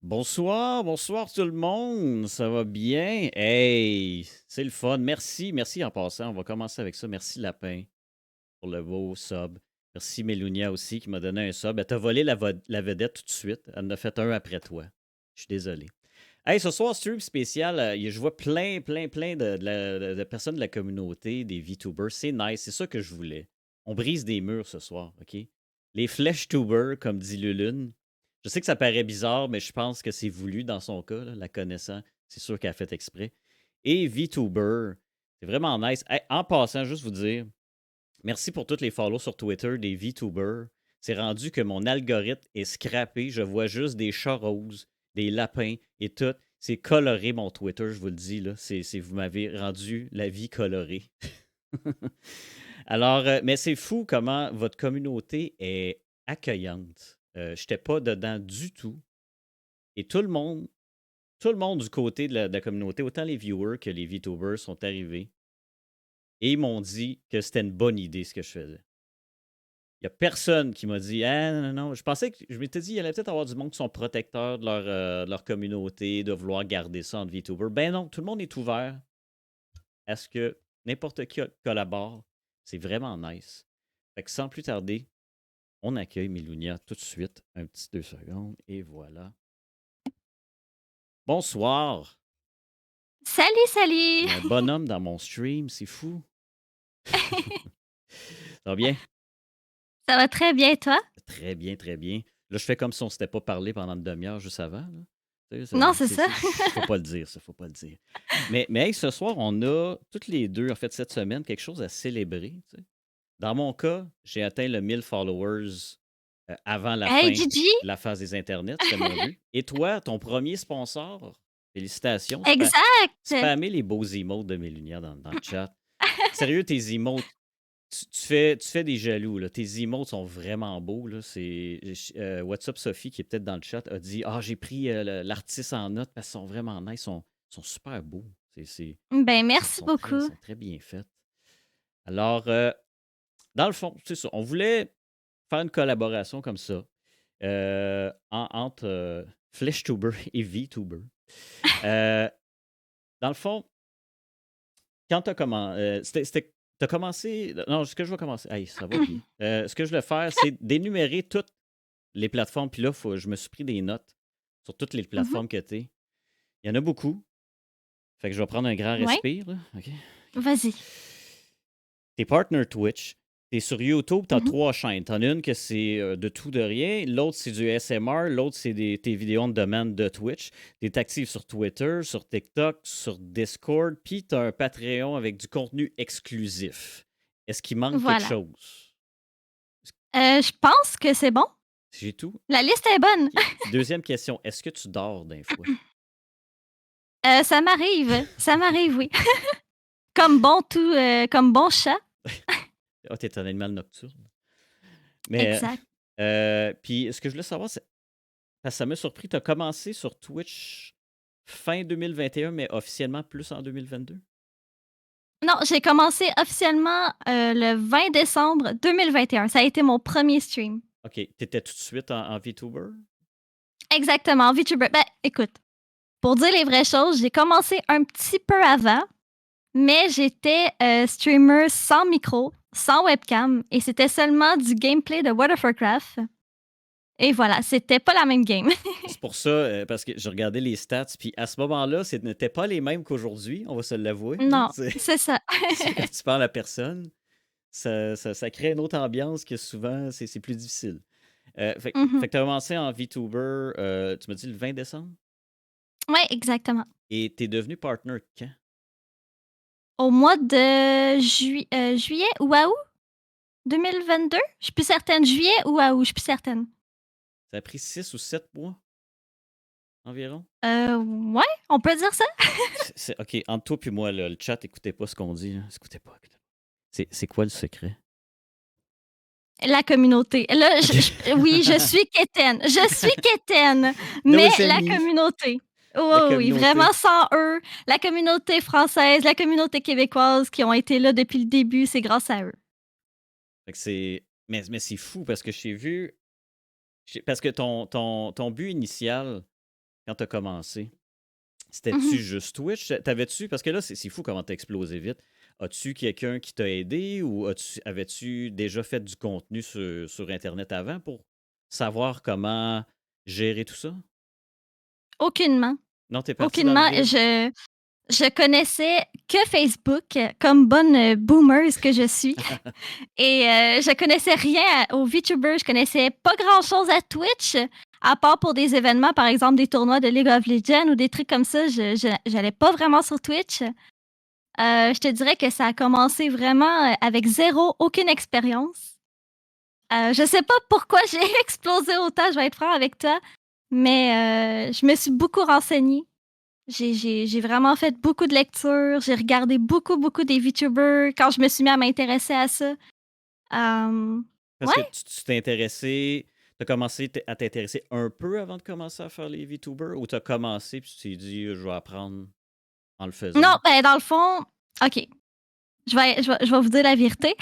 Bonsoir tout le monde, ça va bien? Hey, c'est le fun. Merci en passant. On va commencer avec ça. Merci Lapin pour le beau sub. Merci Mélunia aussi qui m'a donné un sub. Elle t'a volé la vedette tout de suite. Elle en a fait un après toi. Je suis désolé. Hey, ce soir, stream spécial, je vois plein de personnes de la communauté, des VTubers. C'est nice, c'est ça que je voulais. On brise des murs ce soir, OK? Les flèches tubers, comme dit Lulune. Je sais que ça paraît bizarre, mais je pense que c'est voulu dans son cas, là, la connaissant. C'est sûr qu'elle a fait exprès. Et VTuber, c'est vraiment nice. Hey, en passant, juste vous dire, merci pour tous les follow sur Twitter des VTubers. C'est rendu que mon algorithme est scrappé. Je vois juste des chats roses, des lapins et tout. C'est coloré mon Twitter, je vous le dis. Là. Vous m'avez rendu la vie colorée. Alors, mais c'est fou comment votre communauté est accueillante. Je n'étais pas dedans du tout. Et tout le monde du côté de la communauté, autant les viewers que les VTubers sont arrivés. Et ils m'ont dit que c'était une bonne idée ce que je faisais. Il n'y a personne qui m'a dit ah, non, non, non. Je m'étais dit, il allait peut-être avoir du monde qui sont protecteurs de leur communauté, de vouloir garder ça entre VTubers. Ben non, tout le monde est ouvert à ce que n'importe qui collabore. C'est vraiment nice. Fait que sans plus tarder, on accueille Milounia tout de suite. Un petit 2 secondes. Et voilà. Bonsoir. Salut, Il salut! y a un bonhomme dans mon stream, c'est fou. Ça va bien? Ça va très bien, toi? Très bien, très bien. Là, je fais comme si on ne s'était pas parlé pendant une demi-heure juste avant. Là. Tu sais, Non, c'est ça. faut pas le dire, ça, faut pas le dire. Mais hey, ce soir, on a toutes les deux, en fait, cette semaine, quelque chose à célébrer. Tu sais. Dans mon cas, j'ai atteint le 1000 followers avant la Hey, fin de Gigi! la phase des internets, c'était mon but. Et toi, ton premier sponsor, félicitations, Exact! spammez les beaux emotes de mes lumières dans le chat. Sérieux, tes emotes, tu fais des jaloux. Là. Tes emotes sont vraiment beaux. Là. What's Up Sophie, qui est peut-être dans le chat, a dit ah, j'ai pris l'artiste en note parce qu'ils sont vraiment nice. Ils sont super beaux. Ben, Ils merci beaucoup. sont très bien faits. Alors, dans le fond, c'est ça. On voulait faire une collaboration comme ça entre FleshTuber et VTuber. Dans le fond, quand tu as commencé. Non, ce que je vais commencer. Hey, ça va bien. Ce que je vais faire, c'est d'énumérer toutes les plateformes. Puis là, je me suis pris des notes sur toutes les Mhm. plateformes que tu es. Il y en a beaucoup. Fait que je vais prendre un grand Ouais, respire. Là. OK. vas-y. T'es partner Twitch. T'es sur YouTube, t'as Mhm. 3 chaînes. T'en as une que c'est de tout, de rien. L'autre, c'est du SMR. L'autre, c'est tes vidéos de demande de Twitch. T'es actif sur Twitter, sur TikTok, sur Discord. Puis t'as un Patreon avec du contenu exclusif. Est-ce qu'il manque quelque Voilà. chose? Je pense que c'est bon. J'ai tout. La liste est bonne. OK. Puis deuxième question, est-ce que tu dors d'un fois? Ça m'arrive, oui. Comme bon chat. Ah, t'es un animal nocturne. Mais, Exact. puis ce que je voulais savoir, c'est, parce que ça m'a surpris, tu as commencé sur Twitch fin 2021, mais officiellement plus en 2022? Non, j'ai commencé officiellement le 20 décembre 2021. Ça a été mon premier stream. OK. Tu étais tout de suite en VTuber? Exactement, VTuber. Ben, écoute, pour dire les vraies choses, j'ai commencé un petit peu avant, mais j'étais, streamer sans micro, sans webcam et c'était seulement du gameplay de World of Warcraft et voilà, c'était pas la même game. C'est pour ça, parce que je regardais les stats, puis à ce moment-là, ce n'était pas les mêmes qu'aujourd'hui, on va se l'avouer. Hein. Non, c'est ça. C'est quand tu parles à personne, ça crée une autre ambiance que souvent, c'est plus difficile. Fait Mmh. que tu as commencé en VTuber, tu m'as dit le 20 décembre? Ouais, exactement. Et tu es devenu partner quand? Au mois de juillet ou août 2022? Je suis plus certaine. Juillet ou août, je suis plus certaine. Ça a pris 6 ou 7 mois environ? Ouais, on peut dire ça? OK, entre toi et moi, là, le chat, écoutez pas ce qu'on dit. Là. Écoutez pas. C'est quoi le secret? La communauté. Là, OK. oui, je suis quétaine, mais Nos la amis, communauté. Oui, la oui, oui, vraiment communauté. sans eux, la communauté française, la communauté québécoise qui ont été là depuis le début, c'est grâce à eux. Fait que mais c'est fou parce que j'ai vu. Parce que ton but initial, quand tu as commencé, Mhm. c'était-tu juste Twitch? T'avais-tu, parce que là, c'est fou comment t'as explosé vite. As-tu quelqu'un qui t'a aidé ou avais-tu déjà fait du contenu sur Internet avant pour savoir comment gérer tout ça? Aucunement. Non, t'es parti dans le Aucunement. vide? Je connaissais que Facebook, comme bonne boomer que je suis. Et je connaissais rien aux VTubers. Je connaissais pas grand-chose à Twitch, à part pour des événements, par exemple des tournois de League of Legends ou des trucs comme ça. J'allais pas vraiment sur Twitch. Je te dirais que ça a commencé vraiment avec zéro, aucune expérience. Je sais pas pourquoi j'ai explosé autant, je vais être franc avec toi, mais je me suis beaucoup renseignée. J'ai vraiment fait beaucoup de lectures, j'ai regardé beaucoup, beaucoup des VTubers quand je me suis mis à m'intéresser à ça. Parce que Ouais. tu t'es intéressé, t'as commencé à t'intéresser un peu avant de commencer à faire les VTubers ou t'as commencé puis tu t'es dit, je vais apprendre en le faisant? Non, ben, dans le fond, OK, je vais vous dire la vérité.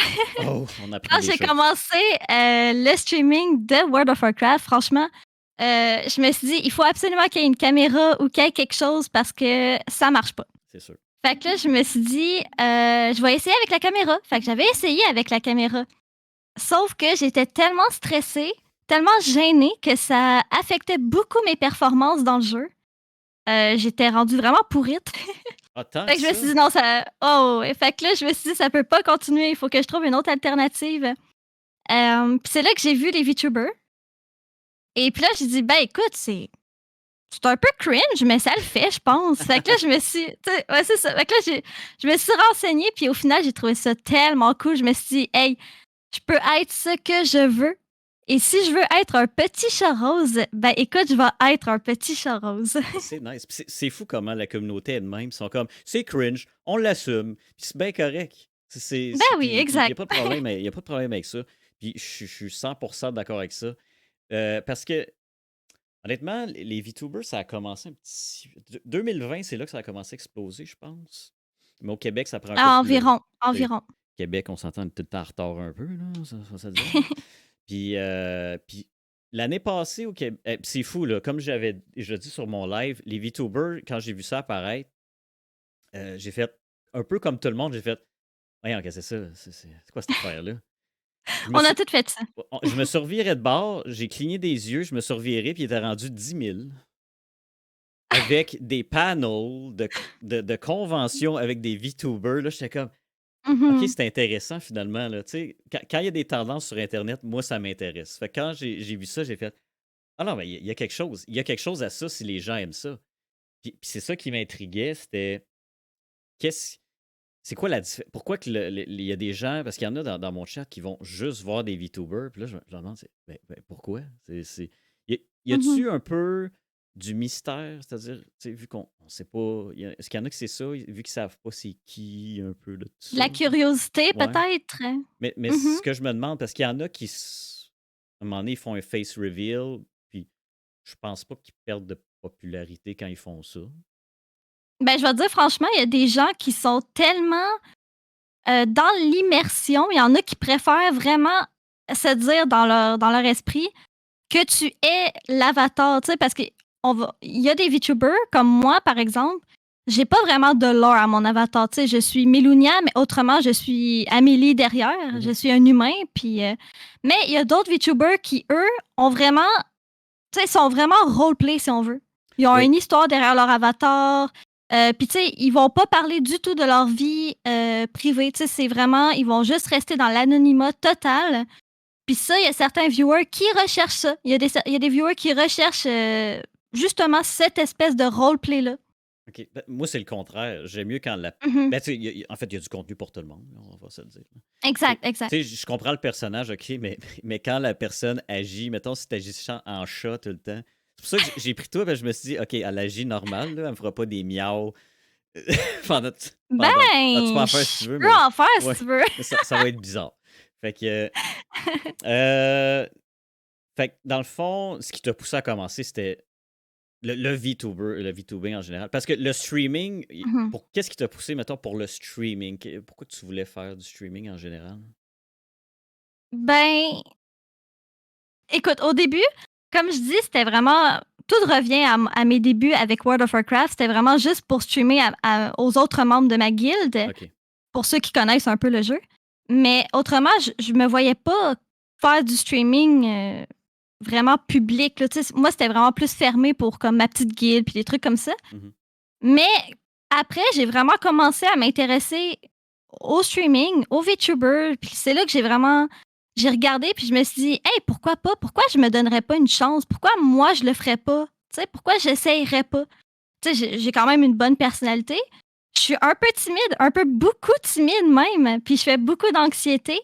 Oh, on apprend Quand des j'ai choses. commencé, le streaming de World of Warcraft, franchement, je me suis dit: «Il faut absolument qu'il y ait une caméra ou qu'il y ait quelque chose parce que ça marche pas». C'est sûr. Fait que là, je me suis dit: «Je vais essayer avec la caméra». Fait que j'avais essayé avec la caméra. Sauf que j'étais tellement stressée, tellement gênée que ça affectait beaucoup mes performances dans le jeu. J'étais rendue vraiment pourrite. Ah, tant Fait que que je me suis ça? dit: «Non, ça» oh ouais. Fait que là, je me suis dit: «Ça peut pas continuer, il faut que je trouve une autre alternative». Puis c'est là que j'ai vu les VTubers et puis là, j'ai dit: «Ben, écoute, c'est un peu cringe, mais ça le fait, je pense». Fait que là, je me suis tu sais, ouais, c'est ça. Fait que là, je me suis renseignée puis au final, j'ai trouvé ça tellement cool. Je me suis dit: «Hey, je peux être ce que je veux et si je veux être un petit chat rose, ben, écoute, je vais être un petit chat rose». C'est nice. Puis c'est fou comment la communauté elle-même sont comme, c'est cringe, on l'assume, puis c'est bien correct. Ben oui, Puis il n'y a exact. pas de problème, y a pas de problème avec ça. Puis je suis 100% d'accord avec ça. Parce que, honnêtement, les VTubers, ça a commencé un petit. 2020, c'est là que ça a commencé à exploser, je pense. Mais au Québec, ça prend un peu Ah, plus. environ, Tu sais, environ. Québec, on s'entend, on est tout le temps en retard un peu, là, ça va se le dire. Puis l'année passée au Québec, c'est fou, là, comme je dit sur mon live, les VTubers, quand j'ai vu ça apparaître, j'ai fait un peu comme tout le monde, j'ai fait, voyons, qu'est-ce que c'est ça? C'est quoi cette affaire-là? Je me On a suis, tout fait ça. je me suis reviré de bord, j'ai cligné des yeux, je me suis reviré, puis il était rendu 10 000 avec des panels de conventions avec des VTubers. Là, j'étais comme, OK, Mhm, c'est intéressant finalement. Là, tu sais, quand il y a des tendances sur Internet, moi, ça m'intéresse. Fait que quand j'ai vu ça, j'ai fait, ah non, mais il y a quelque chose. Il y a quelque chose à ça si les gens aiment ça. Puis c'est ça qui m'intriguait, c'était qu'est-ce c'est quoi la différence? Pourquoi que il y a des gens, parce qu'il y en a dans mon chat qui vont juste voir des VTubers, puis là, je me demande, pourquoi? Y mhm. a-tu un peu du mystère? C'est-à-dire, tu sais, vu qu'on on sait pas, est-ce qu'il y en a que c'est ça, vu qu'ils savent pas c'est qui, un peu de tout ça? La curiosité, Ouais. peut-être? Mais Mhm. ce que je me demande, parce qu'il y en a à un moment donné, ils font un face reveal, puis je pense pas qu'ils perdent de popularité quand ils font ça. Ben, je vais te dire franchement, il y a des gens qui sont tellement, dans l'immersion, il y en a qui préfèrent vraiment se dire dans leur esprit que tu es l'avatar, tu sais? Parce qu'il y a des VTubers comme moi, par exemple, j'ai pas vraiment de lore à mon avatar, tu sais? Je suis Melunia, mais autrement, je suis Amélie derrière, je Mhm. suis un humain, puis, mais il y a d'autres VTubers qui, eux, ont vraiment tu sais, sont vraiment roleplay, si on veut. Ils ont Oui. une histoire derrière leur avatar, puis tu sais, ils vont pas parler du tout de leur vie, privée, tu sais? C'est vraiment ils vont juste rester dans l'anonymat total. Puis ça, il y a certains viewers qui recherchent ça. Il y a des viewers qui recherchent, justement cette espèce de roleplay-là. OK. Ben, moi, c'est le contraire. J'aime mieux quand la. Mhm. Ben, tu sais, en fait, il y a du contenu pour tout le monde, là, on va se le dire. Là. Tu sais, Exact, exact. je comprends le personnage, OK, mais quand la personne agit, mettons, si tu agis en chat tout le temps. C'est pour ça que j'ai pris toi, ben, je me suis dit, OK, elle agit normal, là, elle me fera pas des miaus pendant. Ah, tu peux Ben, en faire si je tu veux, peux mais. en faire si Ouais, tu veux. mais ça va être bizarre. Fait que. euh, fait que, dans le fond, ce qui t'a poussé à commencer, c'était le VTuber, le VTubing en général. Parce que le streaming, Mhm. qu'est-ce qui t'a poussé, mettons, pour le streaming? Pourquoi tu voulais faire du streaming en général? Ben, écoute, au début, comme je dis, c'était vraiment tout revient à mes débuts avec World of Warcraft. C'était vraiment juste pour streamer aux autres membres de ma guilde, OK. pour ceux qui connaissent un peu le jeu. Mais autrement, je me voyais pas faire du streaming vraiment public, là. Tu sais, moi, c'était vraiment plus fermé pour comme ma petite guilde puis des trucs comme ça. Mhm. Mais après, j'ai vraiment commencé à m'intéresser au streaming, aux VTubers. Puis c'est là que j'ai regardé puis je me suis dit, hey, pourquoi pas? Pourquoi je me donnerais pas une chance? Pourquoi moi, je le ferais pas? Tu sais, pourquoi j'essayerais pas? Tu sais, j'ai quand même une bonne personnalité. Je suis un peu timide, un peu beaucoup timide même, puis je fais beaucoup d'anxiété.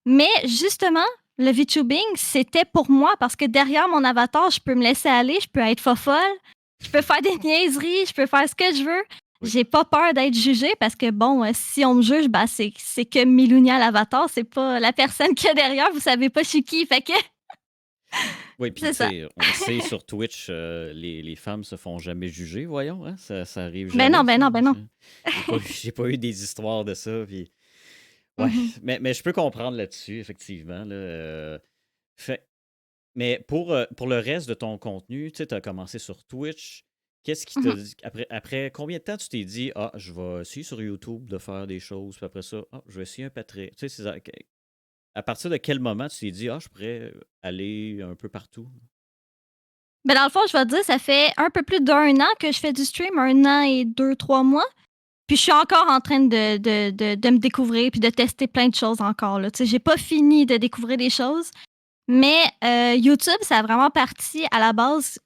Mais justement, le VTubing, c'était pour moi parce que derrière mon avatar, je peux me laisser aller, je peux être fofolle, je peux faire des niaiseries, je peux faire ce que je veux. Oui. J'ai pas peur d'être jugée parce que, bon, si on me juge, ben, c'est que Milounia l'avatar, c'est pas la personne qu'il y a derrière, vous savez pas je suis qui. Fait que Oui, puis c'est tu ça. sais, on le sait sur Twitch, les femmes se font jamais juger, voyons, hein? Ça arrive Ben non, jamais, ben ça. non, ben non. J'ai pas eu des histoires de ça, puis... Ouais, Mhm. mais je peux comprendre là-dessus, effectivement, là, fait... Mais pour le reste de ton contenu, tu sais, as commencé sur Twitch. Qu'est-ce qui t'a Mhm. dit... Après combien de temps tu t'es dit, ah, je vais essayer sur YouTube de faire des choses, puis après ça, ah, je vais essayer un Patreon. Tu sais, à partir de quel moment tu t'es dit, ah, je pourrais aller un peu partout? Ben dans le fond, je vais te dire, ça fait un peu plus d'1 an que je fais du stream, 1 an et 2, 3 mois. Puis je suis encore en train de me découvrir puis de tester plein de choses encore, là. Tu sais, j'ai pas fini de découvrir des choses, mais YouTube, ça a vraiment parti à la base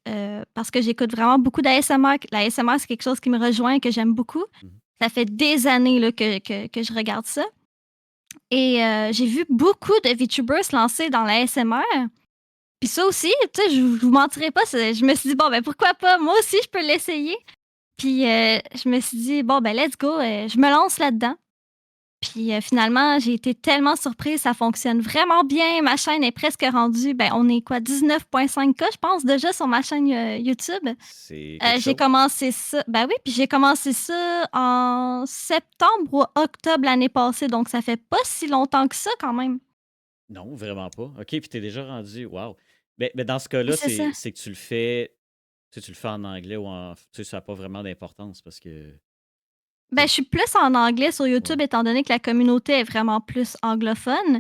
parce que j'écoute vraiment beaucoup d'ASMR. La ASMR, c'est quelque chose qui me rejoint et que j'aime beaucoup. Mhm. Ça fait des années là, que je regarde ça. Et j'ai vu beaucoup de VTubers se lancer dans la ASMR. Puis ça aussi, tu sais, je vous mentirai pas, je me suis dit, bon, ben pourquoi pas? Moi aussi, je peux l'essayer. Puis je me suis dit, bon, ben let's go, je me lance là-dedans. Puis finalement, j'ai été tellement surprise, ça fonctionne vraiment bien. Ma chaîne est presque rendue, ben on est quoi, 19,5K, je pense, déjà sur ma chaîne YouTube. C'est quelque J'ai chose? commencé ça, ben oui, puis j'ai commencé ça en septembre ou octobre l'année passée, donc ça fait pas si longtemps que ça quand même. Non, vraiment pas. OK, puis t'es déjà rendu, wow. Mais dans ce cas-là, C'est ça. c'est que tu le fais, tu le fais en anglais ou en... Tu sais, ça n'a pas vraiment d'importance parce que... Ben, je suis plus en anglais sur Ouais. YouTube étant donné que la communauté est vraiment plus anglophone.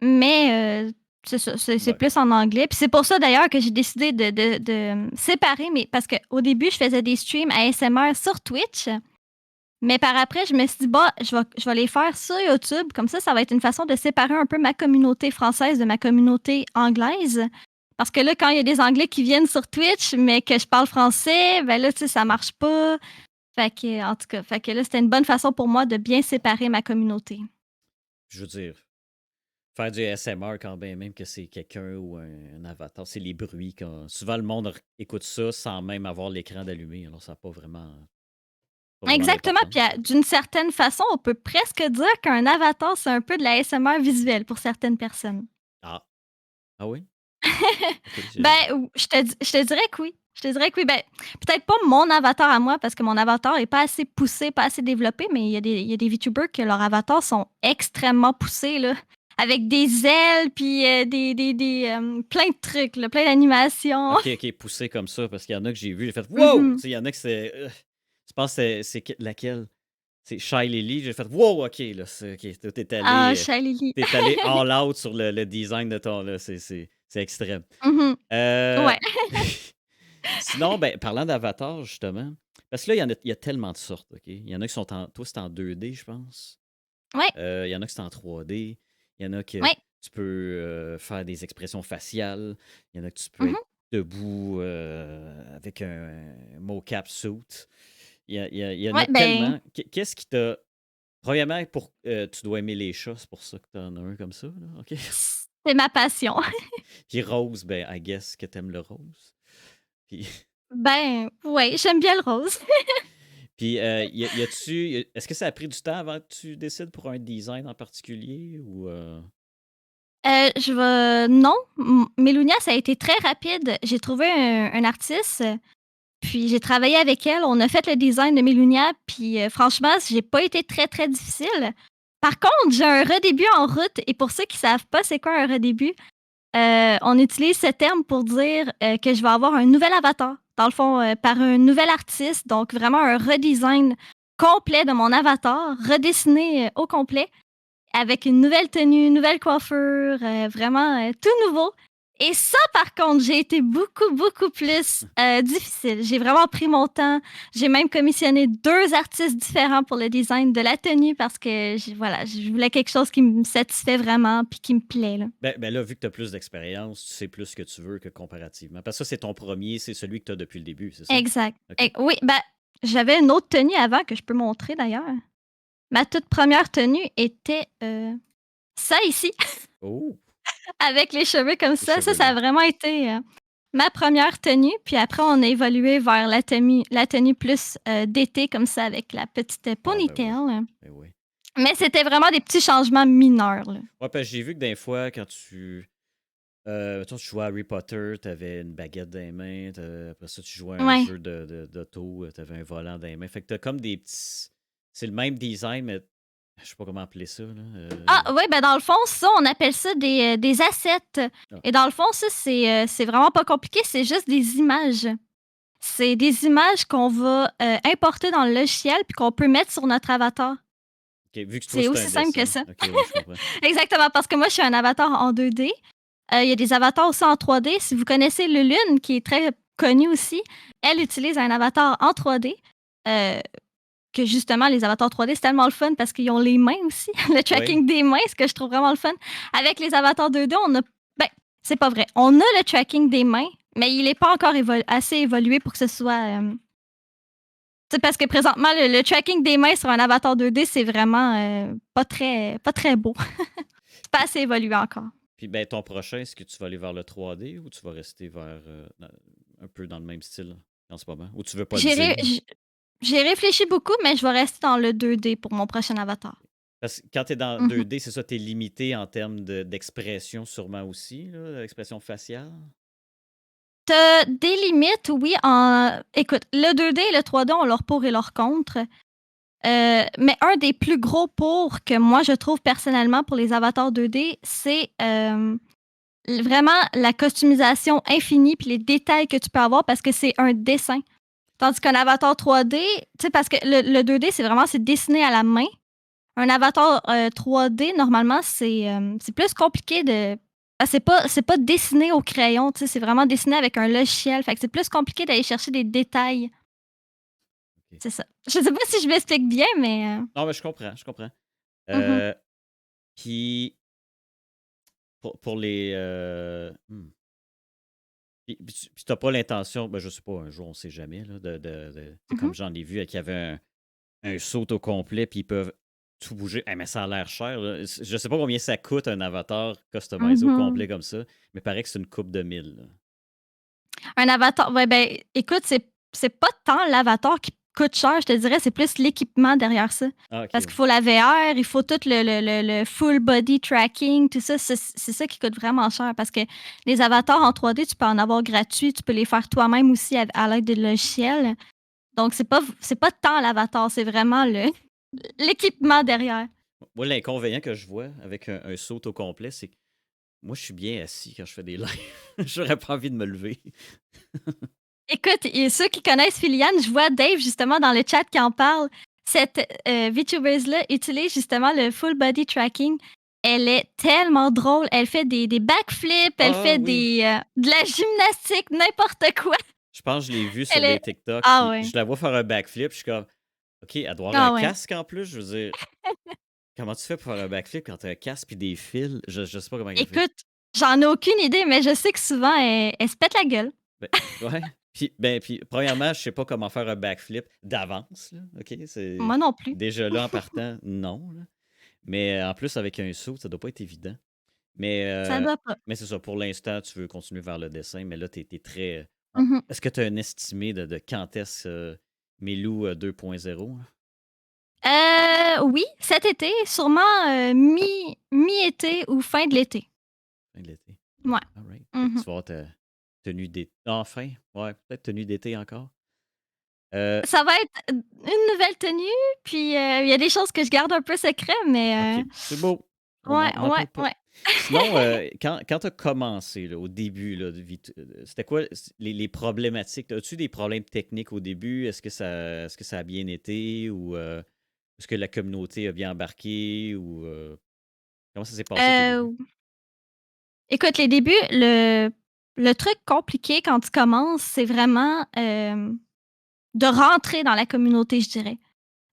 Mais c'est ça, c'est Ouais. plus en anglais. Puis c'est pour ça d'ailleurs que j'ai décidé de séparer parce qu'au début, je faisais des streams ASMR sur Twitch. Mais par après, je me suis dit, bah, je vais les faire sur YouTube. Comme ça va être une façon de séparer un peu ma communauté française de ma communauté anglaise. Parce que là, quand il y a des Anglais qui viennent sur Twitch, mais que je parle français, ben là, tu sais, ça marche pas. Fait que, en tout cas, fait que là, c'était une bonne façon pour moi de bien séparer ma communauté. Je veux dire, faire du ASMR quand bien même que c'est quelqu'un ou un avatar, c'est les bruits. Souvent, le monde écoute ça sans même avoir l'écran d'allumé. Alors, ça n'a pas vraiment Exactement, puis d'importance. d'une certaine façon, on peut presque dire qu'un avatar, c'est un peu de la l'ASMR visuel pour certaines personnes. Ah, ah oui? OK, Ben, je te dirais que oui. Je te dirais que oui. Ben, peut-être pas mon avatar à moi, parce que mon avatar est pas assez poussé, pas assez développé, mais il y a des VTubers que leurs avatars sont extrêmement poussés, là, avec des ailes, puis plein de trucs, là, plein d'animations. OK, poussé comme ça, parce qu'il y en a que j'ai vu, j'ai fait wow! Tu Mhm. sais, il y en a que c'est. Je pense que laquelle? C'est Shy Lily. J'ai fait wow, OK, là. OK, toi, Ah, Shalili. t'es allé all out sur le design de ton. Là, c'est extrême. Mhm. Euh, Ouais. Sinon, ben, parlant d'avatar, justement, parce que là, il y a tellement de sortes, OK? Il y en a qui sont en. Toi, c'est en 2D, je pense. Ouais. Il y en a qui sont en 3D. Il y en a que Ouais. tu peux faire des expressions faciales. Il y en a que tu peux Mhm. être debout avec un mocap suit. Il y en Ouais, a ben, tellement. Qu'est-ce qui t'a. Premièrement, tu dois aimer les chats, c'est pour ça que tu en as un comme ça, là, OK? c'est ma passion. Puis rose, ben, I guess que t'aimes le rose. Puis, Ben, ouais, j'aime bien le rose. puis est-ce que ça a pris du temps avant que tu décides pour un design en particulier ou... Je vais non, Mélounia, ça a été très rapide. J'ai trouvé un artiste, puis j'ai travaillé avec elle. On a fait le design de Mélounia, puis franchement, j'ai pas été très, très difficile. Par contre, j'ai un redébut en route et pour ceux qui savent pas c'est quoi un redébut, on utilise ce terme pour dire que je vais avoir un nouvel avatar. Dans le fond, par un nouvel artiste, donc vraiment un redesign complet de mon avatar, redessiné au complet, avec une nouvelle tenue, une nouvelle coiffure, vraiment tout nouveau. Et ça, par contre, j'ai été beaucoup, beaucoup plus difficile. J'ai vraiment pris mon temps. J'ai même commissionné 2 artistes différents pour le design de la tenue parce que voilà, je voulais quelque chose qui me satisfait vraiment puis qui me plaît, là. Ben là, vu que tu as plus d'expérience, tu sais plus ce que tu veux que comparativement. Parce que ça, c'est ton premier, c'est celui que tu as depuis le début, c'est ça? Exact. OK. Oui, ben, j'avais une autre tenue avant que je peux montrer d'ailleurs. Ma toute première tenue était ça ici, Oh, avec les cheveux comme les ça. Ça, cheveux ça a longs. vraiment été ma première tenue. Puis après, on a évolué vers la tenue plus d'été, comme ça, avec la petite Ah, ben oui. ponytail. Ben oui. Mais c'était vraiment des petits changements mineurs, là. Ouais, parce que j'ai vu que des fois, quand mettons, tu jouais à Harry Potter, tu avais une baguette dans les mains. Après ça, tu jouais à un Ouais. jeu d'auto, tu avais un volant dans les mains. Fait que tu as comme des petits. C'est le même design, mais je sais pas comment appeler ça, là. Ah, ouais, ben dans le fond, ça, on appelle ça des assets. Ah, Et dans le fond, ça, c'est vraiment pas compliqué, c'est juste des images. C'est des images qu'on va importer dans le logiciel puis qu'on peut mettre sur notre avatar. OK, vu que toi, C'est c'est un aussi simple que dessin. ça. OK, ouais, je comprends. Exactement, parce que moi, je suis un avatar en 2D. Il y a des avatars aussi en 3D. Si vous connaissez Lulune, qui est très connue aussi, elle utilise un avatar en 3D. euh, que justement, les avatars 3D, c'est tellement le fun parce qu'ils ont les mains aussi. Le Oui. tracking des mains, ce que je trouve vraiment le fun. Avec les avatars 2D, on a. Ben, c'est pas vrai. On a le tracking des mains, mais il n'est pas encore assez évolué pour que ce soit. Tu sais, parce que présentement, le tracking des mains sur un avatar 2D, c'est vraiment pas très beau. C'est pas assez évolué encore. Puis, ben, ton prochain, est-ce que tu vas aller vers le 3D ou tu vas rester vers un peu dans le même style en ce moment? Ou tu veux pas le J'ai dire? ré- j- j'ai réfléchi beaucoup, mais je vais rester dans le 2D pour mon prochain avatar. Parce que quand tu es dans Mhm. 2D, c'est ça, tu es limité en termes d'expression sûrement aussi, là, l'expression faciale. T'as des limites, oui. Écoute, le 2D et le 3D ont leurs pour et leurs contre. Mais un des plus gros pour que moi, je trouve personnellement pour les avatars 2D, c'est vraiment la customisation infinie puis les détails que tu peux avoir parce que c'est un dessin. Tandis qu'un avatar 3D, tu sais, parce que le 2D, c'est dessiné à la main. Un avatar 3D, normalement, c'est plus compliqué de. C'est pas dessiné au crayon, tu sais, c'est vraiment dessiné avec un logiciel. Fait que c'est plus compliqué d'aller chercher des détails. OK. C'est ça. Je sais pas si je m'explique bien, mais. Non, mais je comprends, je comprends. Mhm, Euh, Puis, pour les. Puis t'as pas l'intention, ben, je sais pas, un jour, on sait jamais, là, tu sais, mhm, comme j'en ai vu, qu'il y avait un saut au complet, puis ils peuvent tout bouger. Eh, mais ça a l'air cher, là. Je sais pas combien ça coûte un avatar customisé au mhm. complet comme ça, mais paraît que c'est une coupe de mille, là. Un avatar, ouais, ben, écoute, c'est pas tant l'avatar qui coûte cher, je te dirais, c'est plus l'équipement derrière ça. Ah, ok, Parce ouais. qu'il faut la VR, il faut tout le full body tracking, tout ça, c'est ça qui coûte vraiment cher. Parce que les avatars en 3D, tu peux en avoir gratuit, tu peux les faire toi-même aussi à l'aide de logiciels. Donc, c'est pas tant l'avatar, c'est vraiment l'équipement derrière. Moi, l'inconvénient que je vois avec un saut au complet, c'est que moi, je suis bien assis quand je fais des lives. J'aurais pas envie de me lever. Écoute, et ceux qui connaissent Philiane, je vois Dave justement dans le chat qui en parle. Cette VTubeuse-là utilise justement le full body tracking. Elle est tellement drôle. Elle fait des backflips, elle Ah fait oui, de la gymnastique, n'importe quoi. je pense que je l'ai vu sur Elle des est. TikTok, Ah puis ouais. je la vois faire un backflip, je suis comme, OK, elle doit avoir un Ah ouais. casque en plus, je veux dire, comment tu fais pour faire un backflip quand tu as un casque puis des fils? Je sais pas comment elle fait. Écoute, j'en ai aucune idée, mais je sais que souvent, elle se pète la gueule. Ben, ouais. Puis, premièrement, je sais pas comment faire un backflip d'avance, là, OK? C'est Moi non plus. déjà là, en partant, non, là. Mais en plus, avec un saut, ça doit pas être évident. Mais, Ça doit pas. c'est ça, pour l'instant, tu veux continuer vers le dessin, mais là, tu es très. Mhm. Est-ce que tu as un estimé de quand est-ce Milou 2.0? Oui, cet été, sûrement mi-été ou fin de l'été. Fin de l'été. Ouais. All right. Fait que tu Mhm. vas avoir ta tenue d'été. Enfin, ouais, peut-être tenue d'été encore. Euh, Ça va être une nouvelle tenue, puis il y a des choses que je garde un peu secret, mais OK, c'est beau. On ouais, n'en ouais, parle pas. ouais. Sinon, quand tu as commencé, là, au début, là, c'était quoi les problématiques? As-tu des problèmes techniques au début? Est-ce que ça a bien été ou est-ce que la communauté a bien embarqué ou comment ça s'est passé tes débuts? Heu, Écoute, les débuts, le truc compliqué quand tu commences, c'est vraiment, de rentrer dans la communauté, je dirais.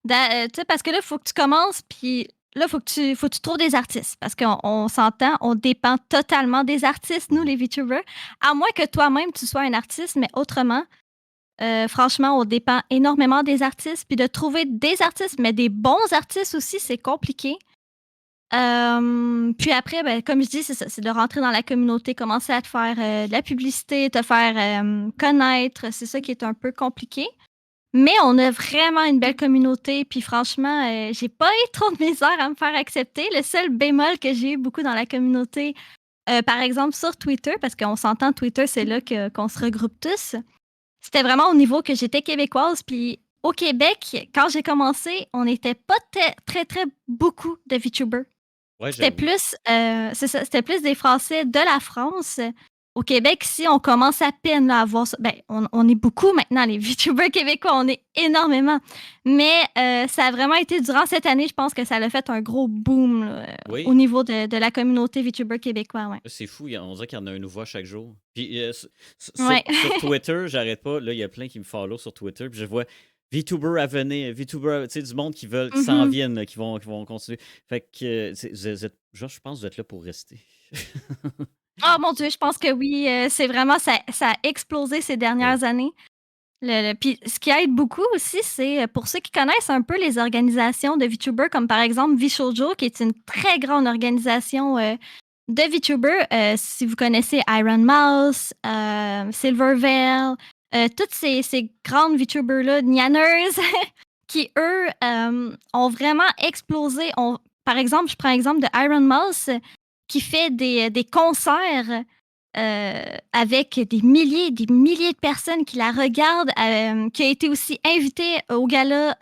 Tu sais, parce que là, il faut que tu commences, puis là, faut que tu trouves des artistes parce qu'on s'entend, on dépend totalement des artistes, nous, Mhm. les VTubers. À moins que toi-même, tu sois un artiste, mais autrement, franchement, on dépend énormément des artistes. Puis de trouver des artistes, mais des bons artistes aussi, c'est compliqué. Puis après, ben, comme je dis, c'est ça, c'est de rentrer dans la communauté, commencer à te faire de la publicité, te faire connaître. C'est ça qui est un peu compliqué. Mais on a vraiment une belle communauté, puis franchement, j'ai pas eu trop de misère à me faire accepter. Le seul bémol que j'ai eu beaucoup dans la communauté, par exemple sur Twitter, parce qu'on s'entend, Twitter, c'est là qu'on se regroupe tous. C'était vraiment au niveau que j'étais québécoise, puis au Québec, quand j'ai commencé, on n'était pas très, très beaucoup de VTubers. Ouais, C'était j'avoue. plus, c'est ça, c'était plus des Français de la France. Au Québec, ici, on commence à peine là, à voir ça. Ben, on est beaucoup maintenant, les VTubers québécois, on est énormément. Mais ça a vraiment été durant cette année, je pense que ça a fait un gros boom là, au Oui, niveau de la communauté VTuber québécois, ouais. c'est fou. On dirait qu'il y en a un nouveau à chaque jour. Puis Ouais. sur Twitter, j'arrête pas. Là, il y a plein qui me follow sur Twitter. Puis je vois VTuber à venir, VTuber, tu sais, du monde qui s'en Mhm. viennent, là, qui vont continuer. Fait que, genre, je pense que vous êtes là pour rester. Oh mon Dieu, je pense que oui, c'est vraiment ça a explosé ces Oui. dernières années. Puis ce qui aide beaucoup aussi, c'est, pour ceux qui connaissent un peu les organisations de VTubers, comme par exemple VShojo, qui est une très grande organisation, de VTubers. Si vous connaissez Iron Mouse, Silverveil, toutes ces grandes VTubers-là, Nianers, qui eux, ont vraiment explosé. Par exemple, je prends l'exemple de Iron Mouse, qui fait des concerts avec des milliers de personnes qui la regardent, qui a été aussi invitée au gala,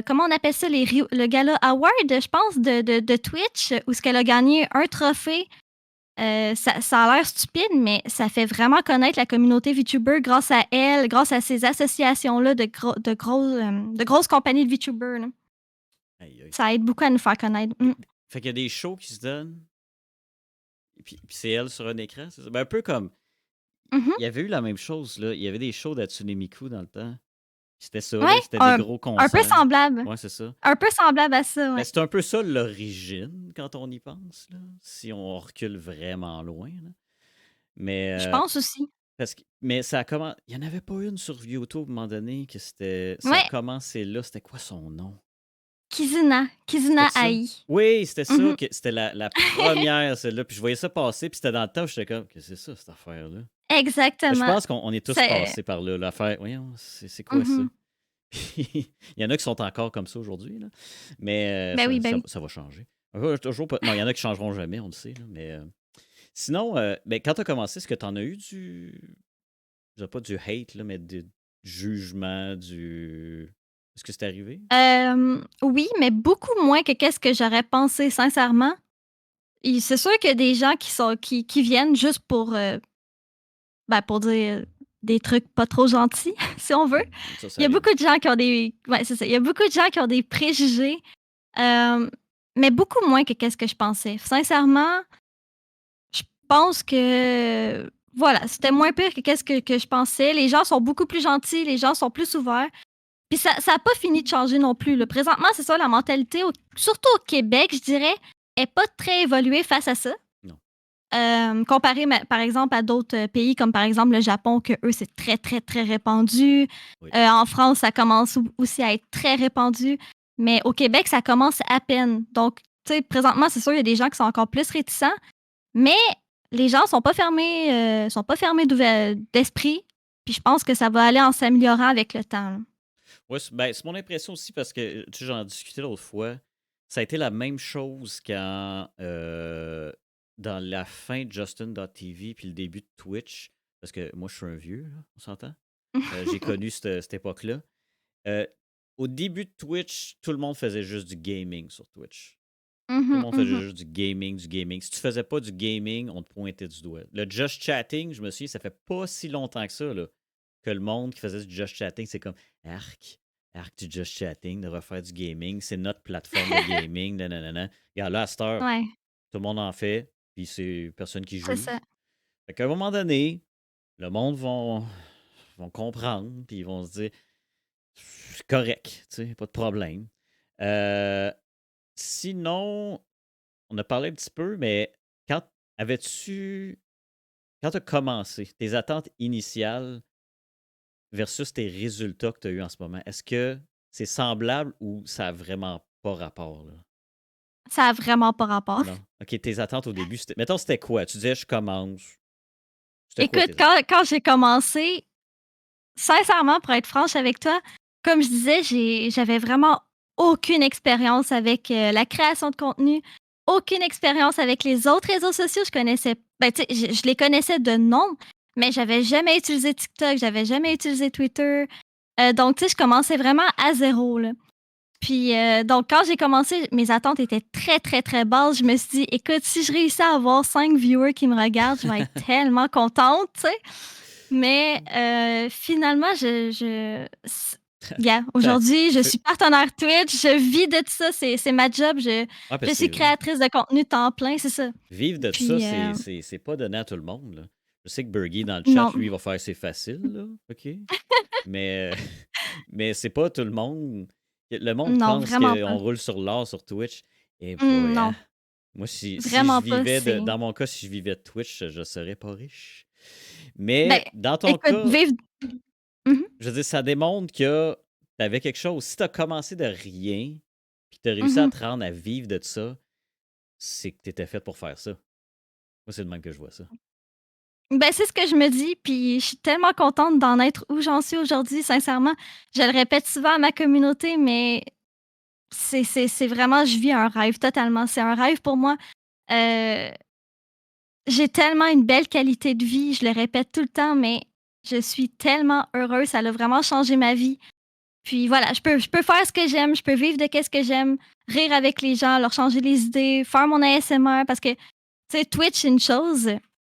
comment on appelle ça, le gala award, je pense, de Twitch, où ce qu'elle a gagné un trophée. Ça a l'air stupide, mais ça fait vraiment connaître la communauté VTuber grâce à elle, grâce à ces associations-là de grosses compagnies de VTubers, là. Aïe, aïe. Ça aide beaucoup à nous faire connaître. Fait fait qu'il y a des shows qui se donnent, et puis c'est elle sur un écran, c'est ça? Ben, un peu comme. Mhm. Il y avait eu la même chose, là. Il y avait des shows d'Hatsune Miku dans le temps. C'était ça, là. Ouais, C'était des gros un peu concerts. semblable. Ouais, c'est ça. Un peu semblable à ça, Ben, ouais. c'est un peu ça l'origine quand on y pense, là. Si on recule vraiment loin, là. Mais, Je pense aussi. mais ça a commencé. Il n'y en avait pas une sur YouTube à un moment donné que c'était. Ça a Ouais, commencé là. C'était quoi son nom? Kizuna C'était ça? AI. Oui, c'était ça. Mhm. C'était la première, celle-là. Puis je voyais ça passer. Puis c'était dans le temps, j'étais comme, que c'est ça, cette affaire-là? Ben, je Exactement. pense qu'on est tous C'est passés par là. L'affaire, voyons, c'est quoi ça? mhm. Il y en a qui sont encore comme ça aujourd'hui, là. Mais Ben oui, ben oui. ça va changer. Toujours pas. Non, il y en a qui changeront jamais, on le sait, là. Mais sinon, ben, quand tu as commencé, est-ce que tu en as eu je sais pas du hate, là, mais du jugement, du. Est-ce que c'est arrivé? Oui, mais beaucoup moins que qu'est-ce que j'aurais pensé sincèrement. Et c'est sûr qu'il y a des gens qui viennent juste pour dire des trucs pas trop gentils, si on veut. Ça Il y a arrive beaucoup beaucoup. de gens qui ont des ouais, c'est ça. Il y a beaucoup de gens qui ont des préjugés, hem, mais beaucoup moins que qu'est-ce que je pensais. Sincèrement, je pense que, voilà, c'était moins pire que qu'est-ce que je pensais. Les gens sont beaucoup plus gentils, les gens sont plus ouverts. Puis ça a pas fini de changer non plus, là. Présentement, c'est ça, la mentalité, surtout au Québec, je dirais, est pas très évoluée face à ça. Non. Comparé, par exemple, à d'autres pays, comme par exemple le Japon, que eux, c'est très, très, très répandu. Oui. En France, ça commence aussi à être très répandu. Mais au Québec, ça commence à peine. Donc, tu sais, présentement, c'est sûr, il y a des gens qui sont encore plus réticents. Mais les gens sont pas fermés d'esprit. Puis je pense que ça va aller en s'améliorant avec le temps, là. Ouais, ben, c'est mon impression aussi parce que, tu sais, j'en discutais l'autre fois. Ça a été la même chose quand, dans la fin de Justin.tv puis le début de Twitch, parce que moi, je suis un vieux, là, on s'entend? J'ai connu cette époque-là. Euh, Au début de Twitch, tout le monde faisait juste du gaming sur Twitch. Tout le Mhm, monde faisait mhm. juste du gaming, du gaming. Si tu faisais pas du gaming, on te pointait du doigt. Le just chatting, je me souviens, ça fait pas si longtemps que ça, là, que le monde qui faisait du just chatting, c'est comme arc, arc du just chatting, de refaire du gaming, c'est notre plateforme de gaming, nanana. Regarde, là, à cette heure, Ouais, tout le monde en fait, puis c'est personne qui c'est ça. juge. Fait qu'à un moment donné, le monde vont comprendre, puis ils vont se dire c'est correct, tu sais, pas de problème. Euh, Sinon, on a parlé un petit peu, mais quand avais-tu quand tu as commencé, tes attentes initiales versus tes résultats que tu as eu en ce moment, est-ce que c'est semblable ou ça a vraiment pas rapport, là? Ça a vraiment pas rapport. Non? OK, tes attentes au début, c'était mettons, c'était quoi? Tu disais: «Je commence». C'était quoi Écoute, tes attentes? quand j'ai commencé, sincèrement, pour être franche avec toi, comme je disais, j'avais vraiment aucune expérience avec, la création de contenu, aucune expérience avec les autres réseaux sociaux. Je connaissais ben, tu sais, je les connaissais de nom, mais j'avais jamais utilisé TikTok, j'avais jamais utilisé Twitter. Donc tu sais, je commençais vraiment à zéro là. Puis, donc quand j'ai commencé, mes attentes étaient très, très, très basses. Je me suis dit: «Écoute, si je réussis à avoir 5 viewers qui me regardent, je vais être tellement contente», tu sais? Mais, finalement, je s yeah, Ça aujourd'hui, je fait suis partenaire Twitch, je vis de ça, c'est ma job, ouais, parce je que suis créatrice de contenu temps plein, c'est ça. vivre de ça, Puis, c'est pas donné à tout le monde, là. Je sais que Bergie, dans le chat, non, lui, il va faire «c'est facile», là, OK? Mais mais c'est pas tout le monde. Le monde non, pense vraiment pas. qu'on roule sur l'or sur Twitch. Et boy, hein? Non, Moi, si je vraiment pas, vivais c'est dans mon cas, si je vivais de Twitch, je serais pas riche. ben, Mais dans ton écoute, cas, vivre mmh je veux dire, ça démontre que tu avais quelque chose. Si tu as commencé de rien, puis tu as réussi à mh. te rendre à vivre de ça, c'est que tu étais faite pour faire ça. Moi, c'est de même que je vois ça. Ben, c'est ce que je me dis, puis je suis tellement contente d'en être où j'en suis aujourd'hui, sincèrement. Je le répète souvent à ma communauté, mais c'est vraiment je vis un rêve totalement. C'est un rêve pour moi. Heu, j'ai tellement une belle qualité de vie, je le répète tout le temps, mais je suis tellement heureuse, ça a vraiment changé ma vie. Puis voilà, je peux faire ce que j'aime, je peux vivre de qu'est-ce que j'aime, rire avec les gens, leur changer les idées, faire mon ASMR parce que tu sais, Twitch, c'est une chose,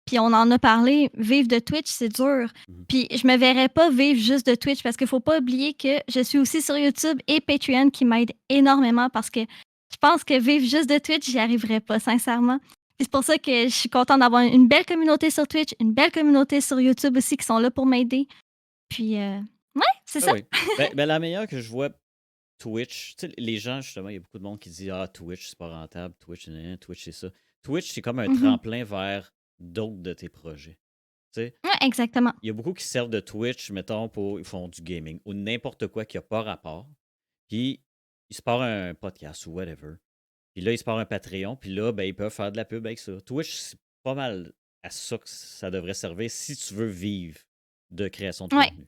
puis on en a parlé, vivre de Twitch, c'est dur. Mhm. Puis je me verrais pas vivre juste de Twitch parce qu'il faut pas oublier que je suis aussi sur YouTube et Patreon qui m'aident énormément parce que je pense que vivre juste de Twitch, j'y arriverais pas, sincèrement. Puis c'est pour ça que je suis contente d'avoir une belle communauté sur Twitch, une belle communauté sur YouTube aussi qui sont là pour m'aider. Puis, ouais, c'est Ah ça. oui. Ben, la meilleure que je vois Twitch, tu sais, les gens, justement, il y a beaucoup de monde qui dit ah, Twitch, c'est pas rentable, Twitch, Twitch, c'est ça. Twitch, c'est comme un Mhm. tremplin vers d'autres de tes projets. Tu sais, Ouais, exactement. il y a beaucoup qui servent de Twitch, mettons, pour ils font du gaming ou n'importe quoi qui n'a pas rapport. Puis, ils se partent un podcast ou whatever. Puis là, ils se partent un Patreon. Puis là, ben, ils peuvent faire de la pub avec ça. Twitch, c'est pas mal à ça que ça devrait servir si tu veux vivre de création de Ouais, contenu.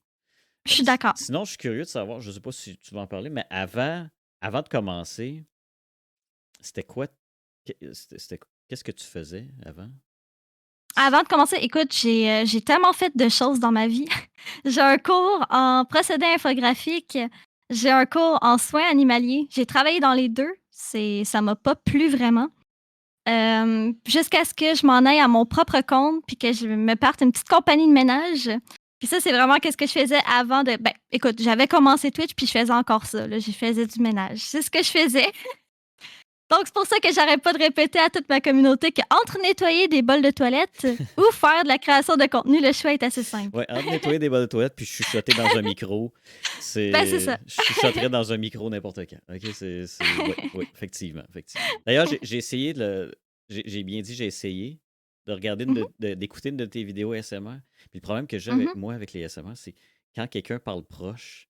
je suis d'accord. Sinon, je suis curieux de savoir, je sais pas si tu vas en parler, mais avant de commencer, c'était quoi? Qu'est-ce que tu faisais avant? Avant de commencer, écoute, j'ai tellement fait de choses dans ma vie. J'ai un cours en procédés infographiques, j'ai un cours en soins animaliers. J'ai travaillé dans les 2, ça m'a pas plu vraiment, jusqu'à ce que je m'en aille à mon propre compte, puis que je me parte une petite compagnie de ménage. Puis ça, c'est vraiment qu'est-ce que je faisais avant de ben, écoute, j'avais commencé Twitch, puis je faisais encore ça, là, je faisais du ménage. C'est ce que je faisais. Donc, c'est pour ça que j'arrête pas de répéter à toute ma communauté qu'entre nettoyer des bols de toilette ou faire de la création de contenu, le choix est assez simple. Ouais, entre nettoyer des bols de toilette puis chuchoter dans un micro, Ben, c'est ça. je chuchoterais dans un micro n'importe quand. OK, oui, oui, effectivement, effectivement. D'ailleurs, j'ai essayé j'ai bien dit j'ai essayé de regarder Mhm, d'écouter une de tes vidéos ASMR. Puis le problème que j'ai mhm. moi avec les ASMR, c'est quand quelqu'un parle proche,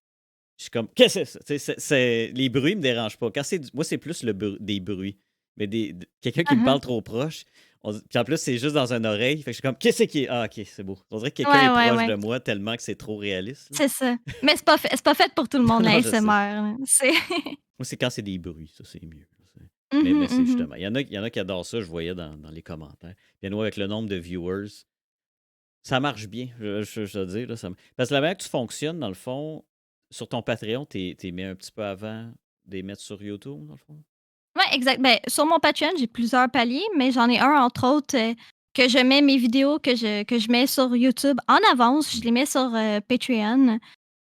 je suis comme qu'est-ce que c'est ça? Tu sais, les bruits me dérangent pas. Quand moi, c'est plus des bruits. Mais quelqu'un qui me Uh-huh. parle trop proche, puis en plus, c'est juste dans une oreille. Fait que je suis comme qu'est-ce qui est. Ah, ok, c'est beau. On dirait que quelqu'un Ouais, est ouais, proche ouais. de moi tellement que c'est trop réaliste, là. C'est ça. Mais c'est pas fait pour tout le monde, la Non, je sais. ASMR, là. C'est Moi, c'est quand c'est des bruits, ça, c'est mieux. Mais Mhm, c'est mhm. justement. Il y en a qui adorent ça, je voyais dans les commentaires. Puis nous, avec le nombre de viewers, ça marche bien, je veux dire. Là, parce que la manière que tu fonctionnes, dans le fond, sur ton Patreon, t'es mets un petit peu avant de les mettre sur YouTube, dans le fond. Ouais, exact. Ben, sur mon Patreon, j'ai plusieurs paliers, mais j'en ai un, entre autres, que je mets mes vidéos que je mets sur YouTube en avance. Je Hmm. les mets sur Patreon.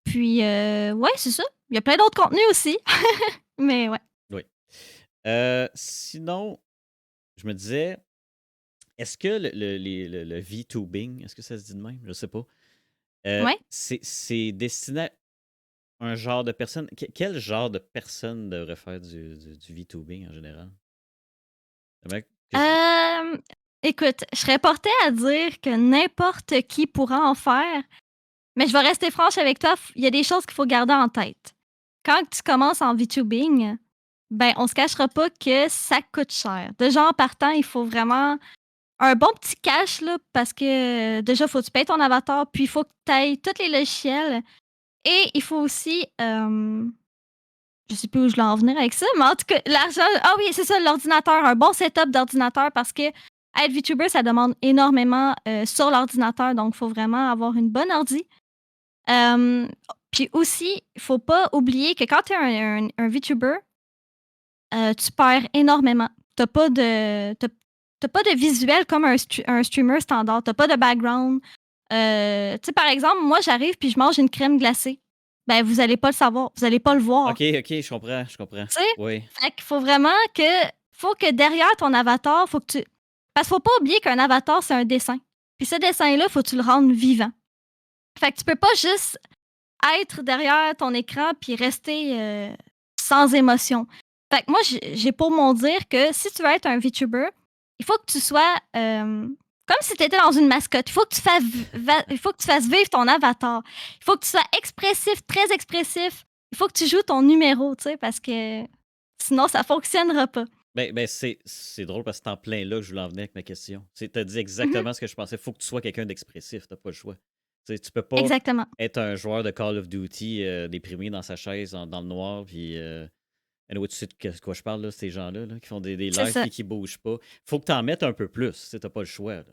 Puis, ouais, c'est ça. Il y a plein d'autres contenus aussi. Mais ouais. Oui. Sinon, je me disais, est-ce que le VTubing, est-ce que ça se dit de même? Je sais pas. Ouais. C'est destiné à un genre de personne. Quel genre de personne devrait faire du VTubing en général? J'aimerais que je- Hem, Écoute, je serais portée à dire que n'importe qui pourra en faire, mais je vais rester franche avec toi, il y a des choses qu'il faut garder en tête. Quand tu commences en VTubing, ben, on se cachera pas que ça coûte cher. Déjà, en partant, il faut vraiment un bon petit cash, là, parce que, déjà, faut que tu payes ton avatar, puis il faut que tu ailles tous les logiciels et il faut aussi, je sais plus où je voulais en venir avec ça, mais en tout cas, l'argent, ah oui, c'est ça, l'ordinateur, un bon setup d'ordinateur parce que être VTuber, ça demande énormément, sur l'ordinateur, donc il faut vraiment avoir une bonne ordi. Hem, Puis aussi, il faut pas oublier que quand tu es un VTuber, tu perds énormément. Tu pas de visuel comme un streamer standard, tu pas de background. Tu sais, par exemple, moi, j'arrive puis je mange une crème glacée. Ben, vous allez pas le savoir, vous allez pas le Ok, voir. ok, je comprends, je comprends. Tu sais? Oui. Fait qu'il faut vraiment que faut que derrière ton avatar, faut que tu parce qu'il faut pas oublier qu'un avatar, c'est un dessin. Puis ce dessin-là, faut que tu le rendes vivant. Fait que tu peux pas juste être derrière ton écran puis rester, sans émotion. Fait que moi, j'ai pour mon dire que si tu veux être un VTuber, il faut que tu sois, comme si tu étais dans une mascotte. Il faut que tu fasses vivre ton avatar. Il faut que tu sois expressif, très expressif. Il faut que tu joues ton numéro, tu sais, parce que sinon ça fonctionnera pas. Ben, c'est drôle parce que c'est en plein là que je voulais en venir avec ma question. Tu as dit Mmh. exactement ce que je pensais. Il faut que tu sois quelqu'un d'expressif, t'as pas le choix. Tu peux pas Exactement. être un joueur de Call of Duty déprimé dans sa chaise dans le noir, puis anyway, tu sais de quoi je parle, là, ces gens-là là, qui font des C'est lives ça. puis qui bougent pas. Faut que tu en mettes un peu plus. Tu n'as pas le choix. Là.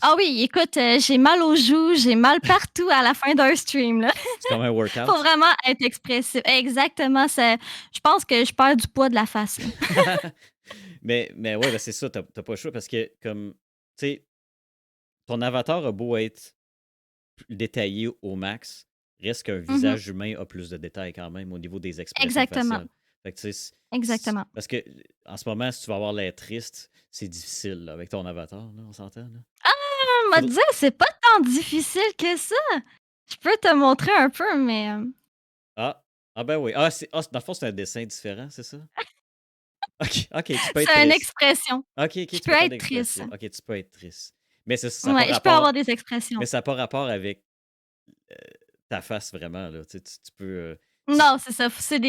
Ah oui, écoute, j'ai mal aux joues, j'ai mal partout à la fin d'un stream, là. C'est comme un Faut workout. vraiment être expressif. Exactement, je pense que je perds du poids de la face, là. Mais ouais, ben, c'est ça, t'as pas le choix parce que, comme, tu sais, ton avatar a beau être détaillé au max, reste qu'un Mmh. visage humain a plus de détails quand même au niveau des expressions Exactement, faciales. Fait que, tu sais, exactement. parce que en ce moment, si tu vas avoir l'air triste, c'est difficile là, avec ton avatar, là, on s'entend, là. M'a Faudrait- dire, c'est pas tant difficile que ça. Je peux te montrer un peu, mais, Ah, ah ben oui. Dans le fond, c'est un dessin différent, c'est ça? Ok, ok, tu peux être c'est une triste. expression. Ok, ok, Je tu peux peux faire être triste. d'expression. Ok, tu peux être triste. Mais ça n'a pas Ouais, je peux avoir rapport. des Mais expressions. ça n'a pas rapport avec euh, ta face vraiment, là. Tu peux. Si- Non, c'est ça, c'est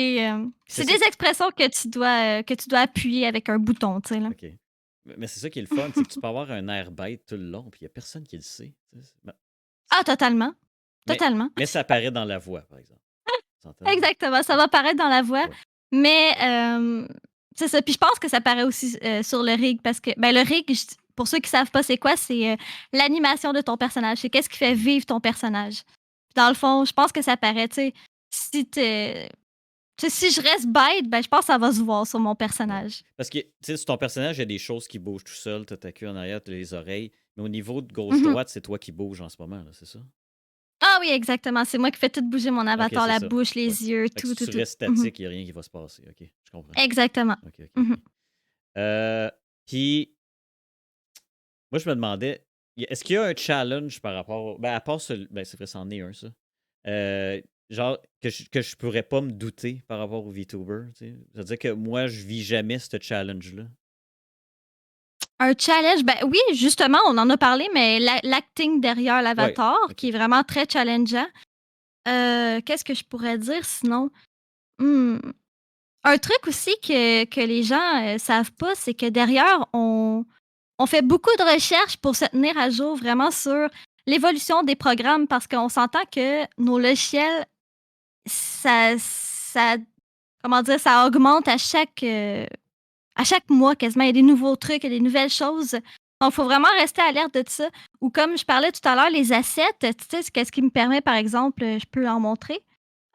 c'est ça. des expressions que tu dois appuyer avec un bouton, tu sais, là. OK. Mais c'est ça qui est le fun, c'est que tu peux avoir un air bête tout le long, puis il n'y a personne qui le sait. Ah, totalement, Mais, totalement. mais ça apparaît dans la voix, par exemple. Tu entends? Exactement, ça va paraître dans la voix, Ouais. mais c'est ça. Puis je pense que ça paraît aussi, sur le rig parce que ben, le rig, pour ceux qui savent pas c'est quoi, c'est, l'animation de ton personnage. C'est qu'est-ce qui fait vivre ton personnage. Dans le fond, je pense que ça paraît, tu sais, si tu tu sais, si je reste bête, ben, je pense que ça va se voir sur mon Ouais. personnage. Parce que, tu sais, sur ton personnage, il y a des choses qui bougent tout seul. Tu as ta queue en arrière, tu as les oreilles. Mais au niveau de Mmh. gauche-droite, c'est toi qui bouges en ce moment, là, c'est ça? Ah oui, exactement, c'est moi qui fais tout bouger mon OK, avatar, c'est la ça. bouche, Ouais. les yeux, Fait que tout, si tout, tu tout. restes Mmh. statique, il n'y a rien qui va se passer. OK, je comprends. Exactement. OK, OK, Mmh. OK. Puis, moi, je me demandais, est-ce qu'il y a un challenge par rapport ben, à part ben, c'est vrai, c'en est un, ça. Genre, que je pourrais pas me douter par rapport aux VTubers, tu sais. C'est-à-dire que moi, je vis jamais ce challenge-là. Un challenge, ben oui, justement, on en a parlé, mais l'acting derrière Ouais, l'avatar, OK. qui est vraiment très challengeant. Qu'est-ce que je pourrais dire sinon? Mmh, un truc aussi que les gens, savent pas, c'est que derrière, on fait beaucoup de recherches pour se tenir à jour vraiment sur l'évolution des programmes parce qu'on s'entend que nos logiciels, ça comment dire? Ça augmente à chaque mois quasiment, il y a des nouveaux trucs, il y a des nouvelles choses. Donc, il faut vraiment rester alerte de ça. Ou comme je parlais tout à l'heure, les assets, tu sais, qu'est-ce qui me permet, par exemple, je peux en montrer.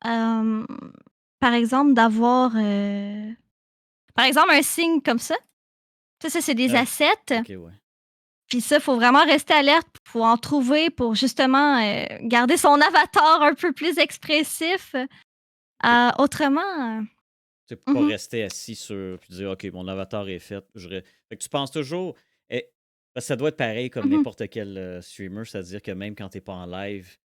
Hem, Par exemple, d'avoir, par exemple, un signe comme ça, c'est des Ah, assets. ok, ouais. Puis ça, il faut vraiment rester alerte pour en trouver, pour justement garder son avatar un peu plus expressif. Ok. Autrement, Tu sais, pour pas mhm, rester assis sur puis dire OK, mon avatar est fait. Fait que tu penses toujours. eh, parce que ça doit être pareil comme mhm. n'importe quel streamer, c'est-à-dire que même quand t'es pas en live,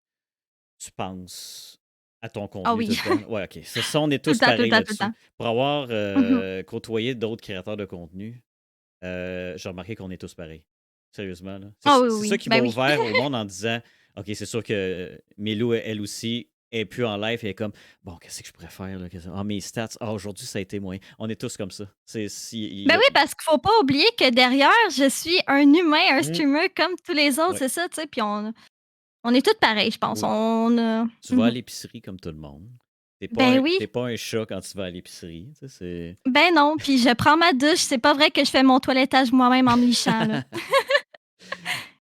tu penses à ton Ah contenu tout oui, le temps. Ouais, ok. Ça, on est tout le tous temps, tout le pareils temps, tout le là-dessus. temps. Pour avoir Mhm. côtoyé d'autres créateurs de contenu, j'ai remarqué qu'on est tous pareils. Sérieusement, là. Ah oui, oui, C'est ça oui. qui m'a Ben oui. ouvert au monde en disant OK, c'est sûr que Mélou, elle aussi, est plus en live et elle est comme bon, qu'est-ce que je pourrais faire là? Ah, mes stats, aujourd'hui, ça a été moyen. On est tous comme ça. Ben oui, parce qu'il faut pas oublier que derrière, je suis un humain, un Hmm, streamer comme tous les autres, ouais, c'est ça, tu sais. Puis on est tous pareils, je pense. oui. Tu vas à Mhm. l'épicerie comme tout le monde. Ben oui, T'es pas un chat quand tu vas à l'épicerie. Tu sais, ben non. Puis je prends ma douche. C'est pas vrai que je fais mon toilettage moi-même en me lichant, là.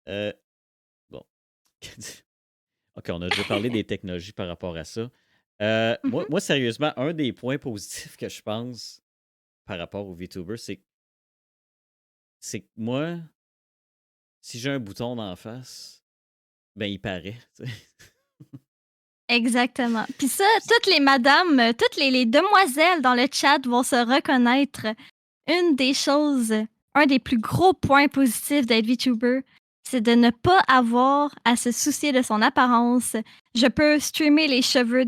Euh, bon. OK, on a déjà parlé des technologies par rapport à ça. Mhm, Moi, sérieusement, un des points positifs que je pense par rapport aux VTubers, c'est que moi, si j'ai un bouton d'en face, ben il paraît. Tu sais. exactement. Puis ça, toutes les madames, toutes les demoiselles dans le chat vont se reconnaître. Une des choses, un des plus gros points positifs d'être VTuber, c'est de ne pas avoir à se soucier de son apparence. Je peux streamer les cheveux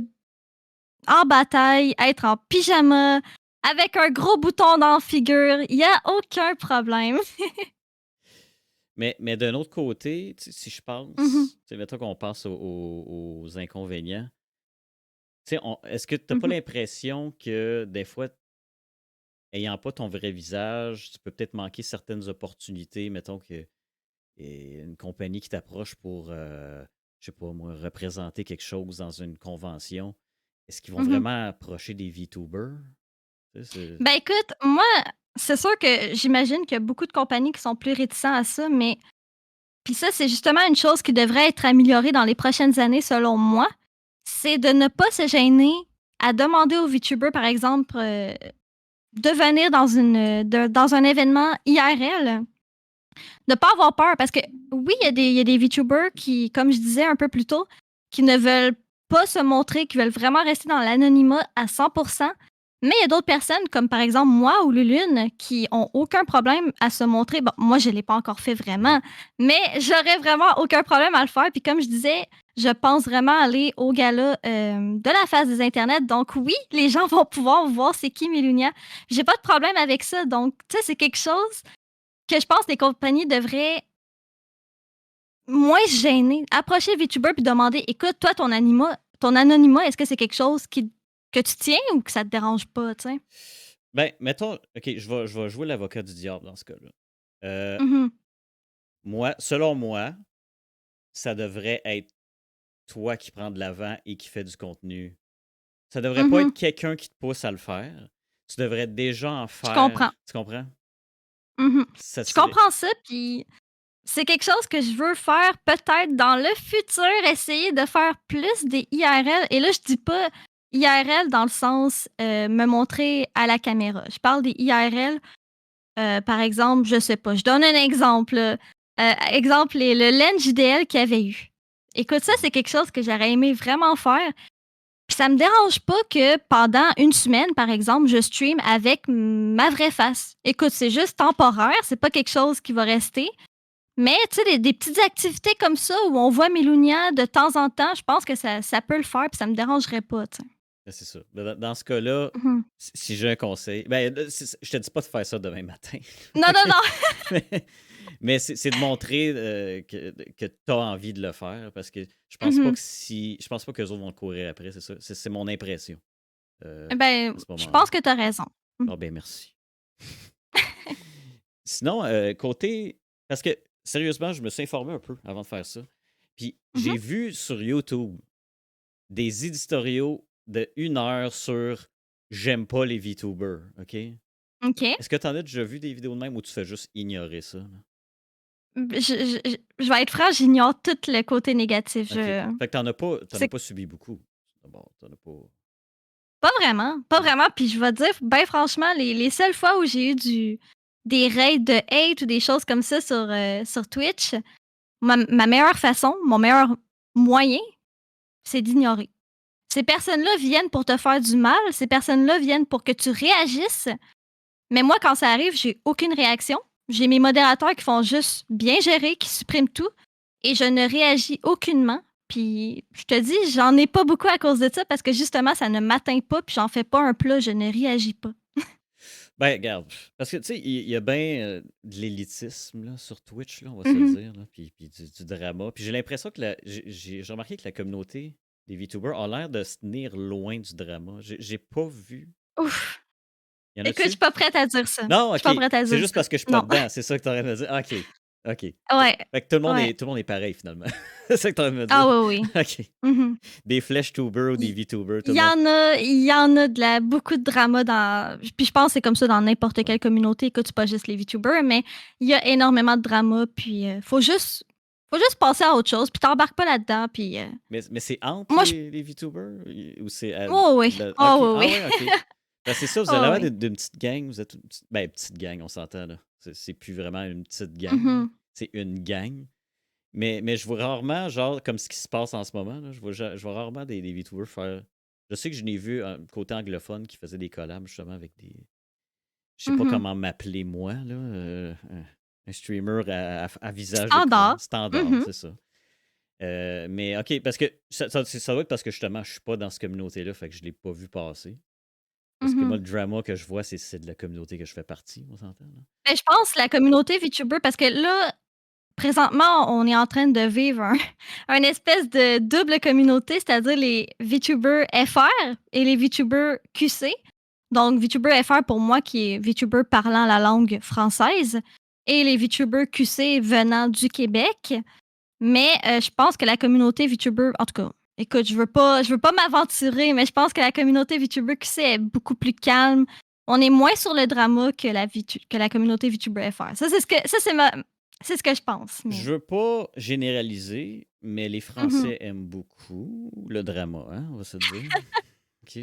en bataille, être en pyjama, avec un gros bouton dans la figure. Il y a aucun problème. Mais d'un autre côté, tu sais, si je Mhm, pense, tu sais, mettons qu'on pense aux inconvénients, tu sais, est-ce que tu n'as pas mhm, l'impression que des fois, ayant pas ton vrai visage, tu peux peut-être manquer certaines opportunités, mettons que une compagnie qui t'approche pour, je sais pas moi, représenter quelque chose dans une convention, est-ce qu'ils vont mhm. vraiment approcher des VTubers? Tu sais, Ben écoute, moi, c'est sûr que j'imagine qu'il y a beaucoup de compagnies qui sont plus réticents à ça, mais puis ça, c'est justement une chose qui devrait être améliorée dans les prochaines années, selon moi. C'est de ne pas se gêner à demander aux VTubers, par exemple, de venir dans un événement IRL. De pas avoir peur parce que oui, il y a des VTubers qui, comme je disais un peu plus tôt, qui ne veulent pas se montrer, qui veulent vraiment rester dans l'anonymat à 100%. Mais il y a d'autres personnes, comme par exemple moi ou Lulune, qui ont aucun problème à se montrer. Bon, moi, je ne l'ai pas encore fait Mhm. vraiment, mais j'aurais vraiment aucun problème à le faire. Puis comme je disais, je pense vraiment aller au gala de la face des internets. Donc oui, les gens vont pouvoir voir c'est qui Milunia. J'ai pas de problème avec ça. Donc, tu sais, c'est quelque chose que je pense que les compagnies devraient moins se gêner. Approcher VTuber puis demander écoute, toi, ton anonymat, est-ce que c'est quelque chose que tu tiens ou que ça te dérange pas, tu sais? Ben, mettons, OK, je vais jouer l'avocat du diable dans ce cas-là. Euh, Mhm, Moi, selon moi, ça devrait être toi qui prends de l'avant et qui fait du contenu. Ça devrait pas mhm. être quelqu'un qui te pousse à le faire. Tu devrais déjà en Je comprends. faire. Tu comprends? Mhm. Ça Je serait. comprends ça, puis c'est quelque chose que je veux faire peut-être dans le futur, essayer de faire plus des IRL. Et là, je dis pas IRL dans le sens me montrer à la caméra. Je parle des IRL. Par exemple, je sais pas, je donne un exemple, là. Exemple, le LAN JDL qu'il y avait eu. Écoute, ça, Mhm. c'est quelque chose que j'aurais aimé vraiment faire. Puis ça me dérange pas que pendant une semaine, par exemple, je stream avec ma vraie face. Écoute, c'est juste temporaire, c'est pas quelque chose qui va rester. Mais tu sais, des petites activités comme ça où on voit Mélounia de temps en temps, je pense que ça peut le faire puis ça me dérangerait pas, tu sais. Ben, c'est ça. Ben, dans ce cas-là, Mhm. si j'ai un conseil, ben, là, je te dis pas de faire ça demain matin. Non, non, non. mais mais c'est de montrer que tu as envie de le faire parce que Mhm. je pense pas que les autres vont le courir après, c'est ça. C'est mon impression Ben, à ce je moment-là. pense que tu as raison. Ah ben merci. Sinon, côté. Parce que sérieusement, je me suis informé un peu avant de faire ça. Puis Mhm. j'ai vu sur YouTube des éditoriaux de 1 heure sur j'aime pas les VTubers, OK? OK. Est-ce que tu en as déjà vu des vidéos de même ou tu fais juste ignorer ça? Là? Je vais être franche, j'ignore tout le côté négatif. OK. Fait que t'en as C'est pas subi beaucoup. D'abord, t'en as pas. Pas vraiment, pas vraiment. Puis je vais te dire, ben franchement, les seules fois où j'ai eu des raids de hate ou des choses comme ça sur Twitch, ma meilleure façon, mon meilleur moyen, c'est d'ignorer. Ces personnes-là viennent pour te faire du mal, ces personnes-là viennent pour que tu réagisses. Mais moi, quand ça arrive, j'ai aucune réaction. J'ai mes modérateurs qui font juste bien gérer, qui suppriment tout, et je ne réagis aucunement. Puis je te dis, j'en ai pas beaucoup à cause de ça parce que justement, ça ne m'atteint pas, puis j'en fais pas un plat, je ne réagis pas. Ben, regarde, parce que, tu sais, il y a bien de l'élitisme là, sur Twitch, là, on va se le Mhm. dire, là, puis du drama. Puis j'ai l'impression que j'ai remarqué que la communauté des VTubers a l'air de se tenir loin du drama. J'ai pas vu. Ouf. Y en Écoute, je suis a-tu? pas prête à dire ça. Non, Je suis ok. pas prête à C'est dire juste ça. parce que je suis pas Non. dedans. C'est ça que tu en train de me dire. Ah, ok. OK. Ouais. Fait que Ouais. tout le monde est pareil finalement. C'est ça que tu en train de me Ah dire. oui, oui. OK. Mhm. Des flèches tubers ou des Il VTubers, tout il le y monde. en a il y en a beaucoup de drama dans puis je pense que c'est comme ça dans n'importe Ouais. quelle communauté. Écoute, c'est pas juste les VTubers, mais il y a énormément de drama, puis faut juste passer à autre chose, puis t'embarques pas là-dedans, puis Mais c'est entre moi je les VTubers ou c'est oh oui, OK. oh Ah oui, ouais, OK. Ben, c'est ça, vous avez oh l'air oui. d'une petite gang. Vous êtes une petite... Ben, petite gang, on s'entend là. C'est plus vraiment une petite gang, là. Mhm, C'est une gang. Mais je vois rarement, genre, comme ce qui se passe en ce moment, là, je vois rarement des VTubers faire. Je sais que je n'ai vu un côté anglophone qui faisait des collabs justement avec des. Je sais pas mhm. comment m'appeler moi, là. Un streamer à visage de Standard. standard, Mhm, c'est ça. Mais OK, parce que ça doit être parce que justement, je suis pas dans cette communauté-là, fait que je l'ai pas vu passer. Parce que moi, mhm. le drama que je vois, c'est de la communauté que je fais partie, on s'entend, là. Ben, je pense la communauté VTuber parce que là, présentement, on est en train de vivre un espèce de double communauté, c'est-à-dire les VTubers FR et les VTubers QC. Donc, VTuber FR pour moi qui est VTuber parlant la langue française et les VTuber QC venant du Québec. Mais je pense que la communauté VTuber, en tout cas, écoute, je veux pas m'aventurer, mais je pense que la communauté VTuber QC est beaucoup plus calme. On est moins sur le drama que la communauté VTuber FR. C'est ce que je pense. Mais Je veux pas généraliser, mais les Mhm, Français aiment beaucoup le drama, hein, on va se le dire. OK,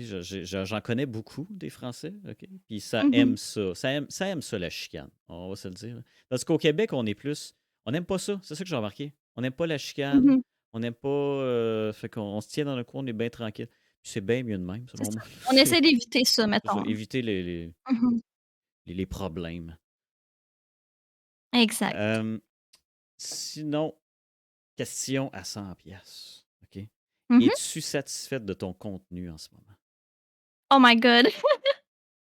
j'en connais beaucoup des Français, OK? Puis ça mhm, aime ça. Ça aime ça, la chicane, on va se le dire. Parce qu'au Québec, on est plus. On n'aime pas ça. C'est ça que j'ai remarqué. On n'aime pas la chicane. mhm. On n'aime pas. Fait qu'on on se tient dans le coin, on est bien tranquille. Puis c'est bien mieux de même, C'est selon ça. moi. On essaie d'éviter ça, C'est ça, mettons. éviter Mhm. les problèmes. Exact. Euh, Sinon, question à 100 pièces. OK? Mhm. Es-tu satisfaite de ton contenu en ce moment? Oh my God.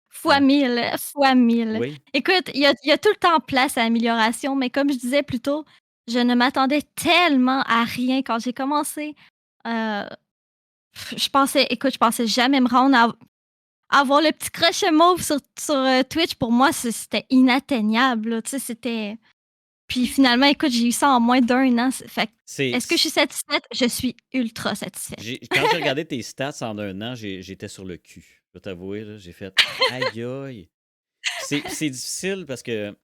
Fois Ouais. 1000, fois 1000. Oui? Écoute, il y a tout le temps place à amélioration, mais comme je disais plus tôt, je ne m'attendais tellement à rien quand j'ai commencé. Euh, je pensais jamais me rendre à avoir le petit crochet mauve sur Twitch. Pour moi, c'était inatteignable, là. Tu sais, c'était. Puis finalement, écoute, j'ai eu ça en moins d'un an. Fait que, C'est. est-ce que je suis satisfaite? Je suis ultra satisfaite. Quand j'ai regardé tes stats en un an, j'étais sur le cul. Je vais t'avouer, là, j'ai fait aïe aïe. Puis c'est difficile parce que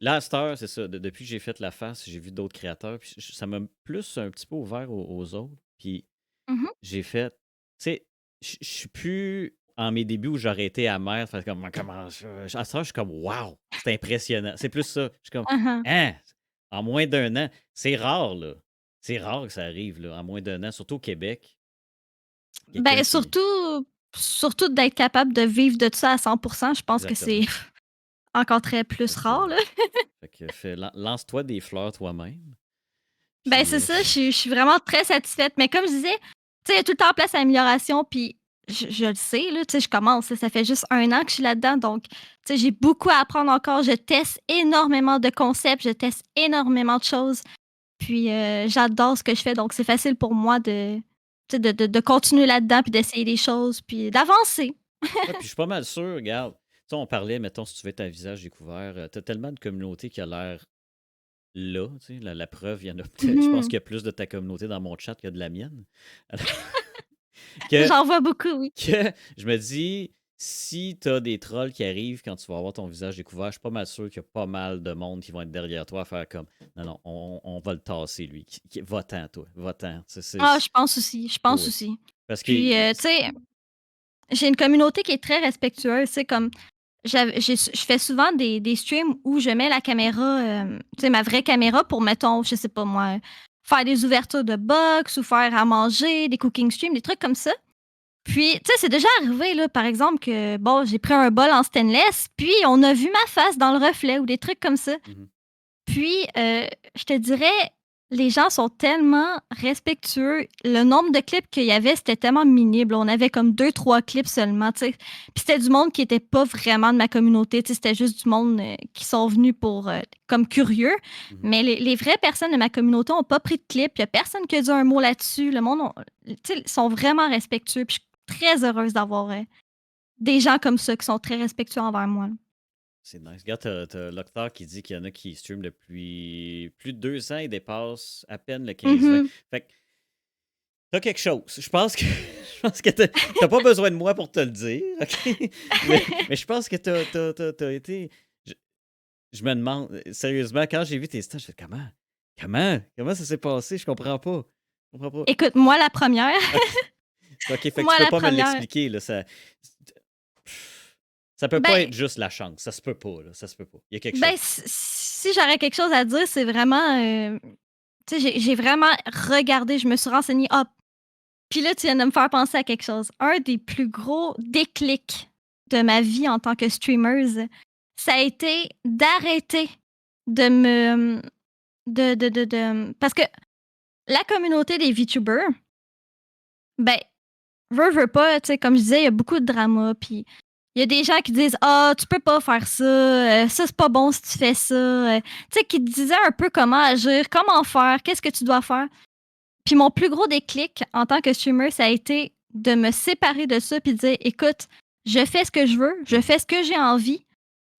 là, à cette heure, c'est ça. Depuis que j'ai fait la face, j'ai vu d'autres créateurs. Puis ça m'a plus un petit peu ouvert aux autres. Puis Mhm, j'ai fait. Tu sais, je suis plus en mes débuts où j'aurais été amer. Fait comme, comment ça? À cette heure, je suis comme, waouh, c'est impressionnant. C'est plus ça. Je suis comme, mhm. hein, en moins d'un an. C'est rare, là. C'est rare que ça arrive, là, en moins d'un an, surtout au Québec. Quelqu'un Ben, qui. surtout d'être capable de vivre de ça à 100%, je pense que c'est Exactement. encore très plus Fait que, rare, là. lance-toi des fleurs toi-même. Ben, Puis, c'est ça, je suis vraiment très satisfaite. Mais comme je disais, tu sais, il y a tout le temps place à amélioration, puis je le sais, là, tu sais, je commence, ça fait juste un an que je suis là-dedans, donc, tu sais, j'ai beaucoup à apprendre encore. Je teste énormément de concepts, je teste énormément de choses, puis j'adore ce que je fais, donc c'est facile pour moi tu sais, de continuer là-dedans, puis d'essayer des choses, puis d'avancer. ouais, puis je suis pas mal sûr, regarde. Tu sais, on parlait, mettons, si tu veux être à visage découvert, t'as tellement de communauté qui a l'air là, tu sais, la preuve, il y en a peut-être, je pense Mhm. qu'il y a plus de ta communauté dans mon chat que de la mienne. Alors, que, J'en vois beaucoup, oui. que je me dis, si t'as des trolls qui arrivent quand tu vas avoir ton visage découvert, je suis pas mal sûr qu'il y a pas mal de monde qui vont être derrière toi à faire comme, non, non, on va le tasser, lui. Va-t'en, toi, va-t'en. Ah, je pense aussi, je Oui, pense oui. aussi. Parce que Puis, tu sais j'ai une communauté qui est très respectueuse. C'est comme je fais souvent des streams où je mets la caméra, tu sais, ma vraie caméra pour, mettons, je sais pas moi, faire des ouvertures de box ou faire à manger, des cooking streams, des trucs comme ça. Puis, tu sais, c'est déjà arrivé, là, par exemple, que, bon, j'ai pris un bol en stainless, puis on a vu ma face dans le reflet ou des trucs comme ça. Mhm. Puis, je te dirais, les gens sont tellement respectueux. Le nombre de clips qu'il y avait, c'était tellement minime. On avait comme deux, trois clips seulement, tu sais. Puis c'était du monde qui était pas vraiment de ma communauté, tu sais. C'était juste du monde qui sont venus pour comme curieux. Mhm. Mais les vraies personnes de ma communauté ont pas pris de clip. Il y a personne qui a dit un mot là-dessus. Le monde, tu sais, sont vraiment respectueux. Puis je suis très heureuse d'avoir des gens comme ça qui sont très respectueux envers moi. C'est nice. Regarde, t'as Loctar qui dit qu'il y en a qui streament depuis plus de 2 ans et dépassent à peine le 15-20. Mhm. Fait que t'as quelque chose. Je pense que, je pense que t'as pas besoin de moi pour te le dire, OK? Mais je pense que t'as été... Je, je me demande, sérieusement, quand j'ai vu tes stats, je fais comment? Comment ça s'est passé? Je comprends pas. Je comprends pas. Écoute, moi la première. OK, OK, fait que Moi tu peux la pas me première. l'expliquer, là. Ça peut pas Ben, être juste la chance. Ça se peut pas, là. Ça se peut pas. Il y a quelque Ben, chose. si j'aurais quelque chose à dire, c'est vraiment, tu sais, j'ai vraiment regardé, je me suis renseignée. Ah, puis là, tu viens de me faire penser à quelque chose. Un des plus gros déclics de ma vie en tant que streameuse, ça a été d'arrêter de me parce que la communauté des VTubers, ben, veut pas, tu sais, comme je disais, il y a beaucoup de drama, puis il y a des gens qui disent: «Ah, tu peux pas faire ça, ça c'est pas bon si tu fais ça», tu sais, qui te disaient un peu comment agir, comment faire, qu'est-ce que tu dois faire. Puis mon plus gros déclic en tant que streamer, ça a été de me séparer de ça puis de dire: «Écoute, je fais ce que je veux, je fais ce que j'ai envie.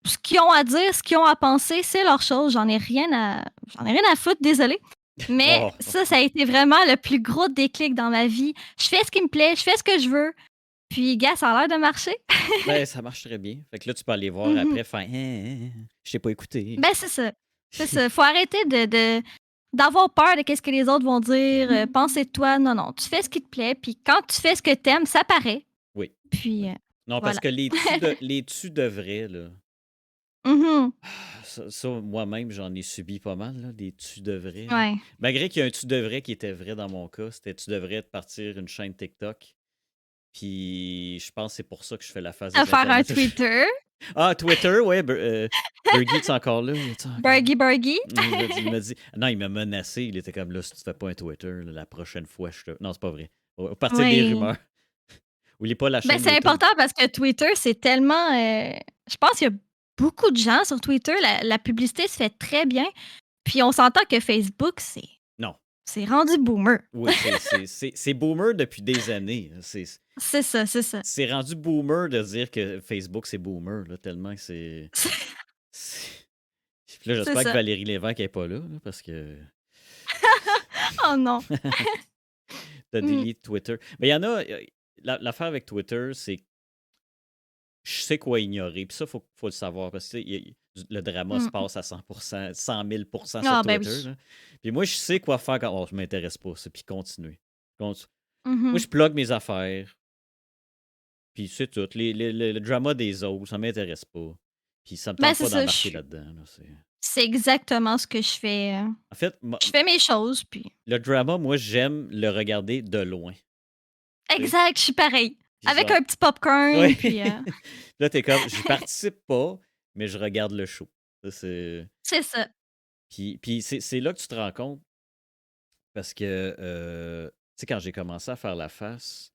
Ce qu'ils ont à dire, ce qu'ils ont à penser, c'est leur chose. J'en ai rien à foutre, désolée». Mais Oh, ça a été vraiment le plus gros déclic dans ma vie. Je fais ce qui me plaît, je fais ce que je veux. Puis gars, ça a l'air de marcher. ben, ça marche très bien. Fait que là, tu peux aller voir Mmh. après, faire je t'ai pas écouté. Ben, c'est ça. C'est ça. Faut arrêter d'avoir peur de qu'est-ce que les autres vont dire, penser de toi. Non, non, tu fais ce qui te plaît, puis quand tu fais ce que t'aimes, ça paraît. Oui. Puis, Oui. Non, parce voilà. que les tu devrais, là. Mmh. Ça, moi-même, j'en ai subi pas mal, là, des tu devrais, là. Ouais. Malgré qu'il y a un tu devrais qui était vrai dans mon cas, c'était tu devrais te partir une chaîne TikTok. Puis je pense que c'est pour ça que je fais la phase À des faire un internets. Twitter. Ah, Twitter, ouais. Bergie, tu encore là? Il est-tu encore là? Burgy. Il m'a dit. Non, il m'a menacé. Il était comme là, si tu fais pas un Twitter, là, la prochaine fois, je te. Non, c'est pas vrai. On va partir des Oui. rumeurs. Oublie pas la Ben, chaîne c'est YouTube. important parce que Twitter, c'est tellement, je pense qu'il y a beaucoup de gens sur Twitter, la publicité se fait très bien. Puis on s'entend que Facebook, Non. c'est rendu boomer. Oui, c'est boomer depuis des années. C'est ça, c'est ça. C'est rendu boomer de dire que Facebook, c'est boomer, là, tellement que c'est. c'est- Puis là, C'est j'espère que ça. Valérie Lévesque n'est pas là, là, parce que Oh non. t'as Mmh. delete Twitter. Mais il y en a. L'affaire avec Twitter, c'est que je sais quoi ignorer. Puis ça, faut le savoir parce que tu sais, le drama se Mmh. passe à 100%, 100 000 sur Ah ben Twitter, oui. là. Puis moi, je sais quoi faire quand. Oh, je m'intéresse pas, ça. Puis continuer. Moi, Mmh. je plug mes affaires. Puis c'est tout. Le drama des autres, ça m'intéresse pas. Puis ça me Ben, tente c'est pas ça, d'embarquer là-dedans, là. c'est exactement ce que je fais, En fait, je fais mes choses, puis le drama, moi, j'aime le regarder de loin. Tu sais. exact, je suis pareille. Puis Avec genre, un petit popcorn, ouais. puis Là, t'es comme, je participe pas, mais je regarde le show. Ça, c'est. c'est ça. Puis c'est là que tu te rends compte, parce que, tu sais, quand j'ai commencé à faire la face,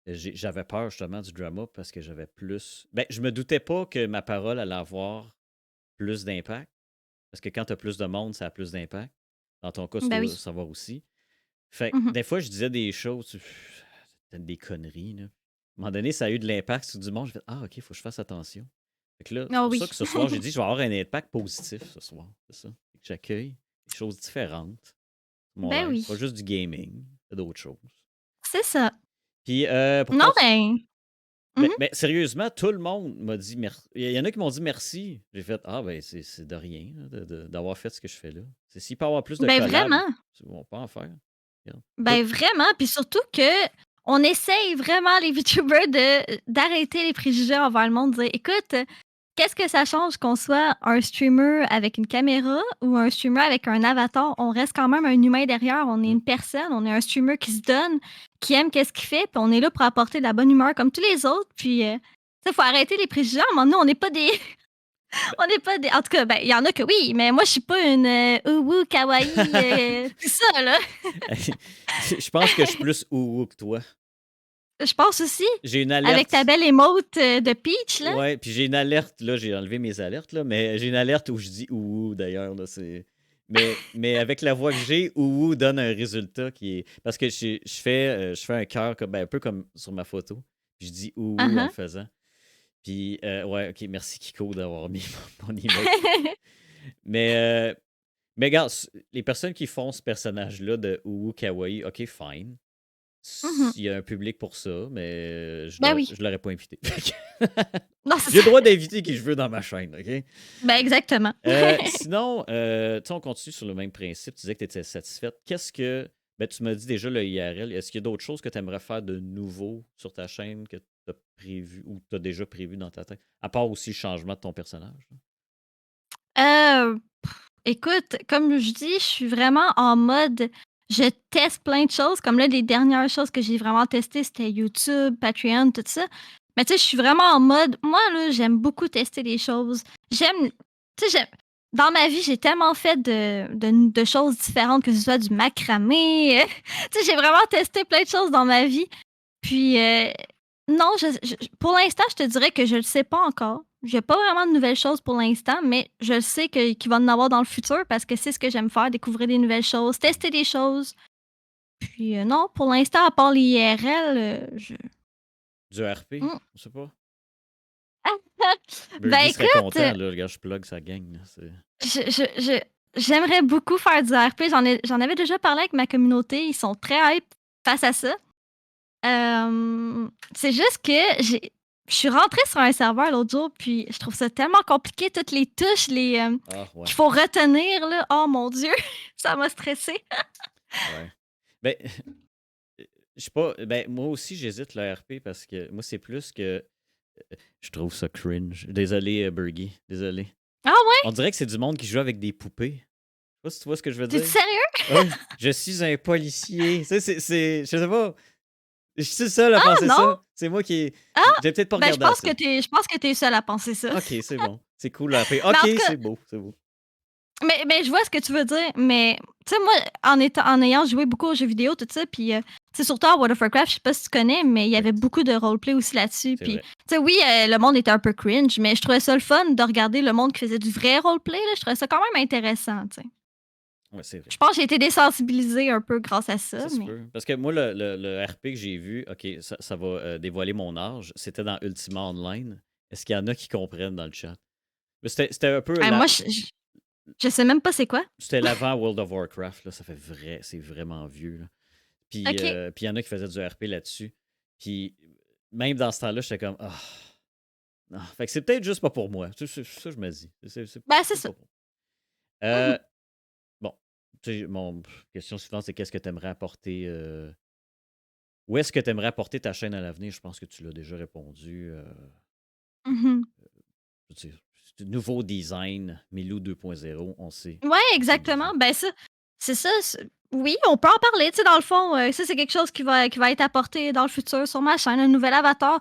j'avais peur justement du drama parce que j'avais plus. Ben, je me doutais pas que ma parole allait avoir plus d'impact. Parce que quand tu as plus de monde, ça a plus d'impact. Dans ton cas, tu Ben dois oui. savoir aussi. Fait que Mmh. des fois, je disais des choses, c'était des conneries, là. À un moment donné, ça a eu de l'impact sur du monde. Je fais ah, OK, il faut que je fasse attention. Fait que là, c'est Ah pour ça oui. que ce soir, j'ai dit je vais avoir un impact positif ce soir. C'est ça. Fait que j'accueille des choses différentes. Mon Ben live. oui, Pas juste du gaming, c'est d'autres choses. c'est ça. Puis, pour Non, continuer. ben Ben, mmh. ben, sérieusement, tout le monde m'a dit merci. Il y en a qui m'ont dit merci. J'ai fait ah, ben, c'est de rien là, d'avoir fait ce que je fais là. S'il peut y avoir plus de Ben collabs, vraiment. on peut en faire. Regarde. Tout. Ben vraiment, puis surtout que on essaye vraiment, les VTubers, d'arrêter les préjugés envers le monde, dire écoute, qu'est-ce que ça change qu'on soit un streamer avec une caméra ou un streamer avec un avatar? On reste quand même un humain derrière, on est Mm. une personne, on est un streamer qui se donne, qui aime qu'est-ce qu'il fait, puis on est là pour apporter de la bonne humeur comme tous les autres. Puis, il faut arrêter les préjugés. À un moment donné, on n'est pas des. On n'est pas des. En tout cas, ben, il y en a que oui, mais moi, je suis pas une uwu, kawaii, tout ça, là. Je pense que je suis plus ourou que toi. Je pense aussi, J'ai une avec ta alerte. belle émote de Peach, là. Ouais, puis j'ai une alerte. Là, j'ai enlevé mes alertes, là, mais j'ai une alerte où je dis ouhou d'ailleurs. Là, mais avec la voix que j'ai, ouhou donne un résultat qui est. Parce que je fais un cœur un peu comme sur ma photo. Puis je dis ouhou en le Uh-huh. faisant. Puis, ouais, ok, merci Kiko d'avoir mis mon emote. Mais, mais regarde, les personnes qui font ce personnage-là de ouhou kawaii, ok, fine. Mhm. Il y a un public pour ça, mais Ben oui. je l'aurais pas invité. Non, c'est J'ai le ça. droit d'inviter qui je veux dans ma chaîne, OK? Ben exactement. Sinon, tu sais, on continue sur le même principe. Tu disais que tu étais satisfaite. Qu'est-ce que. Ben, tu m'as dit déjà le IRL. Est-ce qu'il y a d'autres choses que tu aimerais faire de nouveau sur ta chaîne que tu as prévu ou tu as déjà prévu dans ta tête? À part aussi le changement de ton personnage. Euh, Écoute, comme je dis, je suis vraiment en mode, je teste plein de choses. Comme là, les dernières choses que j'ai vraiment testées, c'était YouTube, Patreon, tout ça. Mais tu sais, je suis vraiment en mode, moi, là, j'aime beaucoup tester des choses. J'aime, tu sais, dans ma vie, j'ai tellement fait de choses différentes, que ce soit du macramé. Tu sais, j'ai vraiment testé plein de choses dans ma vie. Puis, non, pour l'instant, je te dirais que je le sais pas encore. J'ai pas vraiment de nouvelles choses pour l'instant, mais je sais qu'il va en avoir dans le futur parce que c'est ce que j'aime faire, découvrir des nouvelles choses, tester des choses. Puis, non, pour l'instant, à part les IRL, Du RP, hmm. je sais pas. Ben Birdie serait écoute, content, là. Regarde, je plug sa gang. Là, j'aimerais beaucoup faire du RP. J'en avais déjà parlé avec ma communauté. Ils sont très hype face à ça. C'est juste que je suis rentrée sur un serveur l'autre jour, puis je trouve ça tellement compliqué, toutes les touches, Ah, ouais. qu'il faut retenir, là. Oh mon Dieu, ça m'a stressée. Ouais. Ben, je sais pas. Ben, moi aussi, j'hésite le RP parce que moi, c'est plus que. Je trouve ça cringe. Désolé, Bergie. Désolé. Ah ouais? On dirait que c'est du monde qui joue avec des poupées. Je sais pas si tu vois ce que je veux T'es dire. sérieux? Oui, je suis un policier. Tu sais, je sais pas. Je suis le seul à Ah penser non? ça. C'est moi qui. Ah! J'ai peut-être pas Ben, regardé assez. je pense que t'es seule à penser ça. Ok, c'est bon. C'est cool, le RP. Mais en Ok, tout cas, c'est beau. C'est beau. mais je vois ce que tu veux dire, mais tu sais, moi, en ayant joué beaucoup aux jeux vidéo, tout ça, puis tu sais, surtout à World of Warcraft, je sais pas si tu connais, mais il y Oui, avait beaucoup de roleplay aussi là-dessus. c'est Puis, vrai. tu sais, oui, le monde était un peu cringe, mais je trouvais ça le fun de regarder le monde qui faisait du vrai roleplay. Là, je trouvais ça quand même intéressant, tu sais. Ouais, c'est vrai. Je pense que j'ai été désensibilisée un peu grâce à ça, Ça se mais. peut. Parce que moi, le RP que j'ai vu, ok, ça va dévoiler mon âge. C'était dans Ultima Online. Est-ce qu'il y en a qui comprennent dans le chat? Mais c'était un peu Moi, je sais même pas c'est quoi. C'était l'avant World of Warcraft, là. C'est vraiment vieux, là. OK. Puis il y en a qui faisaient du RP là-dessus. Puis même dans ce temps-là, j'étais comme ah non. Fait que c'est peut-être juste pas pour moi. C'est ça que je me dis. C'est Ben, c'est peut-être ça. pas pour moi. Mhm. Bon, tu sais, mon question suivante, c'est qu'est-ce que tu aimerais apporter où est-ce que tu aimerais apporter ta chaîne à l'avenir? Je pense que tu l'as déjà répondu. Mhm. Je veux dire, c'est un nouveau design, Milou 2.0, on sait. Ouais, C'est le exactement. but. Ben, ça, c'est ça. Oui, on peut en parler. Tu sais, dans le fond, ça, c'est quelque chose qui va être apporté dans le futur sur ma chaîne, un nouvel avatar.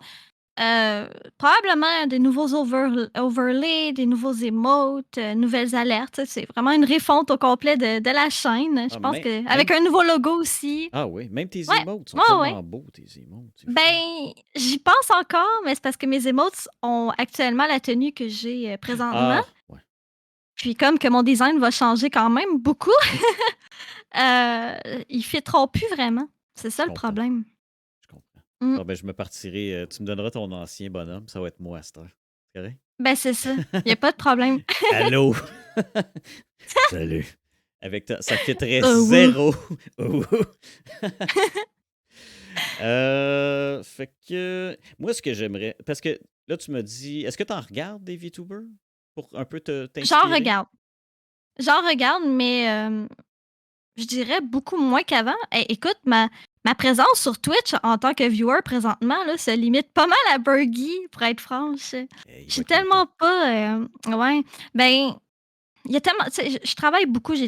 Euh, Probablement des nouveaux overlays, des nouveaux emotes, nouvelles alertes. Tu sais, c'est vraiment une refonte au complet de la chaîne. Je Ah, pense que avec même un nouveau logo aussi. ah oui, même tes Ouais, emotes sont ouais, ouais. tellement beaux, tes emotes. C'est fou. Ben, j'y pense encore, mais c'est parce que mes emotes ont actuellement la tenue que j'ai présentement. Ah, ouais, Puis comme que mon design va changer quand même beaucoup, ils fitteront plus vraiment. C'est je ça le comprends. problème. Je comprends. Mm. Bon, ben, je me partirai. Tu me donneras ton ancien bonhomme, ça va être moi à cette heure. C'est correct? Ben, c'est ça. Il y a pas de problème. Allô? Salut. Avec toi, ça fitterait Oh, wouh. zéro. Oh. Fait que. Moi, ce que j'aimerais. Parce que là, tu me dis. Est-ce que tu en regardes des VTubers pour un peu J'en t'inspirer? regarde. J'en regarde, mais je dirais beaucoup moins qu'avant. Écoute, ma présence sur Twitch en tant que viewer présentement là, se limite pas mal à Burgy, pour être franche. Il Je va suis être content. tellement pas, ouais, ben, il y a tellement tu sais, je travaille beaucoup, je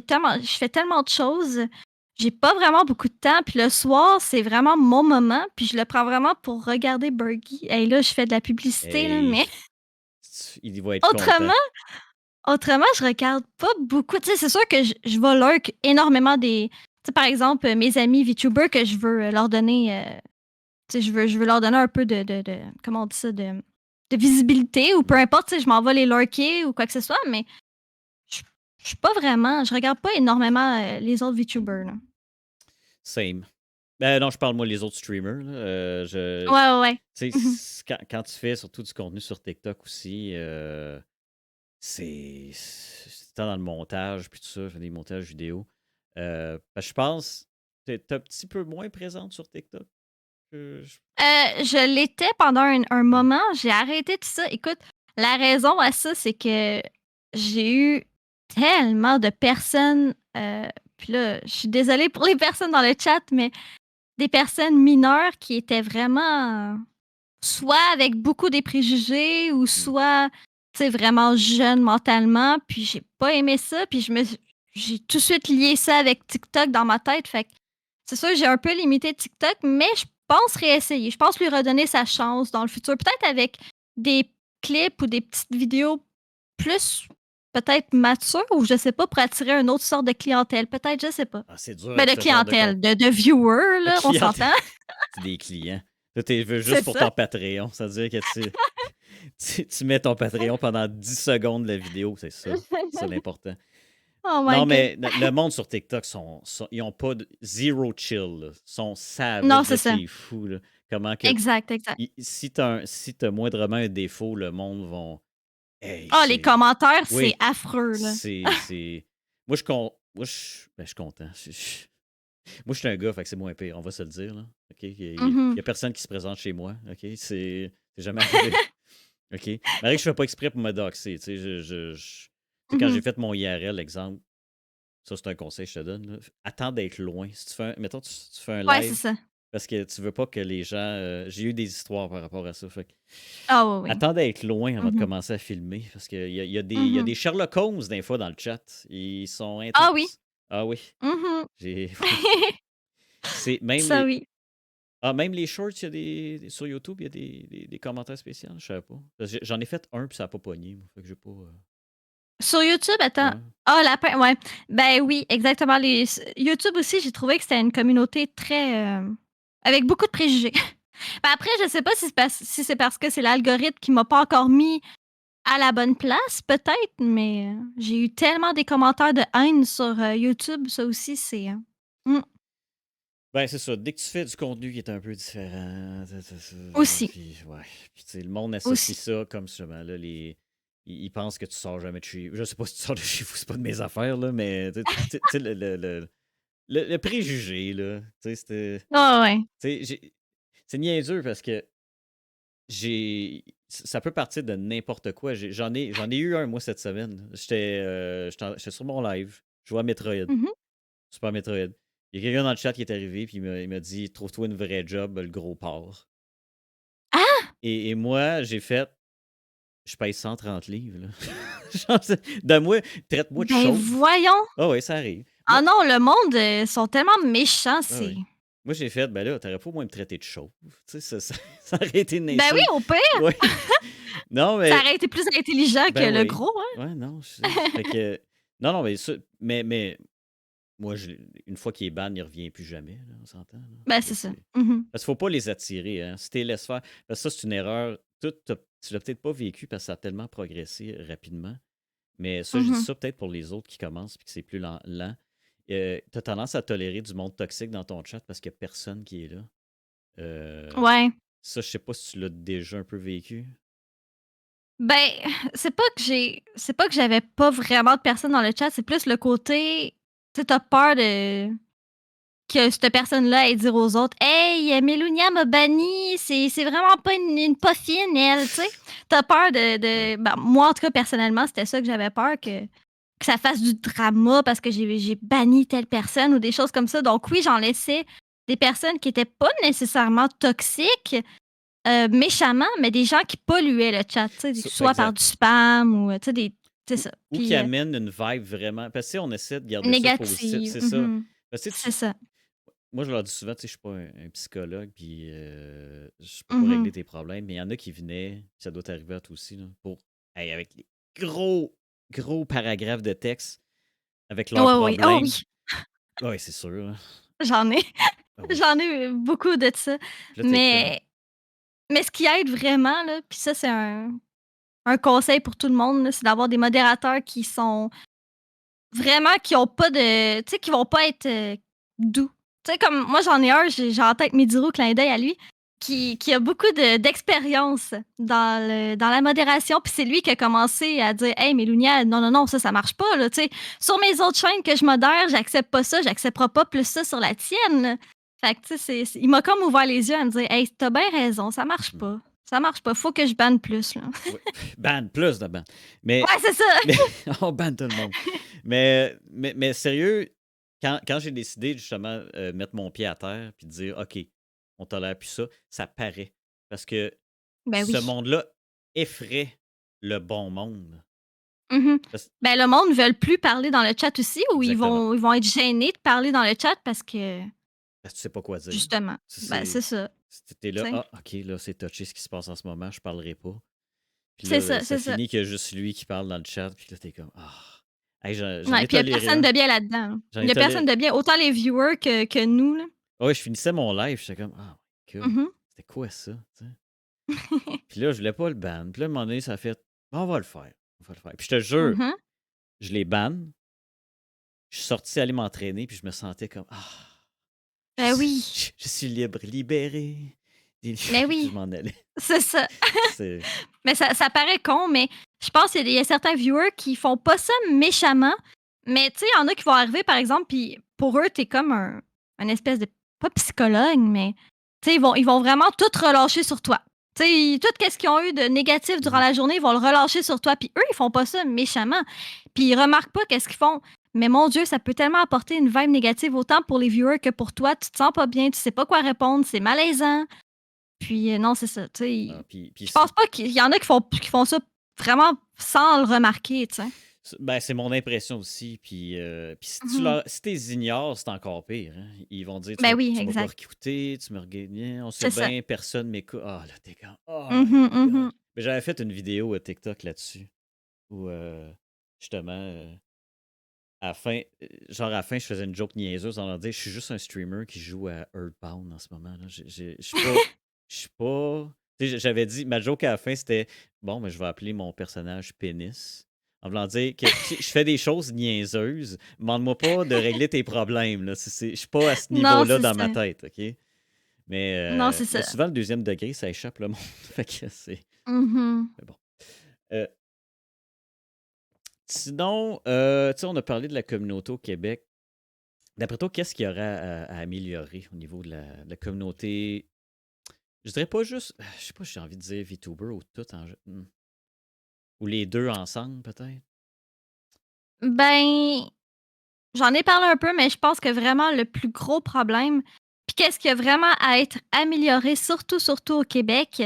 fais tellement de choses, j'ai pas vraiment beaucoup de temps, puis le soir, c'est vraiment mon moment, puis je le prends vraiment pour regarder Burgy. Et là, je fais de la publicité là, Hey, mais il va être content. autrement autrement, je regarde pas beaucoup. Tu sais, c'est sûr que je vais lurk énormément des tu sais, par exemple, mes amis VTubers que je veux, leur donner, tu sais, je veux leur donner un peu de comment on dit ça? De visibilité ou peu importe, tu sais, je m'en vais les lurker ou quoi que ce soit, mais je je suis pas vraiment je regarde pas énormément, les autres VTubers, là. Same. Ben non, je parle moi les autres streamers. Là, Ouais, ouais, ouais. tu sais, Mmh mh. quand tu fais surtout du contenu sur TikTok aussi, c'est tant dans le montage, puis tout ça, je fais des montages vidéo. Je pense que t'es un petit peu moins présente sur TikTok. Je- Je l'étais pendant un ouais. moment, j'ai arrêté tout ça. Écoute, la raison à ça, c'est que j'ai eu tellement de personnes, puis là, je suis désolée pour les personnes dans le chat, mais des personnes mineures qui étaient vraiment soit avec beaucoup des préjugés ou Hmm. soit, tu sais, vraiment jeunes mentalement, puis j'ai pas aimé ça, puis j'ai tout de suite lié ça avec TikTok dans ma tête, fait que c'est sûr, j'ai un peu limité TikTok, mais je pense réessayer. Je pense lui redonner sa chance dans le futur. Peut-être avec des clips ou des petites vidéos plus peut-être matures ou je sais pas, pour attirer une autre sorte de clientèle. Peut-être, je sais pas. Ah, c'est dur Ben avec de ce genre de compte. clientèle, de viewers, La là, on clientèle, s'entend? c'est des clients. Toi, tu veux C'est juste pour ça. ton Patreon. Ça veut dire que tu mets ton Patreon pendant 10 secondes de la vidéo, c'est ça. C'est ça l'important. Oh my Non, god. mais le monde sur TikTok, ils ont pas de zero chill. Là. Ils sont Non, savage, c'est là, ça. c'est fou. Là. Comment que. Exact, exact. Si t'as moindrement un défaut, le monde vont. Hey, Ah, les c'est. commentaires, c'est Oui, affreux, là. c'est. Moi, je suis content. Moi, je suis un gars, fait que c'est moins pire, on va se le dire. Là. OK? Il y Mhm. a personne qui se présente chez moi. OK? C'est jamais arrivé. OK? Malgré que je fais pas exprès pour me doxer. Tu sais, tu sais, quand j'ai Mhm. fait mon IRL, exemple, ça, c'est un conseil que je te donne. Là. Attends d'être loin. Si tu fais mettons, tu fais un Ouais, c'est live ça. parce que tu veux pas que les gens. J'ai eu des histoires par rapport à ça. Fait que Ah oui, oui. attends d'être loin avant de Mhm. commencer à filmer. Parce qu'il il y a des Mhm. Sherlock Holmes des fois dans le chat. Ils sont Ah oui. intenses. Ah oui. Mhm. Oui. C'est même Ça, les. oui. Ah, même les shorts, il y a sur YouTube, il y a des commentaires spéciaux. Je savais pas. Parce que j'en ai fait un puis ça a pas pogné. Moi. Fait que j'ai pas. Sur YouTube, attends. Ouais. Ah, lapin, ouais. Ben oui, exactement. YouTube aussi, j'ai trouvé que c'était une communauté très, avec beaucoup de préjugés. Ben après, je sais pas si c'est parce que c'est l'algorithme qui m'a pas encore mis à la bonne place, peut-être, mais j'ai eu tellement des commentaires de haine sur, YouTube, ça aussi, c'est, mmh, Ben, c'est ça. Dès que tu fais du contenu qui est un peu différent, aussi, puis ouais. Puis, tu sais, le monde associe aussi. ça comme justement, là, ils pensent que tu sors jamais de chez vous. Je sais pas si tu sors de chez vous, c'est pas de mes affaires, là, mais tu sais, le préjugé, là, tu sais, Ouais, ouais. tu sais, c'est niaiseux parce que ça peut partir de n'importe quoi. J'en ai eu un, moi, cette semaine. J'étais sur mon live, je jouais à Metroid. Mmh. Super Metroid. Il y a quelqu'un dans le chat qui est arrivé, puis il m'a dit trouve-toi une vraie job, le gros porc. Ah! Et moi, j'ai fait je paye 130 livres. Là. Genre, donne-moi, traite-moi de Ben chauve. voyons! Ah oui, ça arrive. Ah Moi, non, le monde, sont tellement méchants, ah c'est oui. Moi, j'ai fait, ben là, t'aurais pas au moins me traiter de chauve. Tu sais, ça aurait été une ben oui, insulte. au pire, Oui. Non, ça mais aurait été plus intelligent ben que le oui. gros, hein. Ouais, non, je sais. Fait que. Non, non, mais ça. Mais moi, une fois qu'il est ban, il revient plus jamais. Là, on s'entend. Là. Ben, Ça, c'est ça. c'est. Mmh. Parce qu'il ne faut pas les attirer. Hein. Si tu les laisses faire. Parce que ça, c'est une erreur. Tu l'as peut-être pas vécu parce que ça a tellement progressé rapidement. Mais ça, je dis Mmh. ça peut-être pour les autres qui commencent et que c'est plus lent. Tu as tendance à tolérer du monde toxique dans ton chat parce qu'il n'y a personne qui est là. Euh, Ouais. Ça, je sais pas si tu l'as déjà un peu vécu. Ben, c'est pas que j'avais pas vraiment de personnes dans le chat, c'est plus le côté, tu sais, tu peur de que cette personne-là ait dire aux autres: «Hey, Mélunia m'a banni, c'est vraiment pas une pas fine elle», tu sais? Tu peur Ouais. ben, moi, en tout cas, personnellement, c'était ça que j'avais peur que ça fasse du drama parce que j'ai banni telle personne ou des choses comme ça. Donc oui, j'en laissais des personnes qui étaient pas nécessairement toxiques, méchamment, mais des gens qui polluaient le chat, tu sais, soit par Exact. du spam ou, tu sais, c'est ça. Ou qui Puis amène une vibe vraiment. Parce que on essaie de garder ça positif, négative. c'est ça. Parce que C'est ça. moi, je leur dis souvent, tu sais, je suis pas un psychologue, puis je peux pas Mhm. régler tes problèmes, mais il y en a qui venaient, ça doit t'arriver à toi aussi, là, hey, avec les gros paragraphes de texte, avec leurs Ouais, oui. Oh problèmes. oui, Oui, c'est sûr. Là. j'en ai. Ah oui. J'en ai beaucoup de ça. Puis là, t'es comme. Mais ce qui aide vraiment, là, puis ça, c'est un conseil pour tout le monde, là, c'est d'avoir des modérateurs qui sont vraiment, qui ont pas de. Tu sais, qui vont pas être doux. Tu sais, comme moi, j'en ai un, j'ai en tête Midiro, clin d'œil à lui, qui a beaucoup d'expérience dans la modération. Puis c'est lui qui a commencé à dire Hey, Mélunia, non, non, non, ça marche pas. Là, tu sais. Sur mes autres chaînes que je modère, j'accepte pas ça, j'accepterai pas plus ça sur la tienne. Là. Fait que, tu sais, il m'a comme ouvert les yeux à me dire Hey, t'as bien raison, ça marche pas. Ça marche pas, faut que je banne plus. Là. Ouais, ban, plus de ban. Mais, Ouais, c'est ça. mais on banne tout le monde. Mais sérieux, quand j'ai décidé justement mettre mon pied à terre puis de dire OK, on tolère plus ça, ça paraît. Parce que Ben ce oui. monde-là effraie le bon monde. Mhm. Parce- Ben, le monde ne veut plus parler dans le chat aussi, ou Exactement. ils vont être gênés de parler dans le chat parce que, Parce que tu sais pas quoi dire. justement, ben, c'est ça. T'es là, T'sais. OK, là, c'est touché ce qui se passe en ce moment, je parlerai pas. Puis C'est là, ça, ça c'est ça. finit qu'il y a juste lui qui parle dans le chat, puis là, t'es comme, Hey, j'en Ouais, ai puis il n'y a toléré personne un. de bien là-dedans. J'en Il ai n'y a personne toléré. de bien, autant les viewers que nous. Là. Ouais, je finissais mon live, j'étais comme, my God, Mhm. c'était quoi ça? T'sais? Puis là, je voulais pas le ban. Puis là, à un moment donné, ça a fait, on va le faire. On va le faire. Puis je te jure, Mhm. je les banne. Je suis sorti aller m'entraîner, puis je me sentais comme, Ben oui, je suis libre, libéré. ben Puis je oui, m'en allais. c'est ça. C'est. Mais ça paraît con, mais je pense qu'il y a certains viewers qui font pas ça méchamment. Mais tu sais, il y en a qui vont arriver, par exemple, puis pour eux, t'es comme un espèce de. Pas psychologue, mais. Tu sais, ils vont vraiment tout relâcher sur toi. Tu sais, tout ce qu'ils ont eu de négatif durant la journée, ils vont le relâcher sur toi. Puis eux, ils font pas ça méchamment. Puis ils remarquent pas qu'est-ce qu'ils font. Mais mon Dieu, ça peut tellement apporter une vibe négative autant pour les viewers que pour toi. Tu te sens pas bien, tu sais pas quoi répondre, c'est malaisant. Puis non, c'est ça. Tu sais, Puis je pense pas qu'il y en a qui font ça vraiment sans le remarquer, tu sais. Ben, c'est mon impression aussi. Puis si Mhm. si tu les ignores, c'est encore pire. Hein. Ils vont dire Ben oui, tu m'as pas exact. écouté, tu me regardes bien, on sait C'est ça. bien, personne m'écoute. Là, t'es comme, oh my Mhm, God. mhm. Mais j'avais fait une vidéo à TikTok là-dessus où justement, à la fin, je faisais une joke niaiseuse en leur disant je suis juste un streamer qui joue à Earthbound en ce moment. Là. Je suis pas. Je suis pas. Tu sais, j'avais dit, ma joke à la fin, c'était bon, mais je vais appeler mon personnage pénis. En voulant dire que tu sais, je fais des choses niaiseuses. Demande-moi pas de régler tes problèmes. Là. Je suis pas à ce Non, niveau-là c'est dans ça. ma tête, OK? Non, c'est Mais ça. souvent, le deuxième degré, ça échappe le monde. Fait que c'est. Mhm. Mais bon. Euh, Sinon, tu sais, on a parlé de la communauté au Québec. D'après toi, qu'est-ce qu'il y aurait à améliorer au niveau de la communauté? Je dirais pas juste, je sais pas, j'ai envie de dire VTuber ou tout ou les deux ensemble, peut-être. Ben, j'en ai parlé un peu, mais je pense que vraiment le plus gros problème, puis qu'est-ce qui a vraiment à être amélioré, surtout au Québec,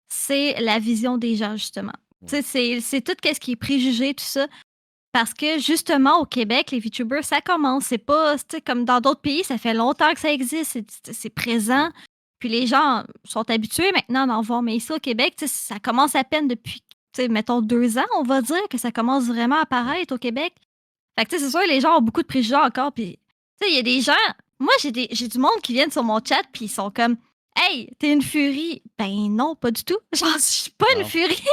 c'est la vision des gens, justement. Tu Ouais. sais, c'est tout ce qui est préjugé, tout ça. Parce que justement, au Québec, les VTubers, ça commence. C'est pas, tu sais, comme dans d'autres pays, ça fait longtemps que ça existe, c'est présent. Ouais. Puis les gens sont habitués maintenant d'en voir. Mais ici au Québec, tu sais, ça commence à peine depuis, tu sais, mettons 2 ans, on va dire, que ça commence vraiment à Ouais. apparaître au Québec. Fait que, tu sais, c'est sûr, les gens ont beaucoup de préjugés encore. Puis, tu sais, il y a des gens. Moi, j'ai du monde qui viennent sur mon chat, puis ils sont comme Hey, t'es une furie. Ben non, pas du tout. Genre, je suis pas une Non, furie.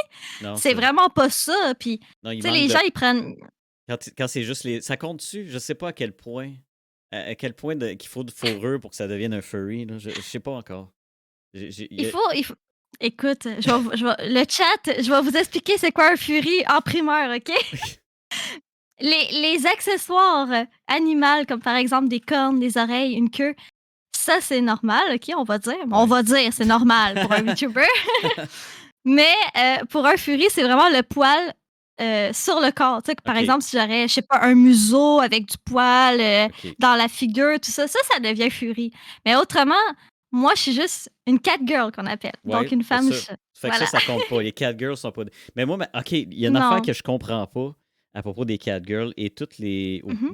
non, C'est vraiment pas ça. Puis, tu non, il sais, manque les de. gens, ils prennent. Quand c'est juste les. Ça compte-tu? Je sais pas à quel point. À quel point qu'il faut de fourrure pour que ça devienne un furry. Là. Je sais pas encore. Il faut. Écoute, le chat, je vais vous expliquer c'est quoi un furie en primeur, OK? Les accessoires animaux, comme par exemple des cornes, des oreilles, une queue, ça, c'est normal, OK, on va dire. On Ouais. va dire, c'est normal pour un VTuber. Mais pour un furie, c'est vraiment le poil sur le corps. Tu sais, par OK, exemple, si j'aurais, je sais pas, un museau avec du poil, OK. dans la figure, tout ça, ça devient furie. Mais autrement, moi, je suis juste une cat girl qu'on appelle, donc Ouais, une c'est femme ça. chat. Fait que Voilà. ça compte pas. Les catgirls sont pas. Mais moi, OK, il y a une affaire Non. que je comprends pas à propos des catgirls et toutes les. Mmh.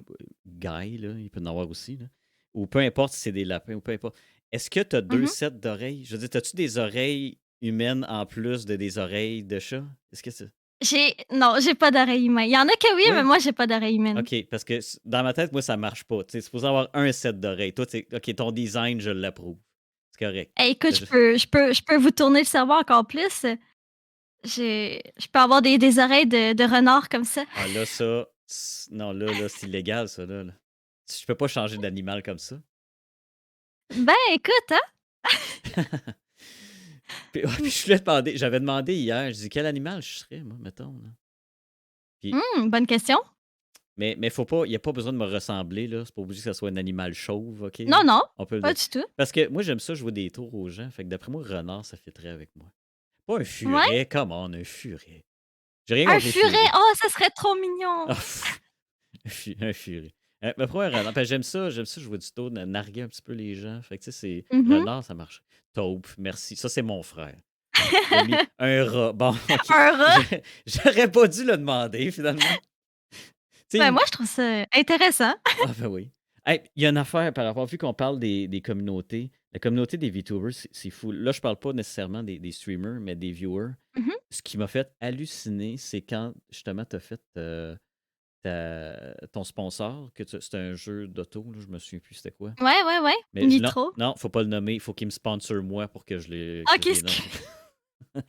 Guys, là, il peut en avoir aussi, là. Ou peu importe si c'est des lapins ou peu importe. Est-ce que tu as deux Mmh. sets d'oreilles? Je veux dire, as-tu des oreilles humaines en plus de des oreilles de chat? Est-ce que c'est. Non, j'ai pas d'oreille humaine. Il y en a que oui, mais Oui? moi, j'ai pas d'oreille humaine. OK, parce que dans ma tête, moi, ça marche pas. Tu sais, c'est supposé avoir un set d'oreilles. Toi, OK, ton design, je l'approuve. C'est correct. Écoute, je peux vous tourner le cerveau encore plus. Je peux avoir des oreilles de renard comme ça. Ah là, non, là, c'est illégal, ça, là. Je peux pas changer d'animal comme ça. Ben, écoute, hein? Puis, ouais, puis je voulais demander, j'avais demandé hier, je dis quel animal je serais, moi, mettons, là. Puis, Bonne question. mais faut pas, il n'y a pas besoin de me ressembler, là. C'est pas obligé que ça soit un animal chauve, OK? Non, non, On peut pas du tout. Parce que moi, j'aime ça jouer des tours aux gens. Fait que d'après moi, renard, ça fitterait avec moi. Pas un Ouais? furet, comment un furet? J'ai rien Un contre les furet! furets. Oh, ça serait trop mignon! Ah, pff, un furet. Mais pourquoi un renard? Parce que j'aime ça jouer du tour, narguer un petit peu les gens. Fait que tu sais, c'est Mmh. renard, ça marche. Taupe, merci. Ça, c'est mon frère. Il a mis un rat. Bon, OK. Un rat? J'aurais pas dû le demander, finalement. Tu sais, Ben, moi, je trouve ça intéressant. ah, ben oui. Hey, il y a une affaire par rapport, vu qu'on parle des communautés. La communauté des VTubers, c'est fou. Là, je parle pas nécessairement des streamers, mais des viewers. Mmh. Ce qui m'a fait halluciner, c'est quand, justement, tu as fait ton sponsor, c'était un jeu d'auto, là, je me souviens plus c'était quoi. Ouais, ouais, ouais. Mais non, Nitro. non, faut pas le nommer, il faut qu'il me sponsor moi pour que OK, je les nomme.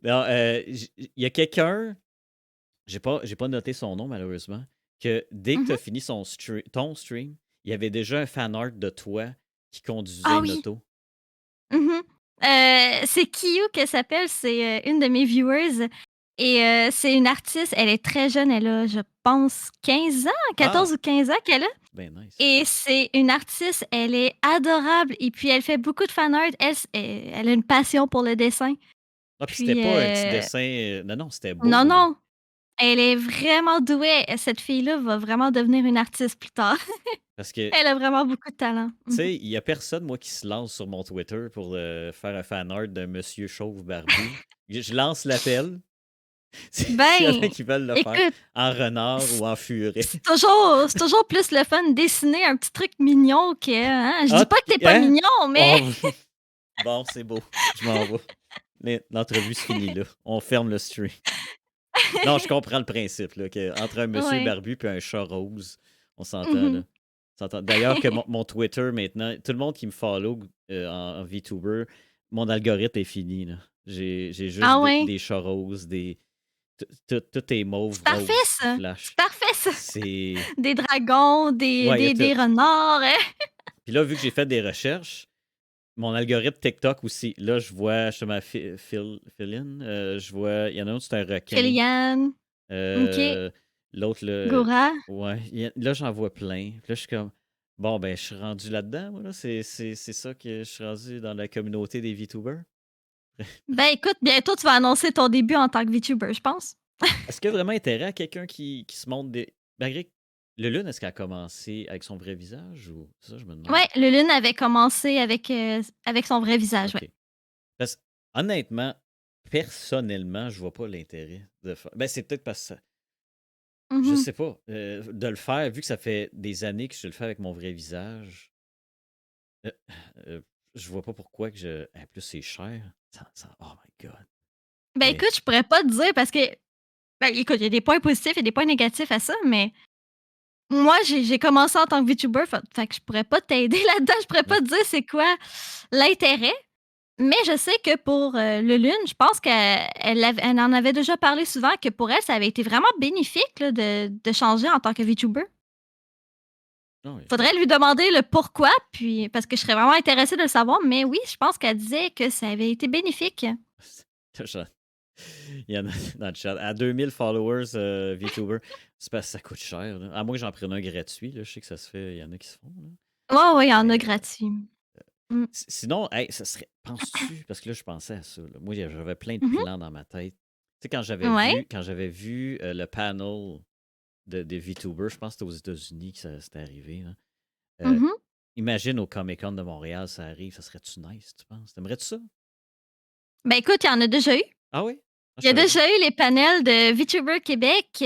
Non, il y a quelqu'un, j'ai pas noté son nom malheureusement, que dès que tu as Mmh. fini ton stream, il y avait déjà un fan art de toi qui conduisait Ah une oui. auto. Mmh. C'est Kiyu qu'elle s'appelle, c'est, une de mes viewers et c'est une artiste, elle est très jeune, elle a, je pense 15 ans, Ah, 14 ou 15 ans qu'elle a ben nice. et c'est une artiste, elle est adorable et puis elle fait beaucoup de fan art. Elle a une passion pour le dessin. Ah, puis c'était Puis, pas un petit dessin. Non, non, c'était non, beau, là. non, elle est vraiment douée. Cette fille-là va vraiment devenir une artiste plus tard. Parce que, tu Elle a vraiment beaucoup de talent. Mmh. sais, il y a personne, moi, qui se lance sur mon Twitter pour faire un fan art d'un monsieur chauve barbu. Je lance l'appel. S'il y en a Ben, qui veulent le faire écoute, en renard c ou en furet. c'est toujours plus le fun de dessiner un petit truc mignon que, hein, je dis Ah, pas que t'es pas hein? mignon, mais Oh, bon, c'est beau. Je m'en vais. L'entrevue se finit là. On ferme le stream. Non, je comprends le principe, là, entre un monsieur ouais. barbu et un chat rose, on s'entend, là. Mmh. On s'entend. D'ailleurs, que mon Twitter, maintenant, tout le monde qui me follow en VTuber, mon algorithme est fini, là. J'ai juste Ah ouais? des chats roses, tout est mauve, C'est parfait rose, qui ça! C'est flash. parfait ça! C'est. Des dragons, des Ouais, il y a des tout. des renards, hein. Puis là, vu que j'ai fait des recherches, mon algorithme TikTok aussi, là, je vois justement Philin, je vois, il y en a un autre, c'est un requin. Kellyanne, OK, Euh, L'autre, Gora. ouais, là, j'en vois plein. Puis là, je suis comme, bon, ben, je suis rendu là-dedans, moi, là. C'est ça que je suis rendu dans la communauté des VTubers. Ben, écoute, bientôt tu vas annoncer ton début en tant que VTuber, je pense. Est-ce qu'il y a vraiment intérêt à quelqu'un qui se montre des. Malgré que le Lune, est-ce qu'elle a commencé avec son vrai visage ou. Ça, je me demande. Ouais, le Lune avait commencé avec son vrai visage, ouais. OK. Parce honnêtement, personnellement, je vois pas l'intérêt de faire. Ben, c'est peut-être parce que je Mmh. sais pas. De le faire, vu que ça fait des années que je le fais avec mon vrai visage, euh, euh, je vois pas pourquoi que je. En plus, c'est cher. Oh my God. Ben, Mais écoute, je pourrais pas te dire parce que, ben, écoute, il y a des points positifs et des points négatifs à ça, mais moi, j'ai commencé en tant que VTuber, fait que je pourrais pas t'aider là-dedans. Je pourrais non. pas te dire c'est quoi l'intérêt, mais je sais que pour, le Lune, je pense qu'elle en avait déjà parlé souvent que pour elle, ça avait été vraiment bénéfique là, de changer en tant que VTuber. Non, oui. Faudrait lui demander le pourquoi, puis parce que je serais vraiment intéressée de le savoir, mais oui, je pense qu'elle disait que ça avait été bénéfique. Je- Il y en a dans le chat. À 2000 followers VTuber, c'est parce que ça coûte cher, là. À moins que j'en prenne un gratuit, là. Je sais que ça se fait. Il y en a qui se font, là. Ouais, ouais, il y en a Mais gratuit. Mmh. sinon, hey, ça serait. Penses-tu? Parce que là, je pensais à ça, là. Moi, j'avais plein de Mmh. plans dans ma tête. sais, Ouais. quand j'avais vu le panel des VTubers, je pense que c'était aux États-Unis que ça c'était arrivé, là. Euh, Mhm. Imagine au Comic-Con de Montréal, ça arrive, ça serait-tu nice, tu penses? T'aimerais-tu ça? Ben écoute, il y en a déjà eu. Ah oui? Ah, je Il y a savais pas. déjà eu les panels de VTuber Québec.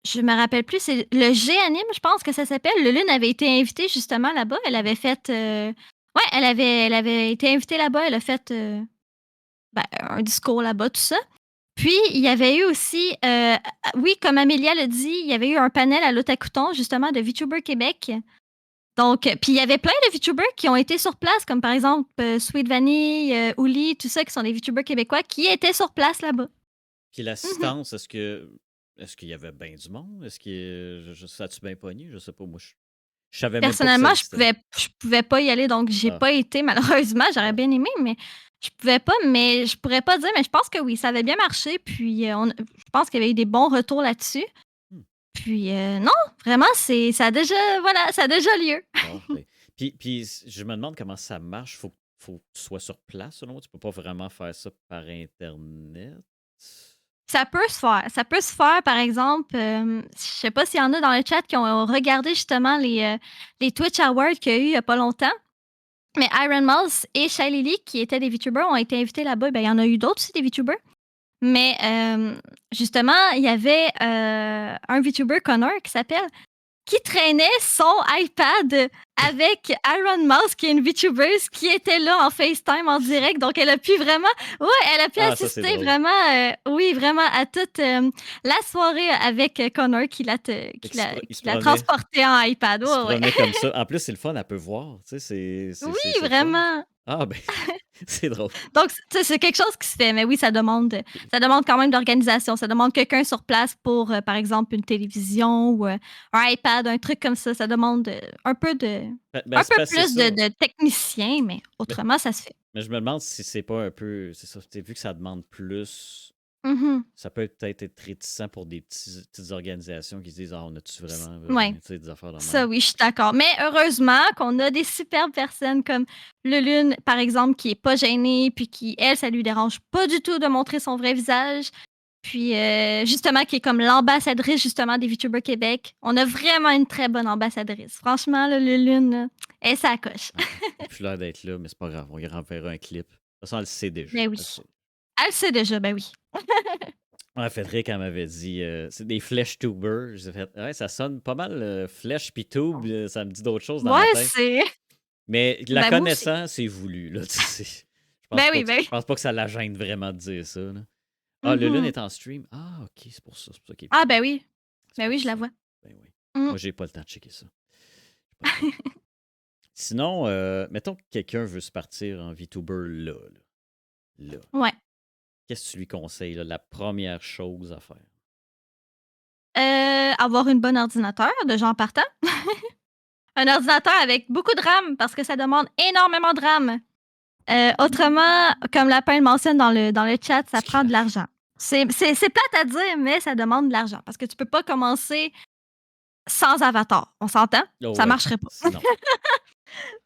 Je me rappelle plus, c'est le G-Anime, je pense que ça s'appelle. Lune avait été invitée justement là-bas. Elle avait fait. Ouais, elle avait été invitée là-bas. Elle a fait ben, un discours là-bas, tout ça. Puis, il y avait eu aussi, oui, comme Amélia l'a dit, il y avait eu un panel à l'Otakuton, justement, de VTuber Québec. Donc, puis il y avait plein de VTubers qui ont été sur place, comme par exemple Sweet Vanille, Ouli, tout ça, qui sont des VTubers québécois, qui étaient sur place là-bas. Puis Mhm. l'assistance, est-ce qu'il y avait bien du monde? Est-ce que ça a-tu bien pogné? Je sais pas, moi. Je savais même pas que ça Personnellement, je existait. pouvais, je pouvais pas y aller, donc j'ai Ah, pas été, malheureusement. J'aurais ah. bien aimé, mais je pouvais pas. Mais je pourrais pas dire, mais je pense que oui, ça avait bien marché. Puis, je pense qu'il y avait eu des bons retours là-dessus. Hmm. Puis, non, vraiment, ça a déjà, voilà, ça a déjà lieu. Bon, ben. Puis je me demande comment ça marche. Faut que tu sois sur place, selon moi. Tu peux pas vraiment faire ça par Internet. Ça peut se faire. Ça peut se faire, par exemple, je sais pas s'il y en a dans le chat qui ont regardé justement les Twitch Awards qu'il y a eu il y a pas longtemps. Mais Iron Mouse et Shy Lily, qui étaient des VTubers, ont été invités là-bas. Ben, il y en a eu d'autres aussi, des VTubers. Mais justement, il y avait un VTuber, Connor, qui s'appelle, qui traînait son iPad avec Iron Mouse, qui est une VTuber, qui était là en FaceTime en direct. Donc, elle a pu vraiment, ouais, elle a pu Ah, ça, c'est assister drôle. vraiment, oui, vraiment à toute la soirée avec Connor Fait qui qu'il se, l'a, il se qui l'a promenait. transporté en iPad. Il se Ouais, ouais. promenait comme ça. En plus, c'est le fun, elle peut voir. Tu sais, Oui, c'est le fun. vraiment. Ah, ben, c'est drôle. Donc, tu sais, c'est quelque chose qui se fait, mais oui, ça demande quand même d'organisation. Ça demande quelqu'un sur place pour, par exemple, une télévision ou un iPad, un truc comme ça. Ça demande Ben, un c'est peu parce que c'est plus ça. de technicien, mais Mais, autrement, ça se fait. mais je me demande si c'est pas un peu. C'est ça. Vu que ça demande plus. Mhm. Ça peut peut-être être réticent pour des petites organisations qui se disent: Ah, on a-tu vraiment besoin? Ouais, Tu sais, des affaires de ça, même. oui, je suis d'accord. Mais heureusement qu'on a des superbes personnes comme Lune, par exemple, qui est pas gênée, puis qui, elle, ça lui dérange pas du tout de montrer son vrai visage. Puis, justement, qui est comme l'ambassadrice, justement, des VTubers Québec. On a vraiment une très bonne ambassadrice. Franchement, là, le Lune, là, elle s'accroche. Ouais. Il n'a plus l'air d'être là, mais c'est pas grave. On lui renverra un clip. De toute façon, elle le sait déjà. Ben Elle le oui. sait. Elle le sait déjà, ben oui. Ouais, Frédéric, elle m'avait dit c'est des flèches tubers. J'ai fait ouais, ça sonne pas mal flèche puis tube. Ça me dit d'autres choses dans Ouais, ma tête. c'est. Mais la Ben moi aussi. connaissant, c'est voulu. Là, tu sais. Ben oui, ben Je oui. pense pas que ça la gêne vraiment de dire ça. Là. Ah, le Lune Mhm. est en stream. Ah, ok, c'est pour ça. C'est pour ça qu'il est Ah, plus là. ben oui. C'est Ben pour oui, je la ça. vois. Ben oui. Mm. Moi, j'ai pas le temps de checker ça. J'ai pas le temps. Sinon, mettons que quelqu'un veut se partir en VTuber là. Ouais. Qu'est-ce que tu lui conseilles, là, la première chose à faire? Avoir une bonne ordinateur, de gens partant. Un ordinateur avec beaucoup de RAM, parce que ça demande énormément de RAM. Autrement, comme Lapin le mentionne dans le chat, ça prend de l'argent. C'est plate à dire, mais ça demande de l'argent. Parce que tu peux pas commencer sans avatar. On s'entend? Oh, Ça ouais. marcherait pas. Sinon.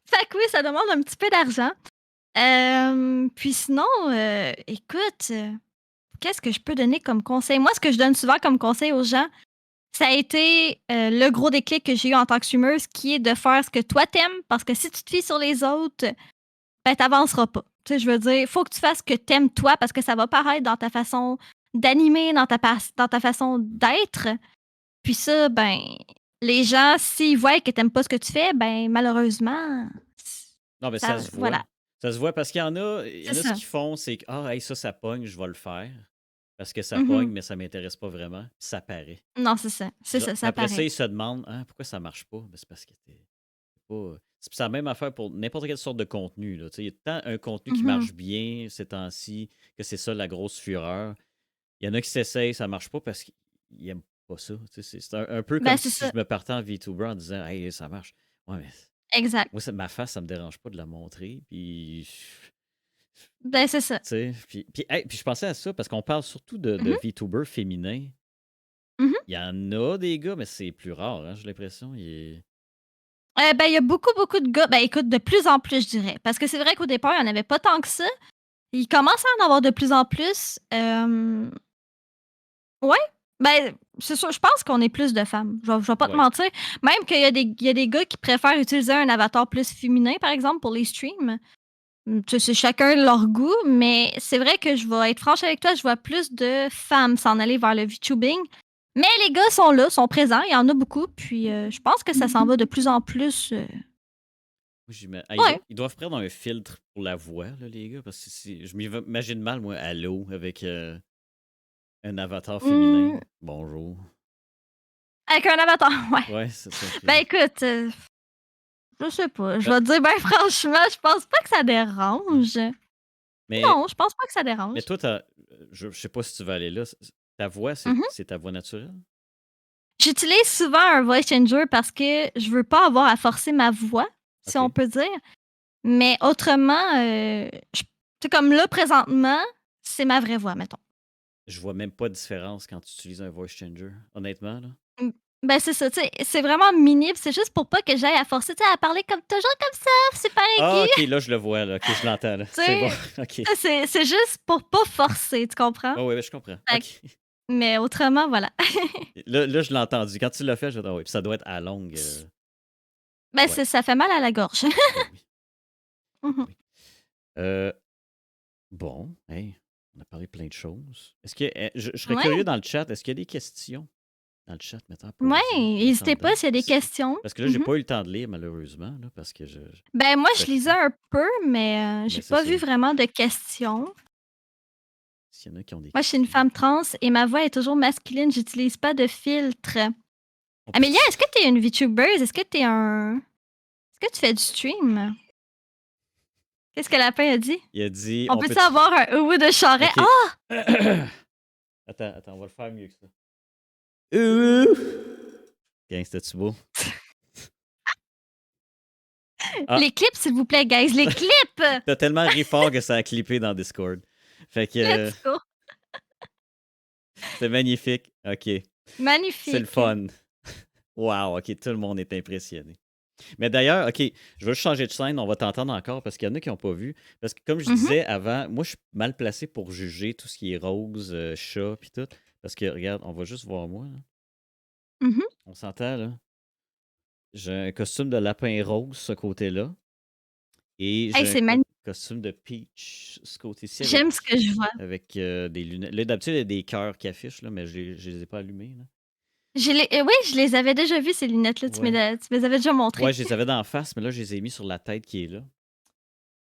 Fait que oui, ça demande un petit peu d'argent. Puis sinon, écoute, qu'est-ce que je peux donner comme conseil? Moi, ce que je donne souvent comme conseil aux gens, ça a été le gros déclic que j'ai eu en tant que streameuse, qui est de faire ce que toi t'aimes, parce que si tu te fies sur les autres, ben t'avanceras pas. Tu sais, je veux dire, il faut que tu fasses ce que t'aimes toi, parce que ça va paraître dans ta façon d'animer, dans ta façon d'être. Puis ça, ben, les gens, s'ils voient que t'aimes pas ce que tu fais, ben malheureusement, Non, mais ça ça, se voit. voilà, Ça se voit parce il y c'est en a ce ça. qu'ils font, c'est que ah, hey, ça pogne, je vais le faire. Parce que ça pogne, Mhm. mais ça m'intéresse pas vraiment. Puis ça paraît. Non, c'est ça, c'est Puis ça, ça après ça, paraît. ils se demandent ah, pourquoi ça marche pas? Ben, c'est parce que t'es pas. C'est la même affaire pour n'importe quelle sorte de contenu. Là. Tu sais, il y a tant un contenu qui Mhm. marche bien ces temps-ci que c'est ça la grosse fureur. Il y en a qui s'essayent, ça marche pas parce qu'ils aiment pas ça. Tu sais, c'est un peu Ben, comme c'est si ça, je me partais en VTuber en disant Hey, ça marche. Ouais, mais exact. moi, ma face, ça me dérange pas de la montrer. Puis Ben, c'est ça. tu sais, puis je pensais à ça parce qu'on parle surtout de Mhm. VTubers féminins. Mhm. Il y en a des gars, mais c'est plus rare, hein, j'ai l'impression. Ben, il y a beaucoup, beaucoup de gars. Ben, écoute, de plus en plus, je dirais. Parce que c'est vrai qu'au départ, il n'y en avait pas tant que ça. Il commence à en avoir de plus en plus. Ouais, ben, c'est sûr, je pense qu'on est plus de femmes. Je vais pas te Ouais. mentir. Même qu'il y a des gars qui préfèrent utiliser un avatar plus féminin, par exemple, pour les streams. Tu sais, c'est chacun leur goût, mais c'est vrai que je vais être franche avec toi, je vois plus de femmes s'en aller vers le VTubing. Mais les gars sont là, sont présents, il y en a beaucoup, puis je pense que ça s'en va de plus en plus. Ah, Ouais. ils doivent prendre un filtre pour la voix, là, les gars, parce que je m'imagine mal, moi, à l'eau, avec un avatar féminin. Mmh, Bonjour. avec un avatar, ouais. Ouais, c'est ça. Ben écoute, je sais pas, je Euh, vais te dire ben franchement, je pense pas que ça dérange. mais, Non, je pense pas que ça mais dérange. toi, je sais pas si tu vas aller là. Ta voix, Mmh. c'est ta voix naturelle? J'utilise souvent un voice changer parce que je veux pas avoir à forcer ma voix, si on OK. peut dire. Mais autrement, c'est comme là, présentement, c'est ma vraie voix, mettons. Je vois même pas de différence quand tu utilises un voice changer, honnêtement, là. Mmh, ben, c'est ça, tu sais, c'est vraiment minime, c'est juste pour pas que j'aille à forcer, tu sais, à parler comme toujours comme ça, super Ah, aigu, OK, là, je le vois, là. OK, je l'entends, là. tu C'est bon. sais? OK. C'est juste pour pas forcer, tu comprends? Ah, ouais, ouais, je comprends. Fait que OK. mais autrement, voilà. Là, je l'ai entendu. Quand tu l'as fait, je ah oui, puis ça doit être à longue. Ben, Ouais, ça fait mal à la gorge. ben oui. Mmh. Oui. Euh, bon, hey, on a parlé plein de choses. Est-ce que je serais curieux Ouais, dans le chat, est-ce qu'il y a des questions dans le chat, mettons, à ouais, poser en hésitez attendant? pas s'il y a des questions. Parce que là, j'ai Mmh. pas eu le temps de lire, malheureusement, là, parce que Ben, moi, j'étais je lisais occupé. un peu, mais j'ai Mais c'est pas ça. vu vraiment de questions. S'il y en a qui ont des Moi, je suis une questions. femme trans et ma voix est toujours masculine, j'utilise pas de filtre. On peut Amélia, est-ce que tu es une VTubeuse? Est-ce que tu fais du stream? Qu'est-ce que Lapin a dit? Il a dit, On on peut-tu peut-tu. avoir un ou de charret? OK. Ah! Attends, on va le faire mieux que ça. Euh. Tiens, c'était-tu beau? Ah, Les clips, s'il vous plaît, guys, les clips! t'as tellement ri fort que ça a clippé dans Discord. Fait que Let's go. c'est magnifique. OK. C'est le Magnifique. fun. Wow, OK, tout le monde est impressionné. Mais d'ailleurs, OK, je veux changer de scène, on va t'entendre encore parce qu'il y en a qui n'ont pas vu. Parce que comme je Mhm, disais avant, moi, je suis mal placé pour juger tout ce qui est rose, chat, puis tout. Parce que, regarde, on va juste voir moi, là. mhm. On s'entend, là. J'ai un costume de lapin rose, ce côté-là. Et Hey, j'ai un c'est magnifique. costume de Peach, ce côté-ci, J'aime ce que je vois. avec des lunettes. Là, d'habitude, il y a des cœurs qui affichent, là, mais je les ai pas allumés, là. Oui, je les avais déjà vues, ces lunettes-là. Ouais. Tu me les avais déjà Ouais, montrées. je les avais d'en face, mais là, je les ai mis sur la tête qui est là.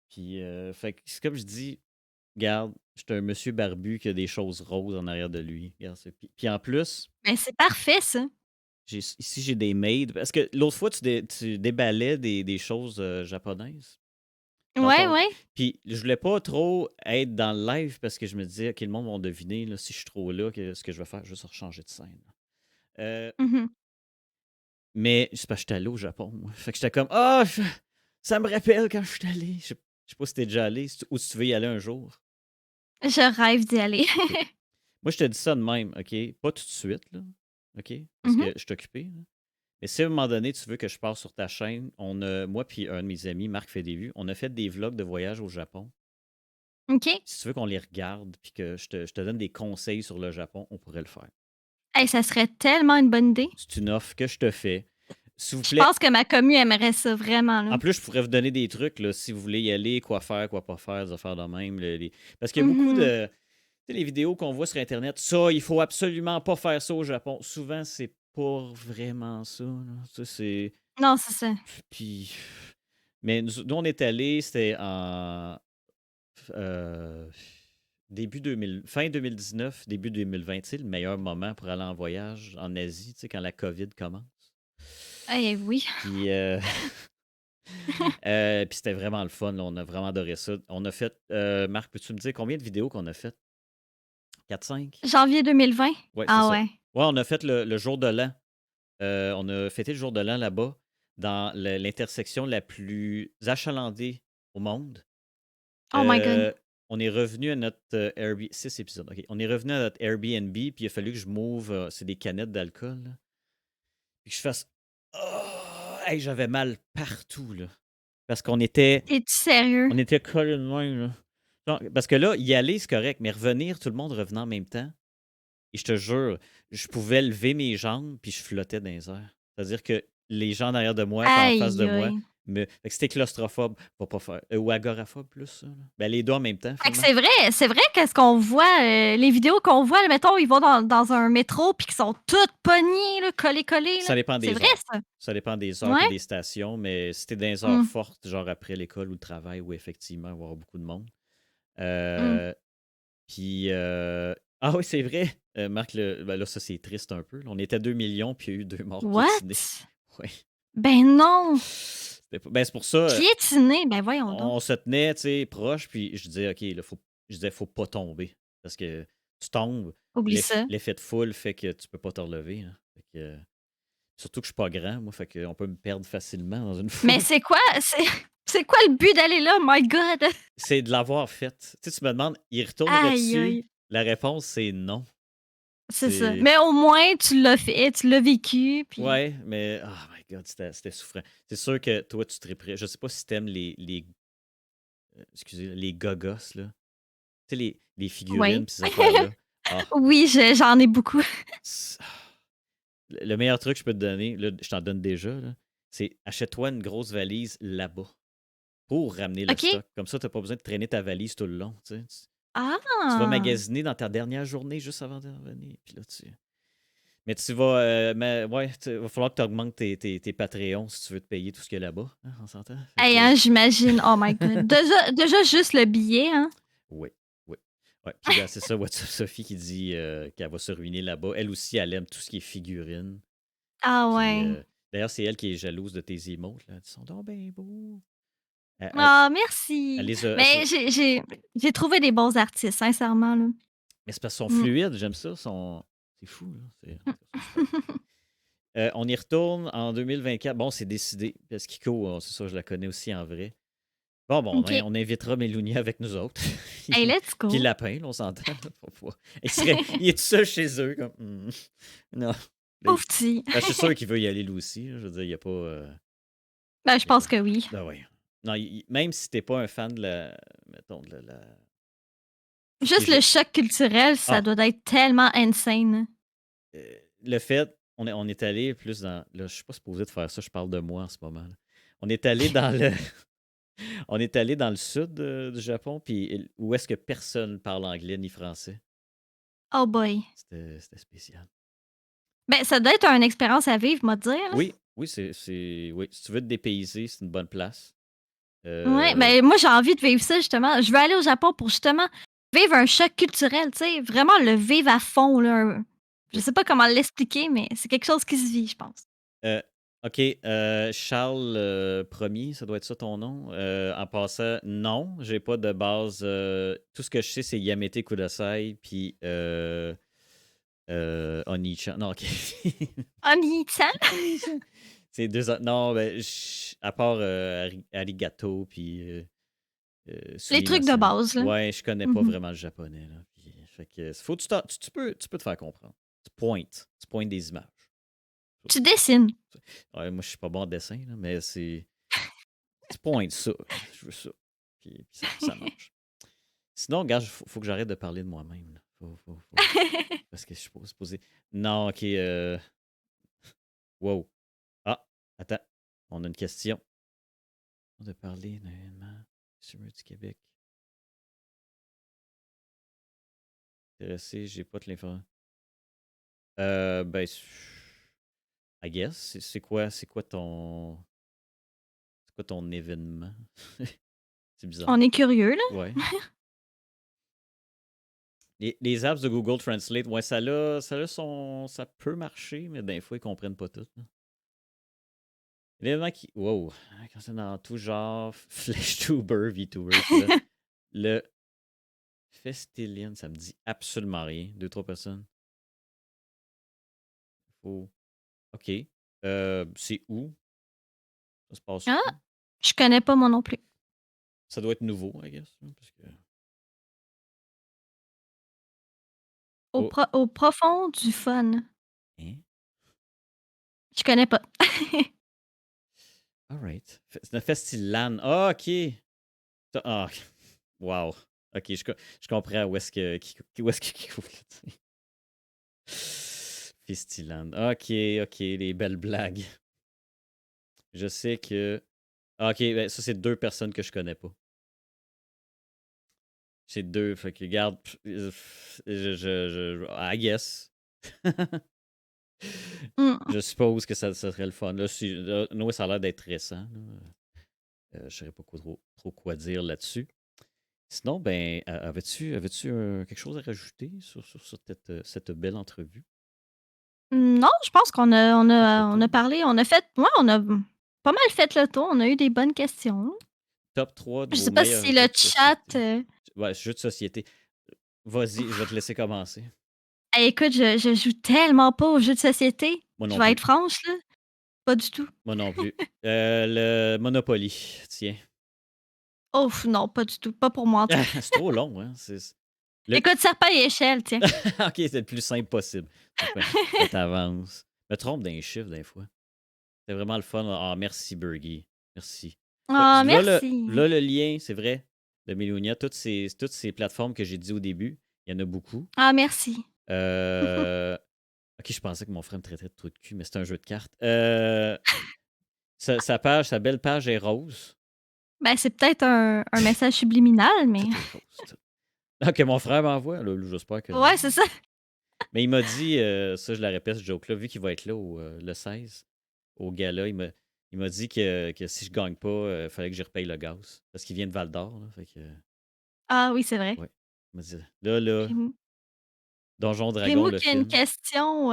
Puis, fait que c'est comme je dis, regarde, je suis un monsieur barbu qui a des choses roses en arrière de lui. Regarde ça. Puis en plus, Ben, c'est parfait, ça. ici, j'ai des maids. Parce que l'autre fois, tu déballais des choses japonaises. Dans Ouais, ton... ouais. Puis je voulais pas trop être dans le live parce que je me disais, OK, le monde va deviner là, si je suis trop là, ce que je vais faire, juste changer de scène. Euh, Mhm. mais c'est parce que j'étais allé au Japon, moi. Fait que j'étais comme, ah, ça me rappelle quand je suis allé. Je sais pas si t'es déjà allé ou si tu veux y aller un jour. Je rêve d'y aller. OK. Moi, je te dis ça de même, OK? Pas tout de suite, là. OK? Parce Mhm. que je suis occupé, là. Mais si à un moment donné, tu veux que je parte sur ta chaîne, moi puis un de mes amis, Marc fait des vues, on a fait des vlogs de voyage au Japon. OK. Si tu veux qu'on les regarde puis que je te donne des conseils sur le Japon, on pourrait le faire. Hey, ça serait tellement une bonne idée. C'est une offre que je te fais. S'il vous Je plaît, pense que ma commu aimerait ça vraiment, là. en plus, je pourrais vous donner des trucs là, si vous voulez y aller, quoi faire, quoi pas faire, des affaires de même. Parce qu'il y a beaucoup Mhm. de. Tu sais, les vidéos qu'on voit sur Internet, ça, il faut absolument pas faire ça au Japon. Souvent, c'est pas vraiment ça, là. Ça, c'est. Non, c'est ça. Puis. Mais nous, on est allés, c'était en euh, début 2000, fin 2019, début 2020, tu sais, le meilleur moment pour aller en voyage en Asie, tu sais, quand la COVID commence. Eh oui. Puis, puis c'était vraiment le fun, là, on a vraiment adoré ça. On a fait, Marc, peux-tu me dire combien de vidéos qu'on a faites? 4-5? Janvier 2020? Ouais, c'est Ah ça. ouais. Ouais, on a fait le jour de l'an. On a fêté le jour de l'an là-bas, dans l'intersection la plus achalandée au monde. Oh my god. Euh, on est revenu à notre Airbnb. 6 épisodes, OK. On est revenu à notre Airbnb, puis il a fallu que je m'ouvre. C'est des canettes d'alcool, là. Puis que je fasse. Oh! Hey, j'avais mal partout, là. Parce qu'on était. Es-tu sérieux? On était collés de même, là. Non, parce que là, y aller, c'est correct, mais revenir, tout le monde revenait en même temps. Et je te jure, je pouvais lever mes jambes puis je flottais dans les airs. C'est-à-dire que les gens derrière de moi puis en face de Aïe, moi, aïe. fait que c'était claustrophobe, va pas faire. Ou agoraphobe plus, ça. Là. Ben, les deux en même temps, Fait que finalement. c'est vrai qu'est-ce qu'on voit, les vidéos qu'on voit, là, mettons, ils vont dans un métro puis qu'ils sont toutes pognés, là, collés, là. Ça dépend C'est des vrai, heures. ça? Ça dépend des heures puis Ouais? des stations, mais si t'es dans les heures Mmh, fortes, genre après l'école ou le travail, où effectivement, il va y avoir beaucoup de monde. mmh. Euh, Puis, ah oui, c'est vrai. Marc, ben là, ça, c'est triste un peu. Là. On était 2 millions, puis il y a eu 2 morts piétinés. What? Oui. Ben non! Ben, c'est pour ça, Piétiner? Ben voyons donc. on se tenait, tu sais, proche, puis je disais, OK, là, je disais, faut pas tomber. Parce que tu tombes, Oublie ça. l'effet de foule fait que tu peux pas te relever. Hein. Fait que, surtout que je suis pas grand, moi, fait qu'on peut me perdre facilement dans une Mais foule. c'est quoi c'est quoi le but d'aller là? My God! C'est de l'avoir fait. Tu sais, tu me demandes, il Aïe, retournerait-tu? aïe. La réponse, c'est non. C'est ça. C'est. Mais au moins, tu l'as fait, tu l'as vécu, puis Ouais, mais oh my god, c'était souffrant. C'est sûr que toi, tu triperais. Je sais pas si t'aimes excusez, les gogos, là. Tu sais, les ouais. figurines pis ces affaires-là. Ah, Oui, j'en ai beaucoup. c'est- le meilleur truc que je peux te donner, là, je t'en donne déjà, là, c'est achète-toi une grosse valise là-bas pour ramener le OK. stock. Comme ça, t'as pas besoin de traîner ta valise tout le long. Tu sais. Tu vas Ah! magasiner dans ta dernière journée juste avant de revenir. Puis là, mais tu vas. Ouais, va falloir que tu augmentes tes Patreons si tu veux te payer tout ce qu'il y a là-bas. Hein, on s'entend? Fait Hey, que, hein, j'imagine. Oh my God. Déjà juste le billet, hein? oui, oui. Ouais. Puis là, c'est ça, WhatsApp Sophie qui dit qu'elle va se ruiner là-bas. Elle aussi, elle aime tout ce qui est figurines. Ah Puis ouais. d'ailleurs, c'est elle qui est jalouse de tes emotes. Là. Ils sont donc bien beaux. Ah, Elle merci. les a- elle Mais se- j'ai trouvé des bons artistes, sincèrement, là. Mais c'est parce qu'ils sont Mmh. fluides, j'aime ça. C'est fou, là. Ils sont super. On y retourne en 2024. Bon, c'est décidé. Parce qu'Kiko, c'est ça, je la connais aussi en vrai. Bon, OK. on invitera Mélounia avec nous autres. Hey, let's Puis go. Lapin, là, on s'entend. Là, il est tout seul chez eux. Comme, non. Là, Pauvre petit. ben, je suis sûr qu'il veut y aller lui aussi. Là. Je veux dire, il n'y a pas. Ben, je Il y a pense pas... que oui. Ben ouais. Non, même si t'es pas un fan de la. Mettons, de la. Tout ce qui est Juste le choc culturel, ça Ah, doit être tellement insane. le fait, on est allé plus dans. Là, je suis pas supposé de faire ça, je parle de moi en ce moment. Là. On est allé dans le. On est allé dans le sud du Japon, puis où est-ce que personne parle anglais ni français. Oh boy. C'était spécial. Ben, ça doit être une expérience à vivre, moi, te dire, là. Oui, oui, oui. Si tu veux te dépayser, c'est une bonne place. Ouais, Euh, ben, moi, j'ai envie de vivre ça, justement. Je veux aller au Japon pour, justement, vivre un choc culturel, tu sais, vraiment le vivre à fond, là. Je sais pas comment l'expliquer, mais c'est quelque chose qui se vit, je pense. euh, OK, Charles Ier, ça doit être ça ton nom. En passant, non, j'ai pas de base. Tout ce que je sais, c'est Yamete Kudasai, puis Oni-chan. Non, OK. Oni-chan? Oni-chan. C'est deux autres. Non, ben, à part Arigato, puis Les trucs de Sumimasen. base, là. Ouais, je connais pas Mhm. vraiment le japonais. Là, fait que, faut que tu peux te faire comprendre. Tu pointes des images. Tu dessines. Ouais, moi, je suis pas bon en dessin, là, mais c'est. Tu pointes ça. Je veux ça. Puis ça marche. Sinon, regarde, faut que j'arrête de parler de moi-même. Là. Parce que je suis pas supposé. Non, ok. Wow. Ah, attends. On a une question. On a parlé d'un streamer du Québec. Intéressé, j'ai pas de l'information. Ben, I guess. C'est quoi ton événement? C'est bizarre. On est curieux, là. Ouais. Les apps de Google Translate, ouais, ça peut marcher, mais des fois, ils comprennent pas tout. Là. L'événement qui. Wow. Quand c'est dans tout genre, FlashTuber, VTuber, tout ça. Le Festillion, ça me dit absolument rien. Deux, trois personnes. Faut... OK. C'est où? Ça se passe Ah, où? je connais pas moi non plus. Ça doit être nouveau, I guess. Hein, parce que... Oh, Au profond du fun. hein? Je connais pas. All right. C'est un Festilan. Ah, OK. Ah, wow. Ok, je comprends où est-ce qu'il coule. Fistiland. Ok, les belles blagues. Je sais que. Ok, ben, ça, c'est deux personnes que je connais pas. C'est deux, fait que regarde, I guess. Mm. Je suppose que ça serait le fun. Là, no, ça a l'air d'être récent. Je ne saurais pas trop quoi dire là-dessus. Sinon, ben, avais-tu quelque chose à rajouter sur cette belle entrevue? Non, je pense qu'on a, on a Tour. parlé, on a fait, ouais, on a pas mal fait le tour. On a eu des bonnes questions. Top 3 de Je vos sais pas meilleurs si le jeux de chat. société. Ouais, jeux de société. Vas-y, je vais te laisser commencer. Écoute, je joue tellement pas aux jeux de société. Moi Je non vais plus. être franche, là. Pas du tout. Moi non plus. Le Monopoly, tiens. Ouf, non, pas du tout. Pas pour moi, en tout cas. C'est trop long, hein? Le... Écoute, serpent et échelle, tiens. ok, c'est le plus simple possible. Mais t'avances. Me trompe d'un chiffre, des fois. C'est vraiment le fun. Ah, merci, Burgie. Merci. Ah, Là, merci. le lien, c'est vrai, de Melunia, toutes ces plateformes que j'ai dit au début, il y en a beaucoup. Ah, merci. Ok, je pensais que mon frère me traitait de trou de cul, mais c'est un jeu de cartes. Sa belle page est rose. Ben, c'est peut-être un message subliminal, mais. Tout est rose. Ah, que mon frère m'envoie? Là, j'espère que non. Ouais, c'est ça. Mais il m'a dit, ça je la répète, ce joke-là, vu qu'il va être là le 16, au gala, il m'a dit que si je gagne pas, il fallait que je repaye le gaz. Parce qu'il vient de Val d'Or. Là, fait que, Ah oui, c'est vrai. ouais. Il m'a dit, là, Rimou. Donjon Dragon, Rimou le qui a une film. question.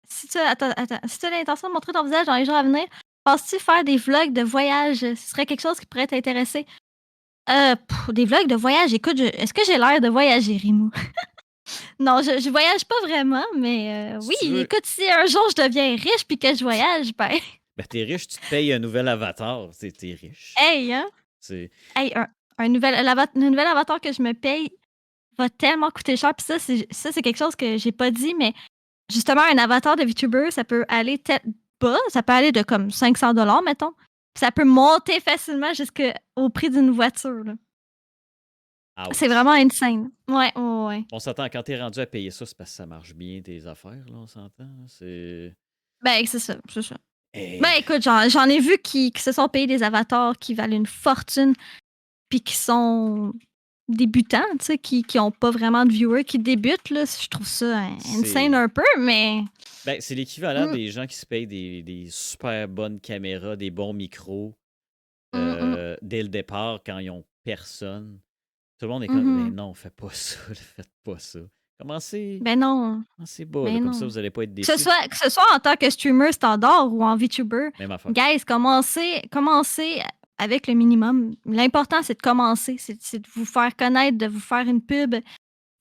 Si tu as, attends, si tu as l'intention de montrer ton visage dans les jours à venir, penses-tu faire des vlogs de voyage? Ce serait quelque chose qui pourrait t'intéresser? Des vlogs de voyage, écoute, est-ce que j'ai l'air de voyager, Rimou? Non, je voyage pas vraiment, mais Si oui, tu veux, écoute, si un jour je deviens riche puis que je voyage, ben, ben t'es riche, tu te payes un nouvel avatar, t'es riche. hey, hein? C'est, Hey, un nouvel avatar que je me paye va tellement coûter cher. Puis ça, c'est quelque chose que j'ai pas dit, mais justement, un avatar de VTuber, ça peut aller bas, ça peut aller de comme 500 mettons. Puis ça peut monter facilement jusqu'au prix d'une voiture, là. C'est ouch. vraiment insane. Ouais, ouais, ouais. On s'entend, quand t'es rendu à payer ça, c'est parce que ça marche bien tes affaires, là, on s'entend. C'est. Ben, c'est ça, c'est ça. Ben, Hey. écoute, j'en ai vu qui se sont payés des avatars qui valent une fortune, puis qui sont débutants, tu sais, qui ont pas vraiment de viewers, qui débutent, là. Je trouve ça insane C'est. un peu, mais. Ben, c'est l'équivalent Mm, des gens qui se payent des super bonnes caméras, des bons micros mm, mm, dès le départ quand ils ont personne. Tout le monde est comme, ben mhm. non, faites pas ça, là, faites pas ça. Commencez, Ben non, commencez bas, là, ben comme ça non. vous allez pas être Que ce déçus. soit, que ce soit en tant que streamer standard ou en VTuber, Même affaire. guys, commencez avec le minimum. L'important, c'est de commencer, c'est de vous faire connaître, de vous faire une pub.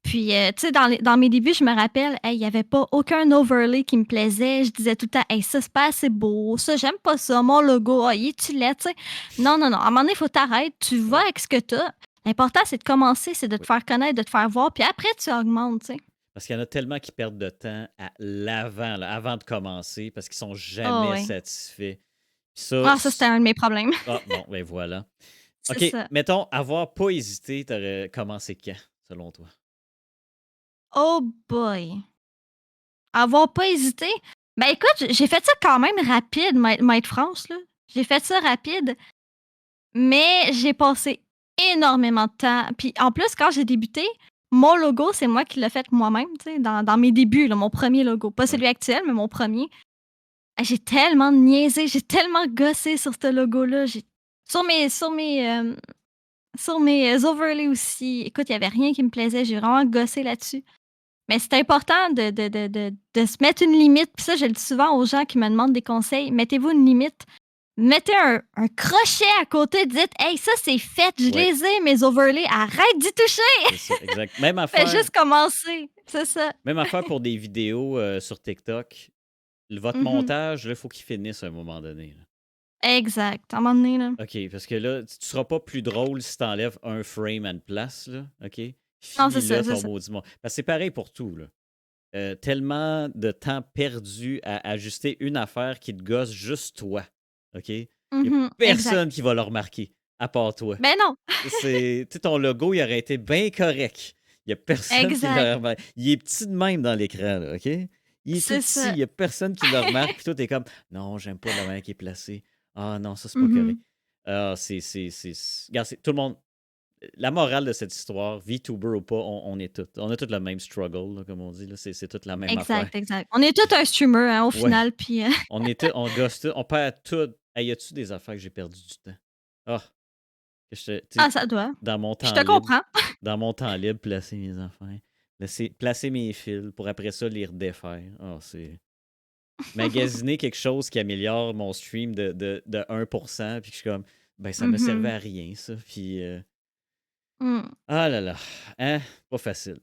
Puis, tu sais, dans mes débuts, je me rappelle, hey, il n'y avait pas aucun overlay qui me plaisait. Je disais tout le temps, hey, ça, c'est pas assez beau. Ça, j'aime pas ça. Mon logo, il est-tu laid, tu sais? Non, non, non. À un moment donné, il faut t'arrêter. Tu vas Ouais, avec ce que tu as. L'important, c'est de commencer, c'est de te oui. faire connaître, de te faire voir. Puis après, tu augmentes, tu sais. Parce qu'il y en a tellement qui perdent de temps à l'avant, là, avant de commencer, parce qu'ils sont Oh, jamais ouais. satisfaits. Puis ça, Ah, ça, c'était un de mes problèmes. ah, bon, ben voilà. C'est OK, ça. mettons, avoir pas hésité, t'aurais commencé quand, selon toi? Oh boy. Avoir pas hésité. Ben écoute, j'ai fait ça quand même rapide, m'être franche, là. J'ai fait ça rapide. Mais j'ai passé énormément de temps. Puis en plus, quand j'ai débuté, mon logo, c'est moi qui l'ai fait moi-même, tu sais, dans mes débuts, là, mon premier logo. Pas Ouais. celui actuel, mais mon premier. Ah, j'ai tellement niaisé, j'ai tellement gossé sur ce logo-là. Sur mes overlays aussi. Écoute, il n'y avait rien qui me plaisait. J'ai vraiment gossé là-dessus. Mais c'est important de se mettre une limite. Puis ça, je le dis souvent aux gens qui me demandent des conseils. Mettez-vous une limite. Mettez un crochet à côté. Dites, hey, ça, c'est fait. Je Ouais, les ai, mes overlays. Arrête d'y toucher. c'est ça, exact. Fais juste commencer. C'est ça. Même affaire pour des vidéos sur TikTok. Votre Mhm. montage, il faut qu'il finisse à un moment donné, là. Exact. À un moment donné, là. OK, parce que là, tu seras pas plus drôle si tu enlèves un frame à une place, là. OK? Non, c'est Finis-le ça, c'est ton ça. maudit monde. Parce que c'est pareil pour tout, là. Tellement de temps perdu à ajuster une affaire qui te gosse juste toi. OK? Il n'y a Mhm. Exact. personne qui va le remarquer. à part toi. Ben non, Tu sais, ton logo, il aurait été bien correct. Il n'y a personne qui exact. le remarque. Il est petit de même dans l'écran, là, OK? Il est tout C'est petit, il ça. n'y a personne qui le remarque. Puis toi, t'es comme, non, j'aime pas la manière qui est placée. Ah non, ça, c'est pas correct. Mhm. Ah, regarde, tout le monde. La morale de cette histoire, VTuber ou pas, on est tous. On a tous le même struggle, là, comme on dit. Là. C'est toute la même affaire. Exact, exact. On est tous un streamer hein, au Ouais. final, puis On est on gosse tout, on perd tout. Hey, y a-tu des affaires que j'ai perdu du temps? Ah, ah, ça doit. dans mon Je temps te libre, comprends. placer mes affaires. Placer mes fils pour après ça les redéfaire. Ah, c'est. Magasiner quelque chose qui améliore mon stream de 1%, puis que je suis comme, ben ça me servait Mhm. à rien, ça. Puis, Mm. ah là là, hein, pas facile.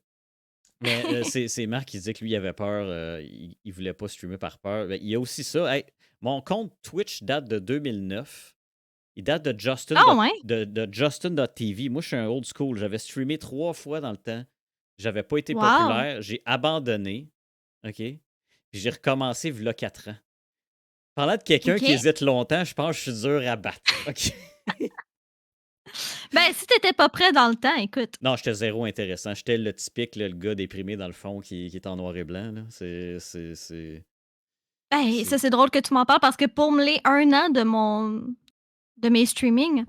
Mais c'est Marc qui disait que lui, il avait peur, il voulait pas streamer par peur. Ben, il y a aussi ça. Hey, mon compte Twitch date de 2009. Il date de Justin. Ah ouais? De Justin.tv. Moi, je suis un old school. J'avais streamé 3 fois dans le temps. J'avais pas été Wow! populaire. J'ai abandonné. OK? Puis j'ai recommencé v'là 4 ans. Parlant de quelqu'un qui OK. hésite longtemps, je pense que je suis dur à battre. OK? Ben, si t'étais pas prêt dans le temps, écoute. Non, j'étais zéro intéressant. J'étais le typique, là, le gars déprimé dans le fond qui est en noir et blanc. Là. Ben, ça, c'est- c'est drôle que tu m'en parles parce que pour me les 1 an de mes streamings,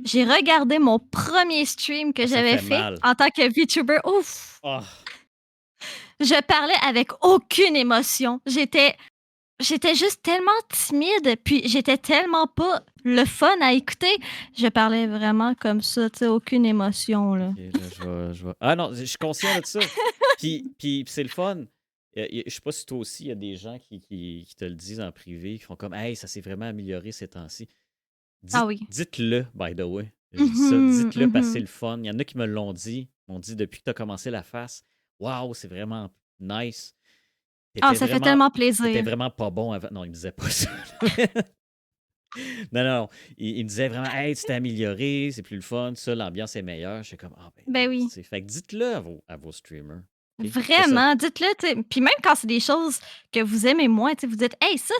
j'ai regardé mon premier stream que Ah, ça j'avais fait fait mal. en tant que VTuber. Ouf! Ah, Je parlais avec aucune émotion. J'étais juste tellement timide, puis j'étais tellement pas le fun à écouter. Je parlais vraiment comme ça, tu sais, aucune émotion, là. ok, là, je vais. Ah non, je suis conscient de ça. Puis c'est le fun. Je sais pas si toi aussi, il y a des gens qui te le disent en privé, qui font comme, hey, ça s'est vraiment amélioré ces temps-ci. Ah oui. Dites-le, by the way. Je dis ça, Mhm, dites-le parce que c'est mhm. le fun. Il y en a qui me l'ont dit. M'ont dit depuis que tu as commencé la face, waouh, c'est vraiment nice. Ah, T'étais ça fait vraiment, tellement t'étais plaisir. vraiment pas bon avant. Non, il me disait pas ça. Non, non, il me disait vraiment, hey, tu t'es amélioré, c'est plus le fun, ça, l'ambiance est meilleure. Je suis comme, ah ben, Ben oui. fait que dites-le à vos streamers. OK? C'est ça. Vraiment, dites-le, tu sais. Puis même quand c'est des choses que vous aimez moins, tu sais, vous dites: «Hey, ça,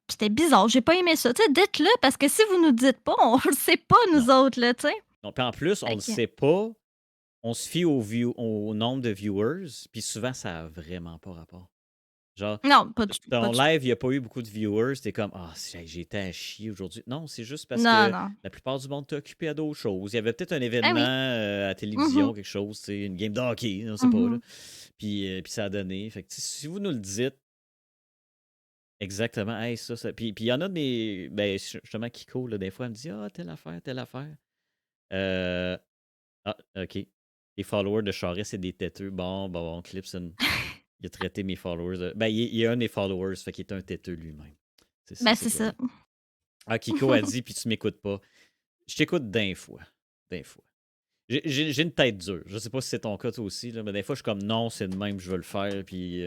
c'était bizarre, j'ai pas aimé ça». Tu sais, dites-le parce que si vous nous dites pas, on le sait pas Non. nous autres, là, tu sais. Non, puis en plus, on Fait le que sait pas, on se fie au nombre de viewers, puis souvent, ça a vraiment pas rapport. Genre, non, pas du tout, pas ton du tout. live, il n'y a pas eu beaucoup de viewers, t'es comme, ah, j'ai été à chier aujourd'hui. Non, c'est juste parce Non, que non. la plupart du monde t'a occupé à d'autres choses. Il y avait peut-être un Ah événement oui. à la Mhm, télévision, quelque chose, une game de hockey, on sait pas, là. mhm. Puis ça a donné. Fait que si vous nous le dites, exactement, hey, ça. Puis il y en a de mes. Ben, justement, Kiko, là, des fois, elle me dit, ah, telle affaire, telle affaire. Euh, ah, OK. Les followers de Charest, c'est des têteux. Bon, Clipson, il a traité mes followers. Ben, il est un des followers, fait qu'il est un têteux lui-même. Ben, C'est c'est quoi? ça. Ah, Kiko a dit, puis tu m'écoutes pas. Je t'écoute d'un fois. D'un fois. J'ai une tête dure. Je sais pas si c'est ton cas toi aussi, là, mais des fois, je suis comme non, c'est de même, je veux le faire, puis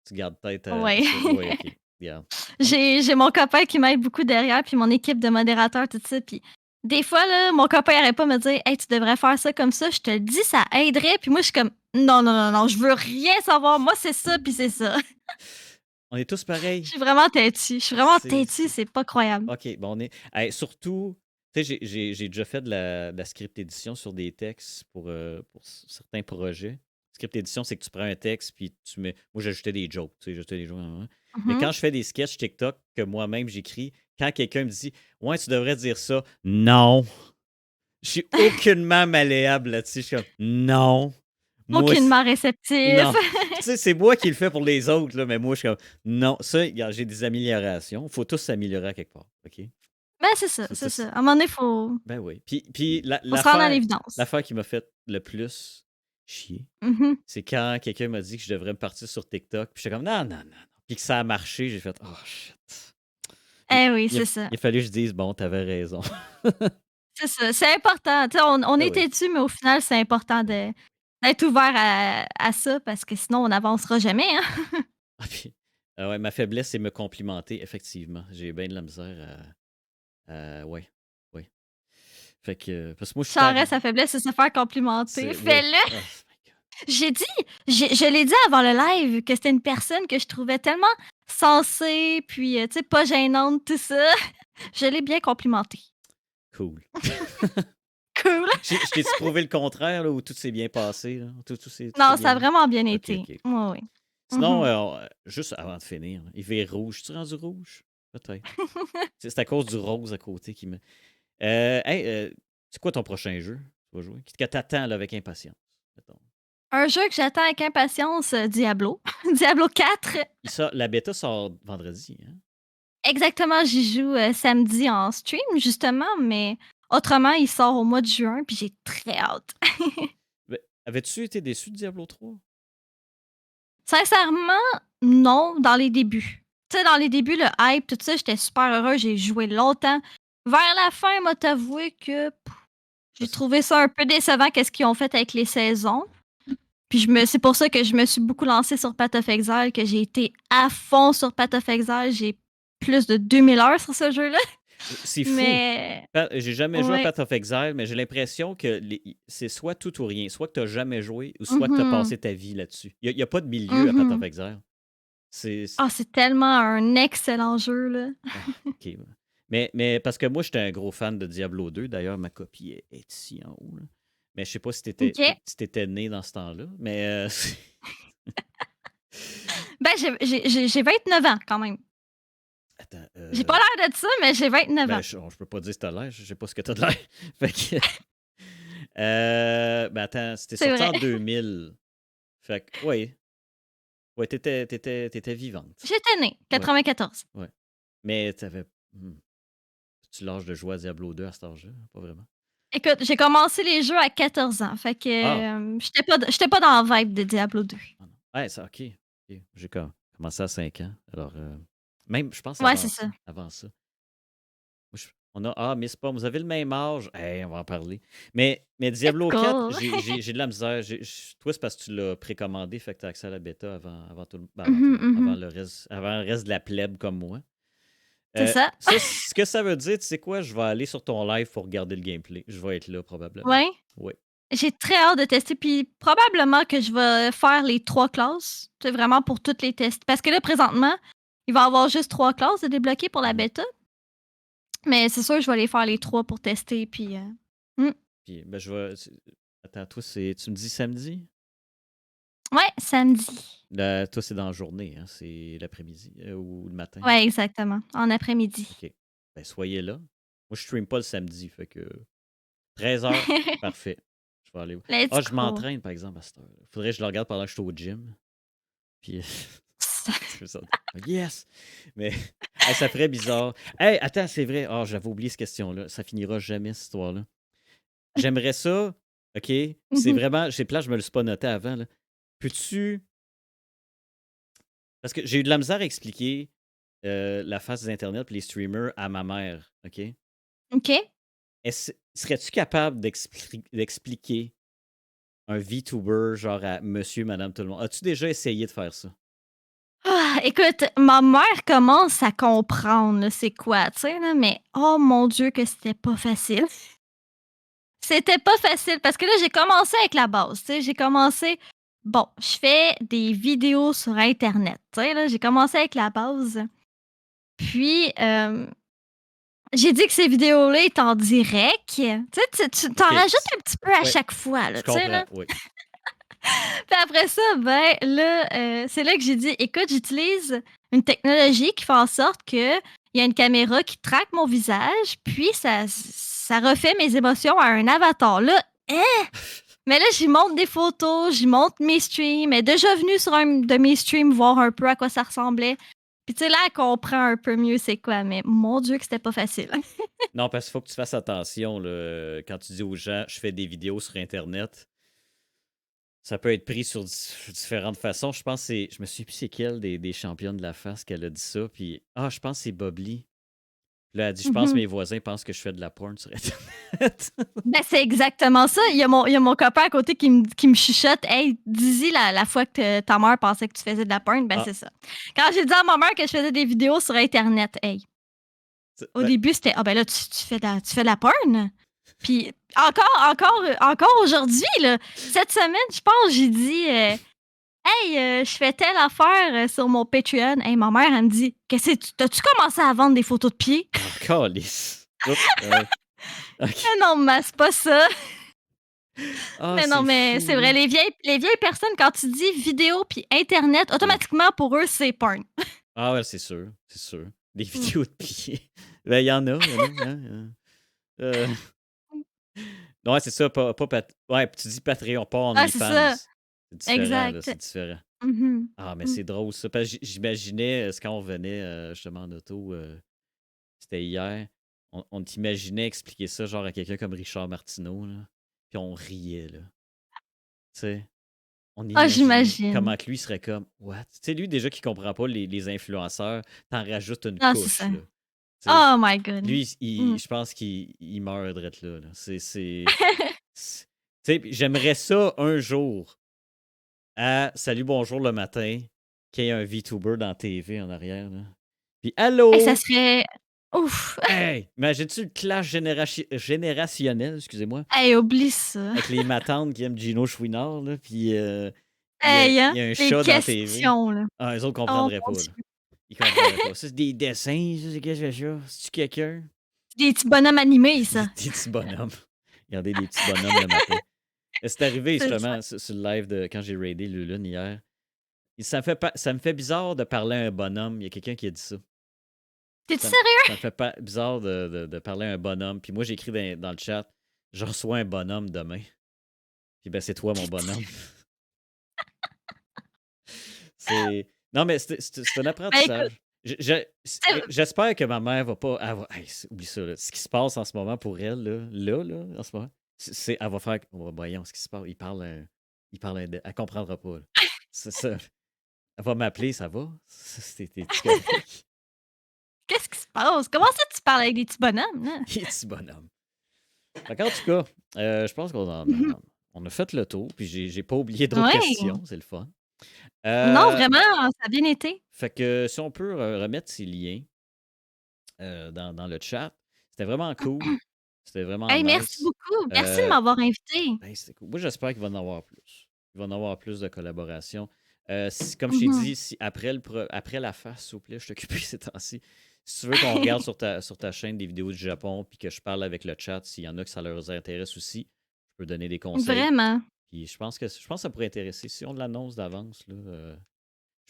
tu gardes tête à Ouais. ça. Ouais, ok. Regarde. J'ai mon copain qui m'aide beaucoup derrière, puis mon équipe de modérateurs, tout ça, puis des fois, là, mon copain n'arrête pas de me dire: «Hey, tu devrais faire ça comme ça, je te le dis, ça aiderait». Puis moi, je suis comme: «Non, non, non, non, je veux rien savoir. Moi, c'est ça, puis c'est ça». On est tous Je pareils. suis vraiment têtue. Je suis vraiment C'est. têtue, c'est pas croyable. Ok, bon, on est. Hey, surtout, tu sais, j'ai déjà fait de la script édition sur des textes pour certains projets. Script édition, c'est que tu prends un texte, puis tu mets. Moi, j'ajoutais des jokes, tu sais, j'ajoutais des jokes. Hein. Mais Mhm. quand je fais des sketchs TikTok que moi-même j'écris, quand quelqu'un me dit, ouais, tu devrais dire ça, non. Je suis aucunement malléable là-dessus. Je suis comme, non. Moi, Aucunement réceptif. non. Tu sais, c'est moi qui le fais pour les autres, là, mais moi, je suis comme, non. Ça, regarde, j'ai des améliorations. Il faut tous s'améliorer à quelque part. OK? Ben, c'est ça, C'est c'est ça. ça. À un moment donné, Ben oui. Puis faut se rendre à l'évidence. l'affaire qui m'a fait le plus chier, Mhm. c'est quand quelqu'un m'a dit que je devrais me partir sur TikTok. Puis j'étais comme, non, non, non, non. Puis que ça a marché, j'ai fait, oh shit. Il, Eh oui, il a, c'est ça. il a fallu que je dise, bon, t'avais raison. C'est ça. C'est important. Tu sais, on Ben est oui. têtu, mais au final, c'est important d'être ouvert à ça parce que sinon, on n'avancera jamais. Hein? Ah, puis, ouais, ma faiblesse, c'est me complimenter, effectivement. J'ai bien de la misère ouais, ouais. Fait que, parce que moi, je suis Charest, pareil. sa faiblesse, c'est se faire complimenter. Oui. Fais-le! Oh my God. J'ai dit, je l'ai dit avant le live que c'était une personne que je trouvais tellement sensée, puis, tu sais, pas gênante, tout ça. Je l'ai bien complimenté. Cool. Cool. Je t'ai-tu prouvé le contraire, là, où tout s'est bien passé? Là? Tout s'est Non, ça a bien... vraiment bien OK, été. OK. Oui, oui. Sinon, juste avant de finir, il vire rouge. Tu rendu rouge? Peut-être. C'est à cause du rose à côté qui me... hey, c'est quoi ton prochain jeu que tu vas jouer? Que t'attends là, avec impatience? Mettons. Un jeu que j'attends avec impatience, Diablo. Diablo 4. La bêta sort vendredi. Hein? Exactement, j'y joue samedi en stream, justement, mais autrement, il sort au mois de juin, puis j'ai très hâte. Ben, avais-tu été déçu de Diablo 3? Sincèrement, non, dans les débuts. Tu sais, dans les débuts, le hype, tout ça, j'étais super heureux, j'ai joué longtemps. Vers la fin, m'a t'avoué que j'ai Parce- trouvé ça un peu décevant qu'est-ce qu'ils ont fait avec les saisons. Puis c'est pour ça que je me suis beaucoup lancée sur Path of Exile, que j'ai été à fond sur Path of Exile. J'ai plus de 2000 heures sur ce jeu-là. C'est fou. Mais J'ai jamais joué à ouais. Path of Exile, mais j'ai l'impression que c'est soit tout ou rien. Soit que tu n'as jamais joué, ou soit que tu as Mhm. passé ta vie là-dessus. Il n'y a pas de milieu à Path of Mhm. Exile. Ah, c'est tellement un excellent jeu, là. OK. Mais parce que moi, j'étais un gros fan de Diablo 2. D'ailleurs, ma copie est ici en haut. Là. Mais je sais pas si OK. t'étais né dans ce temps-là. Mais Ben, j'ai 29 ans, quand même. attends. J'ai pas l'air de ça, mais j'ai 29 Ben, ans. je peux pas dire si t'as l'air. Je sais pas ce que t'as de l'air. Fait que. Ben attends, c'était C'est sorti en vrai. 2000. Fait que, oui. Ouais, t'étais vivante. J'étais née, 94. Ouais. Mais tu l'âge de jouer à Diablo 2 à cet âge-là? Pas vraiment. Écoute, j'ai commencé les jeux à 14 ans, fait que Ah! j'étais pas dans la vibe de Diablo 2. Ah non. Ouais, ça, OK. OK. J'ai commencé à 5 ans. Alors, même, je pense Ouais, c'est ça. avant ça. Moi, mais c'est pas, vous avez le même âge. Hey, on va en parler. Mais Diablo 4, Cool. j'ai de la misère. Toi, c'est parce que tu l'as précommandé, fait que tu as accès à la bêta avant tout Mhm, mhm. avant le reste de la plèbe comme moi. C'est ça. Ça, ce que ça veut dire, tu sais quoi, je vais aller sur ton live pour regarder le gameplay. Je vais être là probablement. Ouais. Oui. J'ai très hâte de tester, puis probablement que je vais faire les 3 classes. C'est vraiment pour toutes les tests. Parce que là, présentement, il va y avoir juste 3 classes de débloquer pour la Mhm. bêta. Mais c'est sûr, je vais aller faire les 3 pour tester, puis... Puis, ben, Attends, toi, tu me dis samedi? Ouais, samedi. Toi, c'est dans la journée, hein? C'est l'après-midi ou le matin? Ouais, exactement. En après-midi. OK. Ben, soyez là. Moi, je stream pas le samedi, fait que 13h, parfait. Je vais aller. Let's Je go. m'entraîne, par exemple, à cette heure. Faudrait que je le regarde pendant que je suis au gym. Puis, yes! Mais ça ferait bizarre. Hey, attends, c'est vrai. J'avais oublié cette question-là. Ça finira jamais, cette histoire-là. J'aimerais ça. OK? C'est Mhm. vraiment. C'est plat, je me le suis pas noté avant. Là. Peux-tu. Parce que j'ai eu de la misère à expliquer la face des internets et les streamers à ma mère. OK? OK. Serais-tu capable d'expliquer un VTuber genre à monsieur, madame, tout le monde? As-tu déjà essayé de faire ça? Ah, écoute, ma mère commence à comprendre là, c'est quoi, tu sais, là, mais oh mon Dieu que c'était pas facile. C'était pas facile parce que là, j'ai commencé avec la base, tu sais, j'ai commencé bon, je fais des vidéos sur internet, tu sais, là, j'ai commencé avec la base. Puis j'ai dit que ces vidéos-là étaient en direct. Tu sais, tu t'en OK. rajoutes un petit peu à Ouais, chaque fois, là, je tu sais, là. comprends. Oui. Puis après ça, ben là, c'est là que j'ai dit: «Écoute, j'utilise une technologie qui fait en sorte qu'il y a une caméra qui traque mon visage, puis ça refait mes émotions à un avatar». Là, hein? Mais là, j'y montre des photos, j'y montre mes streams. Elle est déjà venue sur un de mes streams voir un peu à quoi ça ressemblait. Puis tu sais, là, elle comprend un peu mieux c'est quoi, mais mon Dieu que c'était pas facile. Non, parce qu'il faut que tu fasses attention là, quand tu dis aux gens, je fais des vidéos sur Internet. Ça peut être pris sur différentes façons. Je pense que c'est. Je me souviens plus c'est quelle des championnes de la face qu'elle a dit ça. Puis, je pense que c'est Bob Lee. Puis là, elle a dit, je pense que mes voisins pensent que je fais de la porn sur Internet. Ben, c'est exactement ça. Il y a mon copain à côté qui me chuchote: «Hey, dis-y la fois que ta mère pensait que tu faisais de la porn». Ben, Ah, c'est ça. Quand j'ai dit à ma mère que je faisais des vidéos sur internet, hey, au ben, début, c'était: «Ah ben là, tu fais de la porn?» Puis encore aujourd'hui, là, cette semaine, je pense, j'ai dit, «Hey, je fais telle affaire, sur mon Patreon». Hey, ma mère, elle me dit: «Qu'est-ce que t'as-tu commencé à vendre des photos de pieds?» câlisse. Oups, ouais. OK. Ah non, mais c'est pas ça. Ah, Mais non, c'est mais fou, c'est là. vrai, les vieilles personnes, quand tu dis vidéo puis internet, Ouais. automatiquement, pour eux, c'est porn. Ah ouais, c'est sûr, c'est sûr. Des Mmh. vidéos de pieds. Ben, il y en a, hein, ouais, c'est ça, pas ouais, puis tu dis Patreon, pas Ah, c'est OnlyFans. ça, C'est différent, là, exact. c'est différent. Mmh Ah, mais mh. c'est drôle ça, parce que j'imaginais, c'est quand on revenait, justement en auto, c'était hier, on t'imaginait expliquer ça, genre, à quelqu'un comme Richard Martineau, là, puis on riait, là. Tu sais? On Ah, imaginait comment j'imagine. que lui serait comme: «What?» Tu sais, lui déjà qui comprend pas les influenceurs, t'en rajoutes une Ah, c'est couche, ça. là. Tu sais? Oh my god. Lui, Mmh. je pense qu'il meurt drette là, là. C tu sais, puis j'aimerais ça un jour à Salut Bonjour le matin, qu'il y ait un VTuber dans la TV en arrière, là. Puis: Hey, ça «Allô?» serait ouf! Hey! Imagines-tu le clash générationnel, excusez-moi, Hey, oublie ça. avec les matantes qui aiment Gino Chouinard, là, puis Hey, il hein, y a un les chat dans la TV. questions, là. Ah, eux autres Oh comprendraient mon pas, là. Dieu. Ils comprendraient pas. Ça, c'est des dessins, ça, c'est qu'est-ce que c'est ça? C'est-tu quelqu'un? Des petits bonhommes animés, Des ça. petits bonhommes. Regardez des petits bonhommes le matin. C'est arrivé C'est le fun. justement sur le live de quand j'ai raidé Lulun hier. Et ça me fait bizarre de parler à un bonhomme. Il y a quelqu'un qui a dit ça. Tu sérieux? Ça me fait pas bizarre de parler à un bonhomme. Puis moi, j'ai écrit dans le chat, je reçois un bonhomme demain. Puis ben, c'est toi, mon bonhomme. C'est. Non, mais c'est un Ben, écoute, apprentissage. tu J'espère que ma mère va pas. Hey, oublie ça, là. Ce qui se passe en ce moment pour elle, là, en ce moment, elle va faire. Oh, voyons ce qui se passe. Elle comprendra pas, là. C'est ça. Elle va m'appeler, ça va? T'es-tu correct? qu'est-ce qui se passe? Comment ça tu parles avec des petits bonhommes, là? Les petits bonhommes. Fait qu'en tout cas, je pense Mmh. on a fait le tour, puis j'ai pas oublié d'autres Ouais. questions, c'est le fun. Non, Euh, vraiment, ça a bien été. fait que si on peut remettre ces liens dans le chat, c'était vraiment cool. C'était vraiment Hey, merci nice. beaucoup. Merci de Euh, m'avoir invitée. ben, c'était cool. Moi, j'espère qu'il va en avoir plus. Il va en avoir plus de collaborations. Comme je t'ai Mmh. dit, si après la face, s'il vous plaît, je suis occupé ces temps-ci. Si tu veux qu'on regarde sur ta chaîne des vidéos du Japon, puis que je parle avec le chat, s'il y en a que ça leur intéresse aussi, je peux donner des conseils. Vraiment, Puis je pense que ça pourrait intéresser. Si on l'annonce d'avance, là,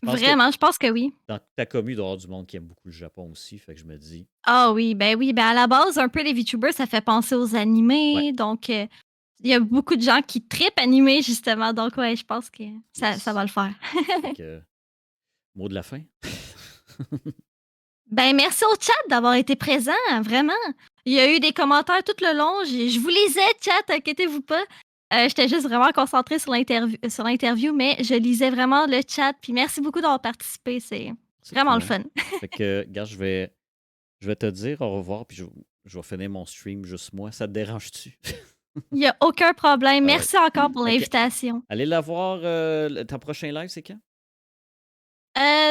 je pense que vraiment, je pense que oui. dans ta commu, il doit y avoir du monde qui aime beaucoup le Japon aussi. Fait que je me dis, Ah oui, ben, à la base, un peu les VTubers, ça fait penser aux ouais, animés, donc il y a beaucoup de gens qui trippent animés, justement, donc ouais, je pense que ça yes. va le faire. Fait que, mot de la fin. Ben, merci au chat d'avoir été présent, vraiment. Il y a eu des commentaires tout le long, je vous lisais, chat, inquiétez-vous pas. J'étais juste vraiment concentrée sur l'interview, mais je lisais vraiment le chat, puis merci beaucoup d'avoir participé, c'est C'est vraiment le cool, hein? fun. Fait que, gars, je vais te dire au revoir, puis je vais finir mon stream juste moi. Ça te dérange-tu? Il y a aucun problème. Alright. Merci encore pour Fait que, l'invitation. allez la voir, ton prochain live, c'est quand?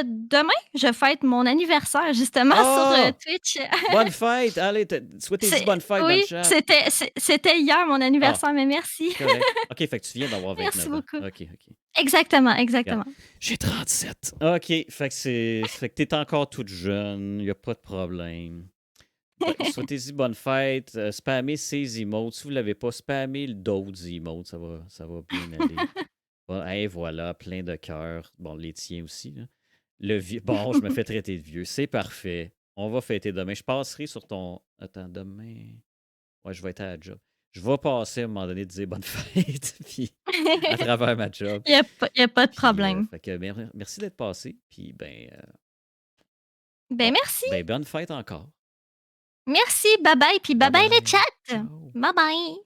Demain, je fête mon anniversaire justement sur, Ah! Twitch. Bonne fête! Allez, souhaitez-y C'est bonne fête dans le oui, chat. c'était hier mon Ah, anniversaire, mais merci. c'est correct. OK, fait que tu viens d'avoir Merci 29 ans. beaucoup. OK, OK. Exactement, Regarde, exactement. j'ai 37. OK, fait que t'es encore toute jeune, y a pas de problème. Souhaitez-y bonne fête. Spammez ces emotes. Si vous ne l'avez pas, spammez d'autres emotes. Ça va bien aller. Bon, hey, voilà, plein de cœurs. Bon, les tiens aussi, là. Bon, je me fais traiter de vieux. C'est parfait. On va fêter demain. Je passerai sur ton. Attends, demain. Ouais, je vais être à la job. Je vais passer à un moment donné de dire bonne fête, puis à travers ma job. Il y a pas de Puis, problème. fait que merci d'être passé. Puis, ben, Ben, merci. ben, bonne fête encore. Merci, bye bye, puis bye Bye bye le bye. chat. Ciao. Bye bye.